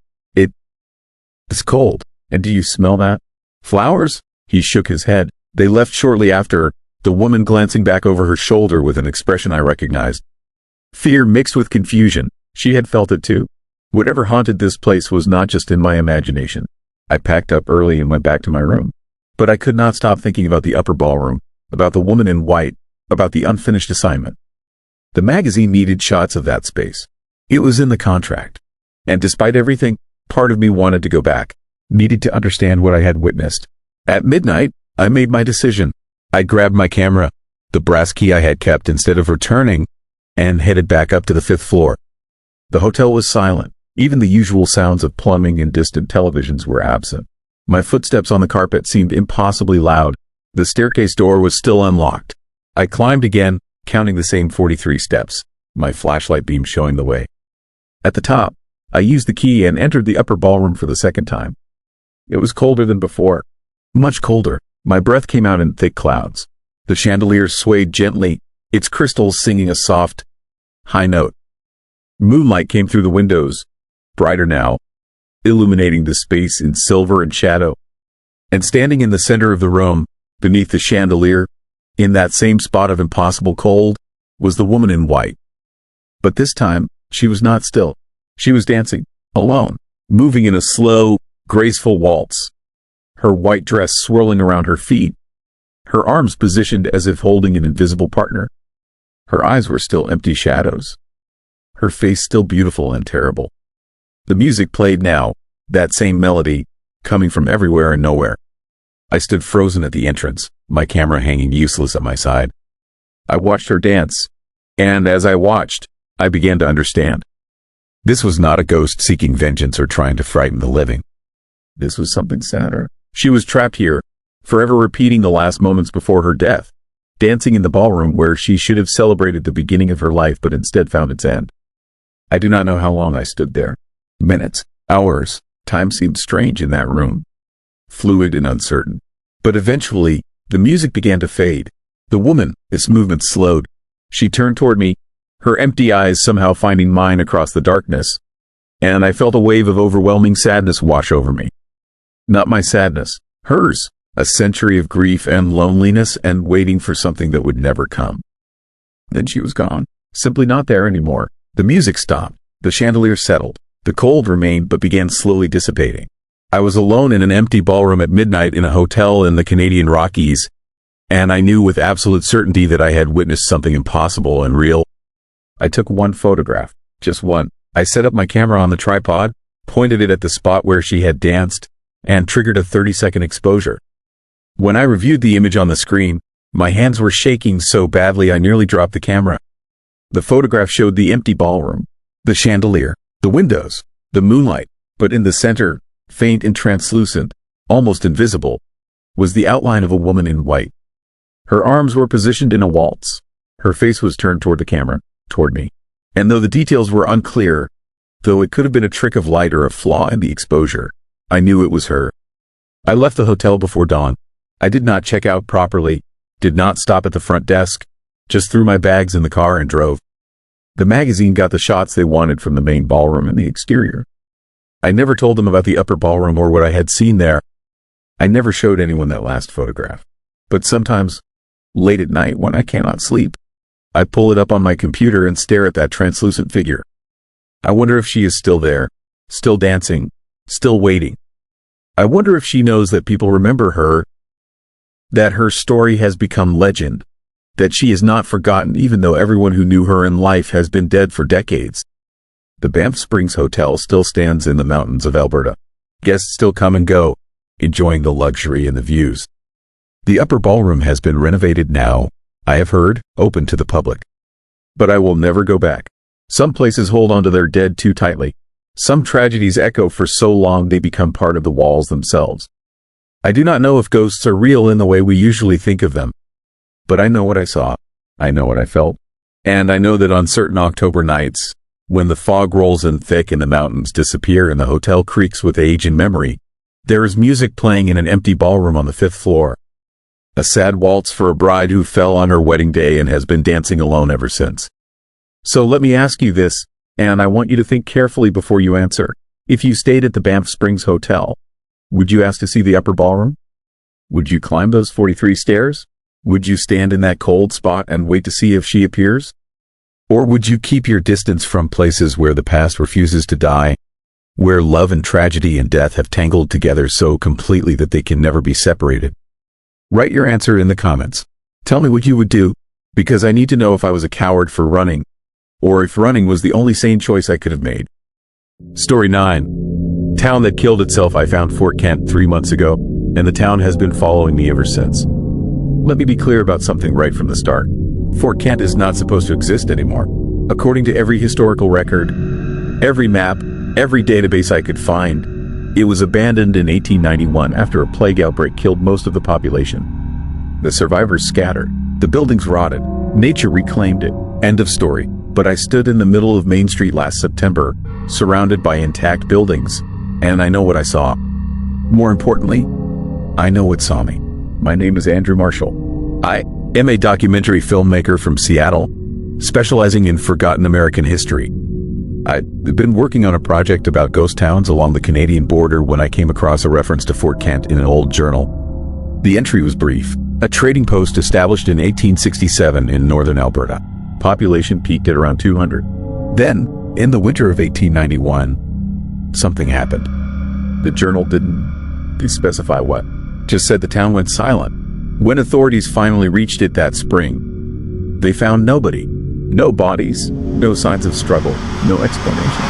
It's cold. And do you smell that? Flowers? He shook his head. They left shortly after, the woman glancing back over her shoulder with an expression I recognized. Fear mixed with confusion. She had felt it too. Whatever haunted this place was not just in my imagination. I packed up early and went back to my room. But I could not stop thinking about the upper ballroom, about the woman in white, about the unfinished assignment. The magazine needed shots of that space. It was in the contract. And despite everything, part of me wanted to go back, needed to understand what I had witnessed. At midnight, I made my decision. I grabbed my camera, the brass key I had kept instead of returning, and headed back up to the 5th floor. The hotel was silent. Even the usual sounds of plumbing and distant televisions were absent. My footsteps on the carpet seemed impossibly loud. The staircase door was still unlocked. I climbed again, counting the same 43 steps, my flashlight beam showing the way. At the top, I used the key and entered the upper ballroom for the second time. It was colder than before. Much colder. My breath came out in thick clouds. The chandelier swayed gently, its crystals singing a soft, high note. Moonlight came through the windows, brighter now, illuminating the space in silver and shadow. And standing in the center of the room, beneath the chandelier, in that same spot of impossible cold, was the woman in white. But this time, she was not still. She was dancing, alone, moving in a slow, graceful waltz. Her white dress swirling around her feet, her arms positioned as if holding an invisible partner. Her eyes were still empty shadows. Her face still beautiful and terrible. The music played now, that same melody, coming from everywhere and nowhere. I stood frozen at the entrance, my camera hanging useless at my side. I watched her dance, and as I watched, I began to understand. This was not a ghost seeking vengeance or trying to frighten the living. This was something sadder. She was trapped here, forever repeating the last moments before her death, dancing in the ballroom where she should have celebrated the beginning of her life but instead found its end. I do not know how long I stood there. Minutes, hours, time seemed strange in that room, fluid and uncertain. But eventually, the music began to fade. The woman, its movement slowed. She turned toward me, her empty eyes somehow finding mine across the darkness, and I felt a wave of overwhelming sadness wash over me. Not my sadness, hers, a century of grief and loneliness and waiting for something that would never come. Then she was gone, simply not there anymore. The music stopped, the chandelier settled, the cold remained but began slowly dissipating. I was alone in an empty ballroom at midnight in a hotel in the Canadian Rockies, and I knew with absolute certainty that I had witnessed something impossible and real. I took one photograph, just one. I set up my camera on the tripod, pointed it at the spot where she had danced, and triggered a 30-second exposure. When I reviewed the image on the screen, my hands were shaking so badly I nearly dropped the camera. The photograph showed the empty ballroom, the chandelier, the windows, the moonlight, but in the center, faint and translucent, almost invisible, was the outline of a woman in white. Her arms were positioned in a waltz. Her face was turned toward the camera, toward me. And though the details were unclear, though it could have been a trick of light or a flaw in the exposure, I knew it was her. I left the hotel before dawn. I did not check out properly, did not stop at the front desk, just threw my bags in the car and drove. The magazine got the shots they wanted from the main ballroom and the exterior. I never told them about the upper ballroom or what I had seen there. I never showed anyone that last photograph. But sometimes, late at night when I cannot sleep, I pull it up on my computer and stare at that translucent figure. I wonder if she is still there, still dancing, still waiting. I wonder if she knows that people remember her, that her story has become legend, that she is not forgotten even though everyone who knew her in life has been dead for decades. The Banff Springs Hotel still stands in the mountains of Alberta. Guests still come and go, enjoying the luxury and the views. The upper ballroom has been renovated now, I have heard, open to the public. But I will never go back. Some places hold on to their dead too tightly. Some tragedies echo for so long they become part of the walls themselves. I do not know if ghosts are real in the way we usually think of them. But I know what I saw. I know what I felt. And I know that on certain October nights, when the fog rolls in thick and the mountains disappear and the hotel creaks with age and memory, there is music playing in an empty ballroom on the 5th floor. A sad waltz for a bride who fell on her wedding day and has been dancing alone ever since. So let me ask you this, And I want you to think carefully before you answer. If you stayed at the Banff Springs Hotel, would you ask to see the upper ballroom? Would you climb those 43 stairs? Would you stand in that cold spot and wait to see if she appears? Or would you keep your distance from places where the past refuses to die, where love and tragedy and death have tangled together so completely that they can never be separated? Write your answer in the comments. Tell me what you would do, because I need to know if I was a coward for running, or if running was the only sane choice I could have made. Story 9. Town that killed itself. I found Fort Kent 3 months ago, and the town has been following me ever since. Let me be clear about something right from the start. Fort Kent is not supposed to exist anymore. According to every historical record, every map, every database I could find, it was abandoned in 1891 after a plague outbreak killed most of the population. The survivors scattered. The buildings rotted. Nature reclaimed it. End of story. But I stood in the middle of Main Street last September, surrounded by intact buildings, and I know what I saw. More importantly, I know what saw me. My name is Andrew Marshall. I am a documentary filmmaker from Seattle, specializing in forgotten American history. I'd been working on a project about ghost towns along the Canadian border when I came across a reference to Fort Kent in an old journal. The entry was brief. A trading post established in 1867 in northern Alberta. Population peaked at around 200. Then, in the winter of 1891, something happened. The journal didn't specify what, just said the town went silent. When authorities finally reached it that spring, they found nobody. No bodies, no signs of struggle, no explanation.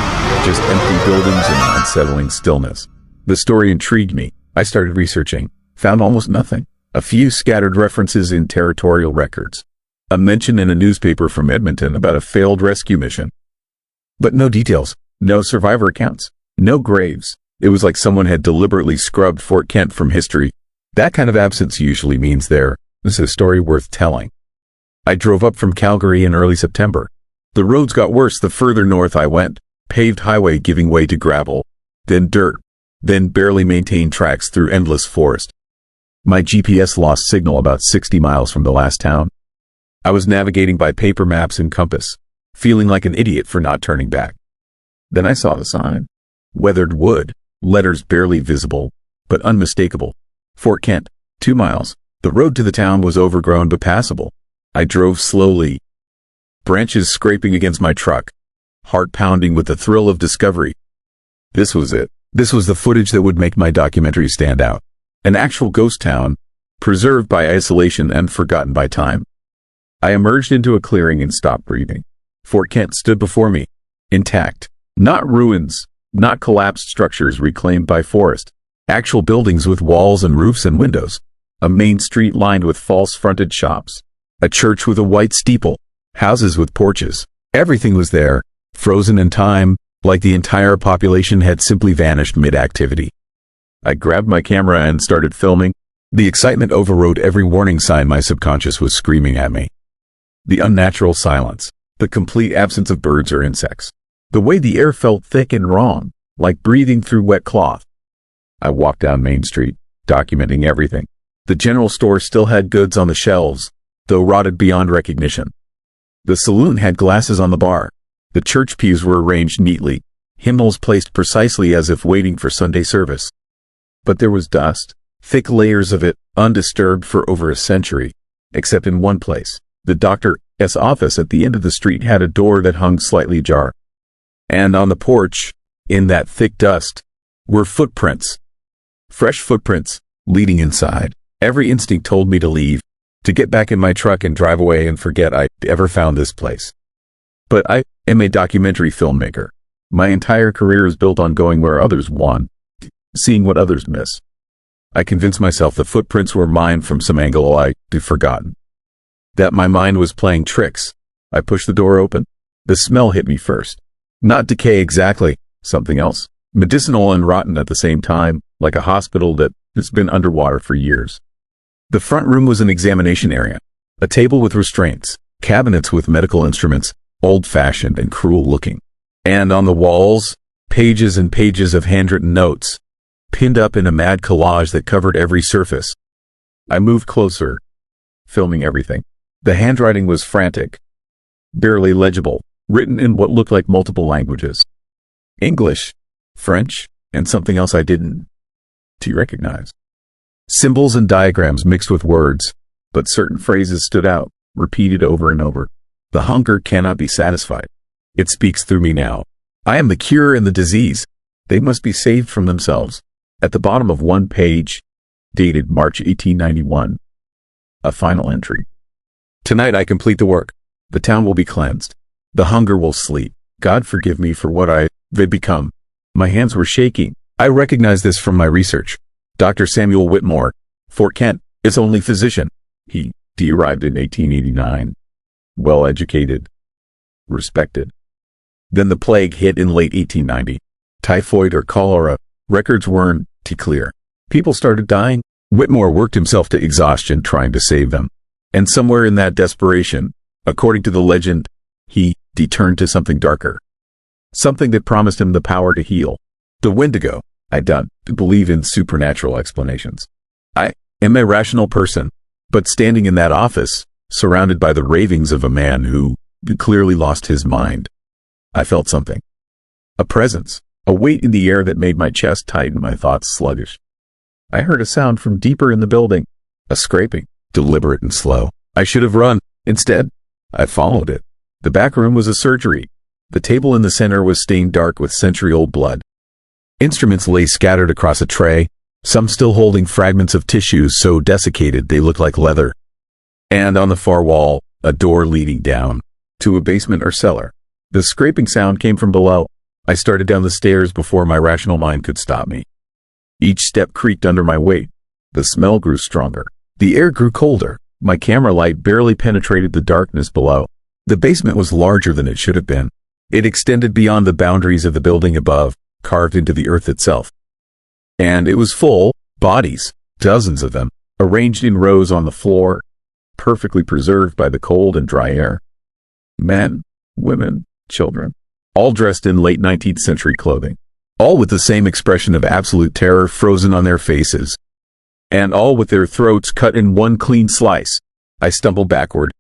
Just empty buildings and unsettling stillness. The story intrigued me. I started researching, found almost nothing. A few scattered references in territorial records. A mention in a newspaper from Edmonton about a failed rescue mission. But no details, no survivor accounts, no graves. It was like someone had deliberately scrubbed Fort Kent from history. That kind of absence usually means there is a story worth telling. I drove up from Calgary in early September. The roads got worse the further north I went, paved highway giving way to gravel, then dirt, then barely maintained tracks through endless forest. My GPS lost signal about 60 miles from the last town. I was navigating by paper maps and compass, feeling like an idiot for not turning back. Then I saw the sign. Weathered wood, letters barely visible, but unmistakable. Fort Kent, 2 miles. The road to the town was overgrown but passable. I drove slowly, branches scraping against my truck, heart pounding with the thrill of discovery. This was it. This was the footage that would make my documentary stand out. An actual ghost town, preserved by isolation and forgotten by time. I emerged into a clearing and stopped breathing. Fort Kent stood before me, intact. Not ruins, not collapsed structures reclaimed by forest. Actual buildings with walls and roofs and windows. A main street lined with false-fronted shops. A church with a white steeple. Houses with porches. Everything was there, frozen in time, like the entire population had simply vanished mid-activity. I grabbed my camera and started filming. The excitement overrode every warning sign my subconscious was screaming at me. The unnatural silence. The complete absence of birds or insects. The way the air felt thick and wrong, like breathing through wet cloth. I walked down Main Street, documenting everything. The general store still had goods on the shelves, though rotted beyond recognition. The saloon had glasses on the bar. The church pews were arranged neatly, hymnals placed precisely as if waiting for Sunday service. But there was dust, thick layers of it, undisturbed for over a century, except in one place. The doctor's office at the end of the street had a door that hung slightly ajar. And on the porch, in that thick dust, were footprints. Fresh footprints, leading inside. Every instinct told me to leave, to get back in my truck and drive away and forget I'd ever found this place. But I am a documentary filmmaker. My entire career is built on going where others want, seeing what others miss. I convinced myself the footprints were mine from some angle I'd forgotten. That my mind was playing tricks. I pushed the door open. The smell hit me first. Not decay exactly, something else. Medicinal and rotten at the same time, like a hospital that's been underwater for years. The front room was an examination area. A table with restraints, cabinets with medical instruments, old-fashioned and cruel-looking. And on the walls, pages and pages of handwritten notes, pinned up in a mad collage that covered every surface. I moved closer, filming everything. The handwriting was frantic, barely legible, written in what looked like multiple languages. English, French, and something else I didn't recognize. Symbols and diagrams mixed with words, but certain phrases stood out, repeated over and over. The hunger cannot be satisfied. It speaks through me now. I am the cure and the disease. They must be saved from themselves. At the bottom of one page, dated March 1891, a final entry. Tonight I complete the work. The town will be cleansed. The hunger will sleep. God forgive me for what I had become. My hands were shaking. I recognized this from my research. Dr. Samuel Whitmore, Fort Kent, its only physician. He arrived in 1889. Well educated. Respected. Then the plague hit in late 1890. Typhoid or cholera. Records weren't clear. People started dying. Whitmore worked himself to exhaustion trying to save them. And somewhere in that desperation, according to the legend, he turned to something darker. Something that promised him the power to heal. The Wendigo. I don't believe in supernatural explanations. I am a rational person, but standing in that office, surrounded by the ravings of a man who clearly lost his mind, I felt something. A presence, a weight in the air that made my chest tight and my thoughts sluggish. I heard a sound from deeper in the building, a scraping, deliberate and slow. I should have run. Instead, I followed it. The back room was a surgery. The table in the center was stained dark with century-old blood. Instruments lay scattered across a tray, some still holding fragments of tissues so desiccated they looked like leather. And on the far wall, a door leading down to a basement or cellar. The scraping sound came from below. I started down the stairs before my rational mind could stop me. Each step creaked under my weight. The smell grew stronger. The air grew colder. My camera light barely penetrated the darkness below. The basement was larger than it should have been. It extended beyond the boundaries of the building above, carved into the earth itself. And it was full, bodies, dozens of them, arranged in rows on the floor, perfectly preserved by the cold and dry air. Men, women, children, all dressed in late 19th century clothing, all with the same expression of absolute terror frozen on their faces, and all with their throats cut in one clean slice. I stumbled backward,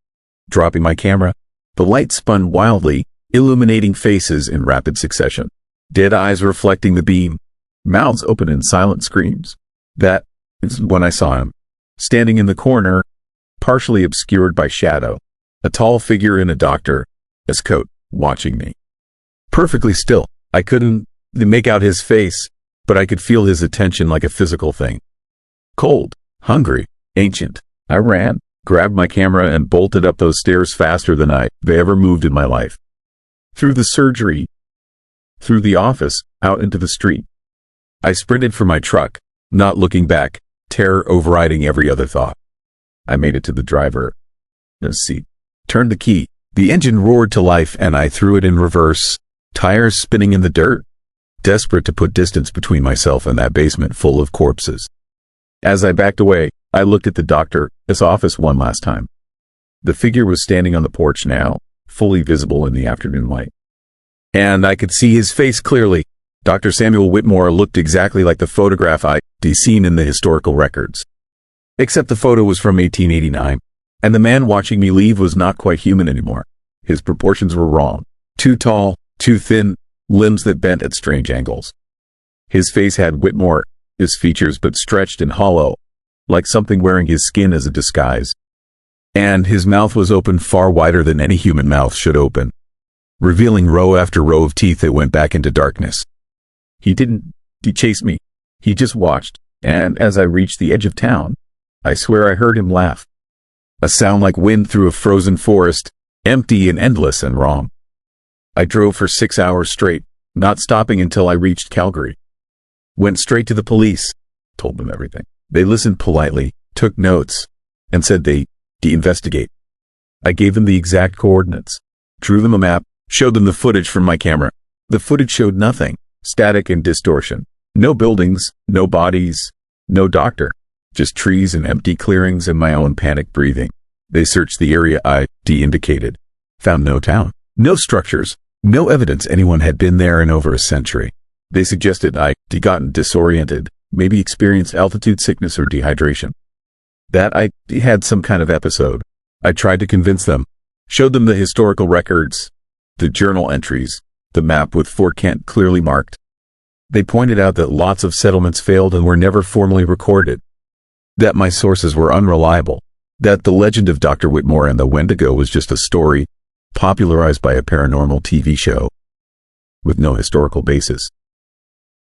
dropping my camera. The light spun wildly, illuminating faces in rapid succession. Dead eyes reflecting the beam, mouths open in silent screams. That is when I saw him, standing in the corner, partially obscured by shadow, a tall figure in a doctor's coat, watching me. Perfectly still, I couldn't make out his face, but I could feel his attention like a physical thing. Cold, hungry, ancient. I ran, grabbed my camera and bolted up those stairs faster than I ever moved in my life. Through the surgery, through the office, out into the street. I sprinted for my truck, not looking back, terror overriding every other thought. I made it to the driver's seat, turned the key. The engine roared to life and I threw it in reverse, tires spinning in the dirt, desperate to put distance between myself and that basement full of corpses. As I backed away, I looked at the doctor's office one last time. The figure was standing on the porch now, fully visible in the afternoon light. And I could see his face clearly. Dr. Samuel Whitmore looked exactly like the photograph I'd seen in the historical records. Except the photo was from 1889, and the man watching me leave was not quite human anymore. His proportions were wrong. Too tall, too thin, limbs that bent at strange angles. His face had Whitmore's features but stretched and hollow, like something wearing his skin as a disguise. And his mouth was open far wider than any human mouth should open, revealing row after row of teeth that went back into darkness. He didn't chase me. He just watched, and as I reached the edge of town, I swear I heard him laugh. A sound like wind through a frozen forest, empty and endless and wrong. I drove for 6 hours straight, not stopping until I reached Calgary. Went straight to the police, told them everything. They listened politely, took notes, and said they'd investigate. I gave them the exact coordinates, drew them a map, showed them the footage from my camera. The footage showed nothing, static and distortion. No buildings, no bodies, no doctor, just trees and empty clearings and my own panicked breathing. They searched the area I indicated, found no town, no structures, no evidence anyone had been there in over a century. They suggested I'd gotten disoriented, maybe experienced altitude sickness or dehydration. That I had some kind of episode. I tried to convince them, showed them the historical records, the journal entries, the map with Fort Kent clearly marked. They pointed out that lots of settlements failed and were never formally recorded, that my sources were unreliable, that the legend of Dr. Whitmore and the Wendigo was just a story popularized by a paranormal TV show with no historical basis.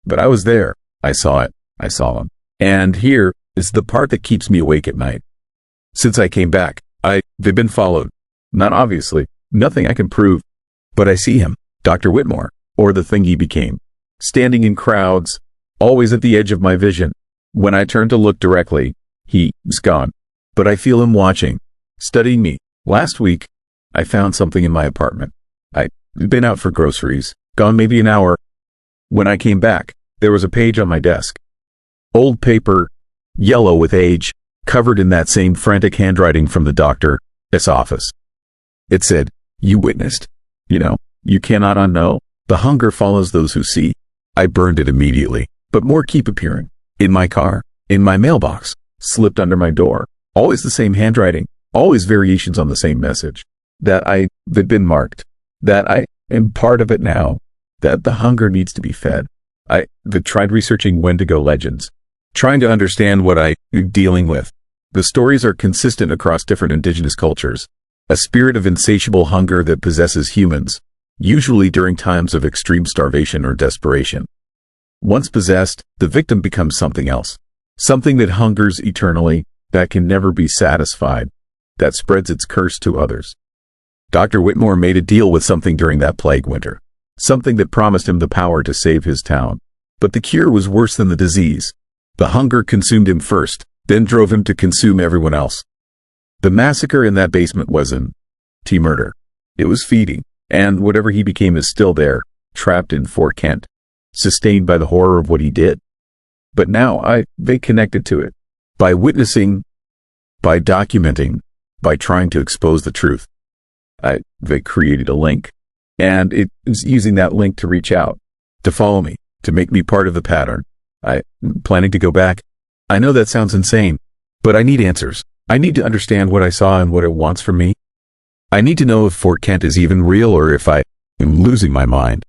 But I was there. I saw it. I saw them. And here is the part that keeps me awake at night. Since I came back, they've been followed. Not obviously, nothing I can prove, but I see him, Dr. Whitmore, or the thing he became, standing in crowds, always at the edge of my vision. When I turn to look directly, he's gone. But I feel him watching, studying me. Last week, I found something in my apartment. I'd been out for groceries, gone maybe an hour. When I came back, there was a page on my desk. Old paper, yellow with age, covered in that same frantic handwriting from the doctor's office. It said, "You witnessed. You cannot unknow. The hunger follows those who see." I burned it immediately, but more keep appearing. In my car, in my mailbox, slipped under my door. Always the same handwriting, always variations on the same message. That I'd been marked. That I am part of it now. That the hunger needs to be fed. I tried researching Wendigo legends, trying to understand what I'm dealing with. The stories are consistent across different indigenous cultures. A spirit of insatiable hunger that possesses humans, usually during times of extreme starvation or desperation. Once possessed, the victim becomes something else. Something that hungers eternally, that can never be satisfied, that spreads its curse to others. Dr. Whitmore made a deal with something during that plague winter. Something that promised him the power to save his town. But the cure was worse than the disease. The hunger consumed him first, then drove him to consume everyone else. The massacre in that basement wasn't murder. It was feeding, and whatever he became is still there, trapped in Fort Kent, sustained by the horror of what he did. But now they connected to it. By witnessing, by documenting, by trying to expose the truth. They created a link. And it is using that link to reach out, to follow me, to make me part of the pattern. I'm planning to go back. I know that sounds insane, but I need answers. I need to understand what I saw and what it wants from me. I need to know if Fort Kent is even real or if I am losing my mind.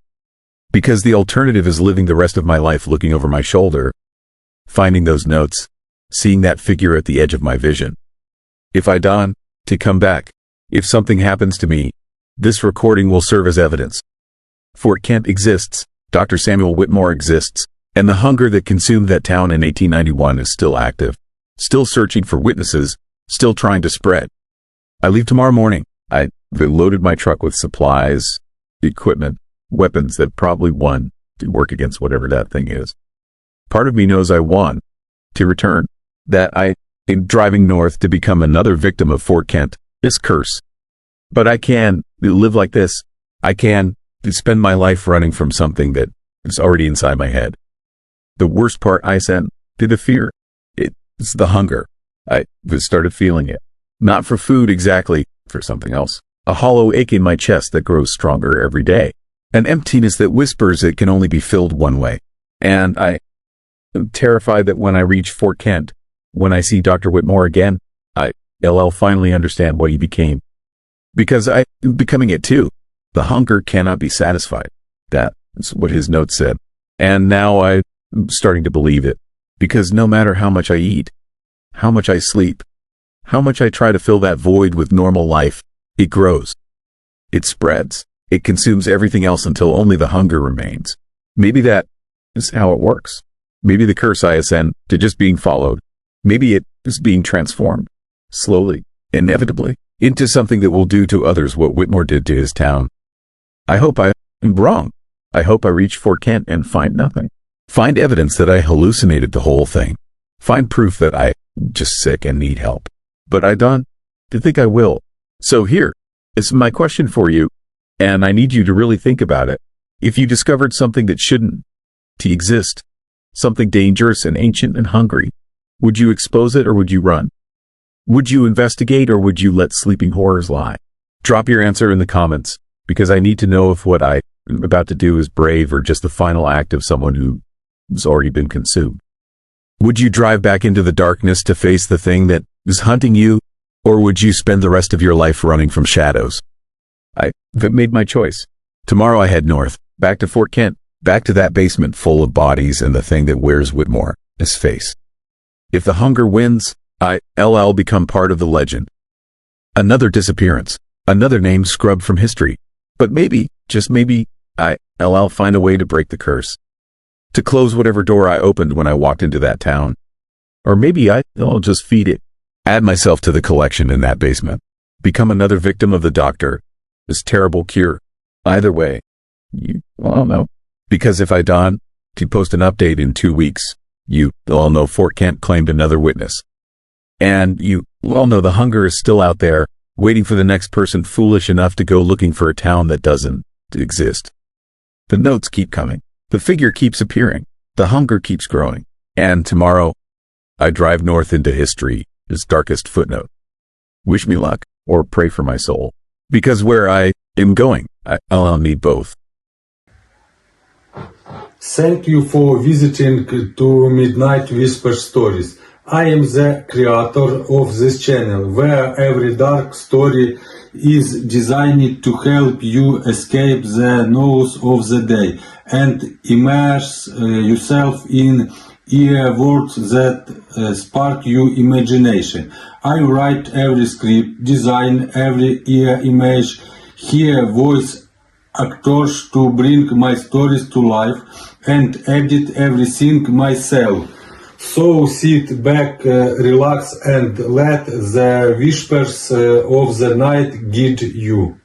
Because the alternative is living the rest of my life looking over my shoulder, finding those notes, seeing that figure at the edge of my vision. If I die, to come back, if something happens to me, this recording will serve as evidence. Fort Kent exists, Dr. Samuel Whitmore exists, and the hunger that consumed that town in 1891 is still active, still searching for witnesses, still trying to spread. I leave tomorrow morning. I loaded my truck with supplies, equipment, weapons that probably won to work against whatever that thing is. Part of me knows I won to return, that I am driving north to become another victim of Fort Kent, this curse. But I can live like this. I can spend my life running from something that is already inside my head. The worst part I sent to the fear. It's the hunger. I started feeling it. Not for food exactly, for something else. A hollow ache in my chest that grows stronger every day. An emptiness that whispers it can only be filled one way. And I am terrified that when I reach Fort Kent, when I see Dr. Whitmore again, I'll finally understand what he became. Because I'm becoming it too. The hunger cannot be satisfied. That's what his note said. And now I'm starting to believe it. Because no matter how much I eat, how much I sleep, how much I try to fill that void with normal life, it grows. It spreads. It consumes everything else until only the hunger remains. Maybe that is how it works. Maybe the curse I ascend to just being followed. Maybe it is being transformed, slowly, inevitably, into something that will do to others what Whitmore did to his town. I hope I am wrong. I hope I reach Fort Kent and find nothing. Find evidence that I hallucinated the whole thing. Find proof that I'm just sick and need help. But I don't think I will. So here is my question for you, and I need you to really think about it. If you discovered something that shouldn't to exist, something dangerous and ancient and hungry, would you expose it or would you run? Would you investigate or would you let sleeping horrors lie? Drop your answer in the comments, because I need to know if what I'm about to do is brave or just the final act of someone who's already been consumed. Would you drive back into the darkness to face the thing that is hunting you, or would you spend the rest of your life running from shadows? I've made my choice. Tomorrow I head north, back to Fort Kent, back to that basement full of bodies and the thing that wears Whitmore, his face. If the hunger wins, I'll become part of the legend. Another disappearance, another name scrubbed from history. But maybe, just maybe, I'll find a way to break the curse. To close whatever door I opened when I walked into that town. Or maybe I'll just feed it. Add myself to the collection in that basement. Become another victim of the doctor. This terrible cure. Either way, I don't know. Because if I don't, to post an update in 2 weeks, you all know Fort Kent claimed another witness. And you all know the hunger is still out there, waiting for the next person foolish enough to go looking for a town that doesn't exist. The notes keep coming. The figure keeps appearing. The hunger keeps growing. And tomorrow, I drive north into history, its darkest footnote. Wish me luck, or pray for my soul. Because where I am going, I'll need both. Thank you for visiting to Midnight Whisper Stories. I am the creator of this channel, where every dark story is designed to help you escape the noise of the day and immerse yourself in worlds that spark your imagination. I write every script, design every image, hear voice actors to bring my stories to life, and edit everything myself. So sit back, relax, and let the whispers of the night guide you.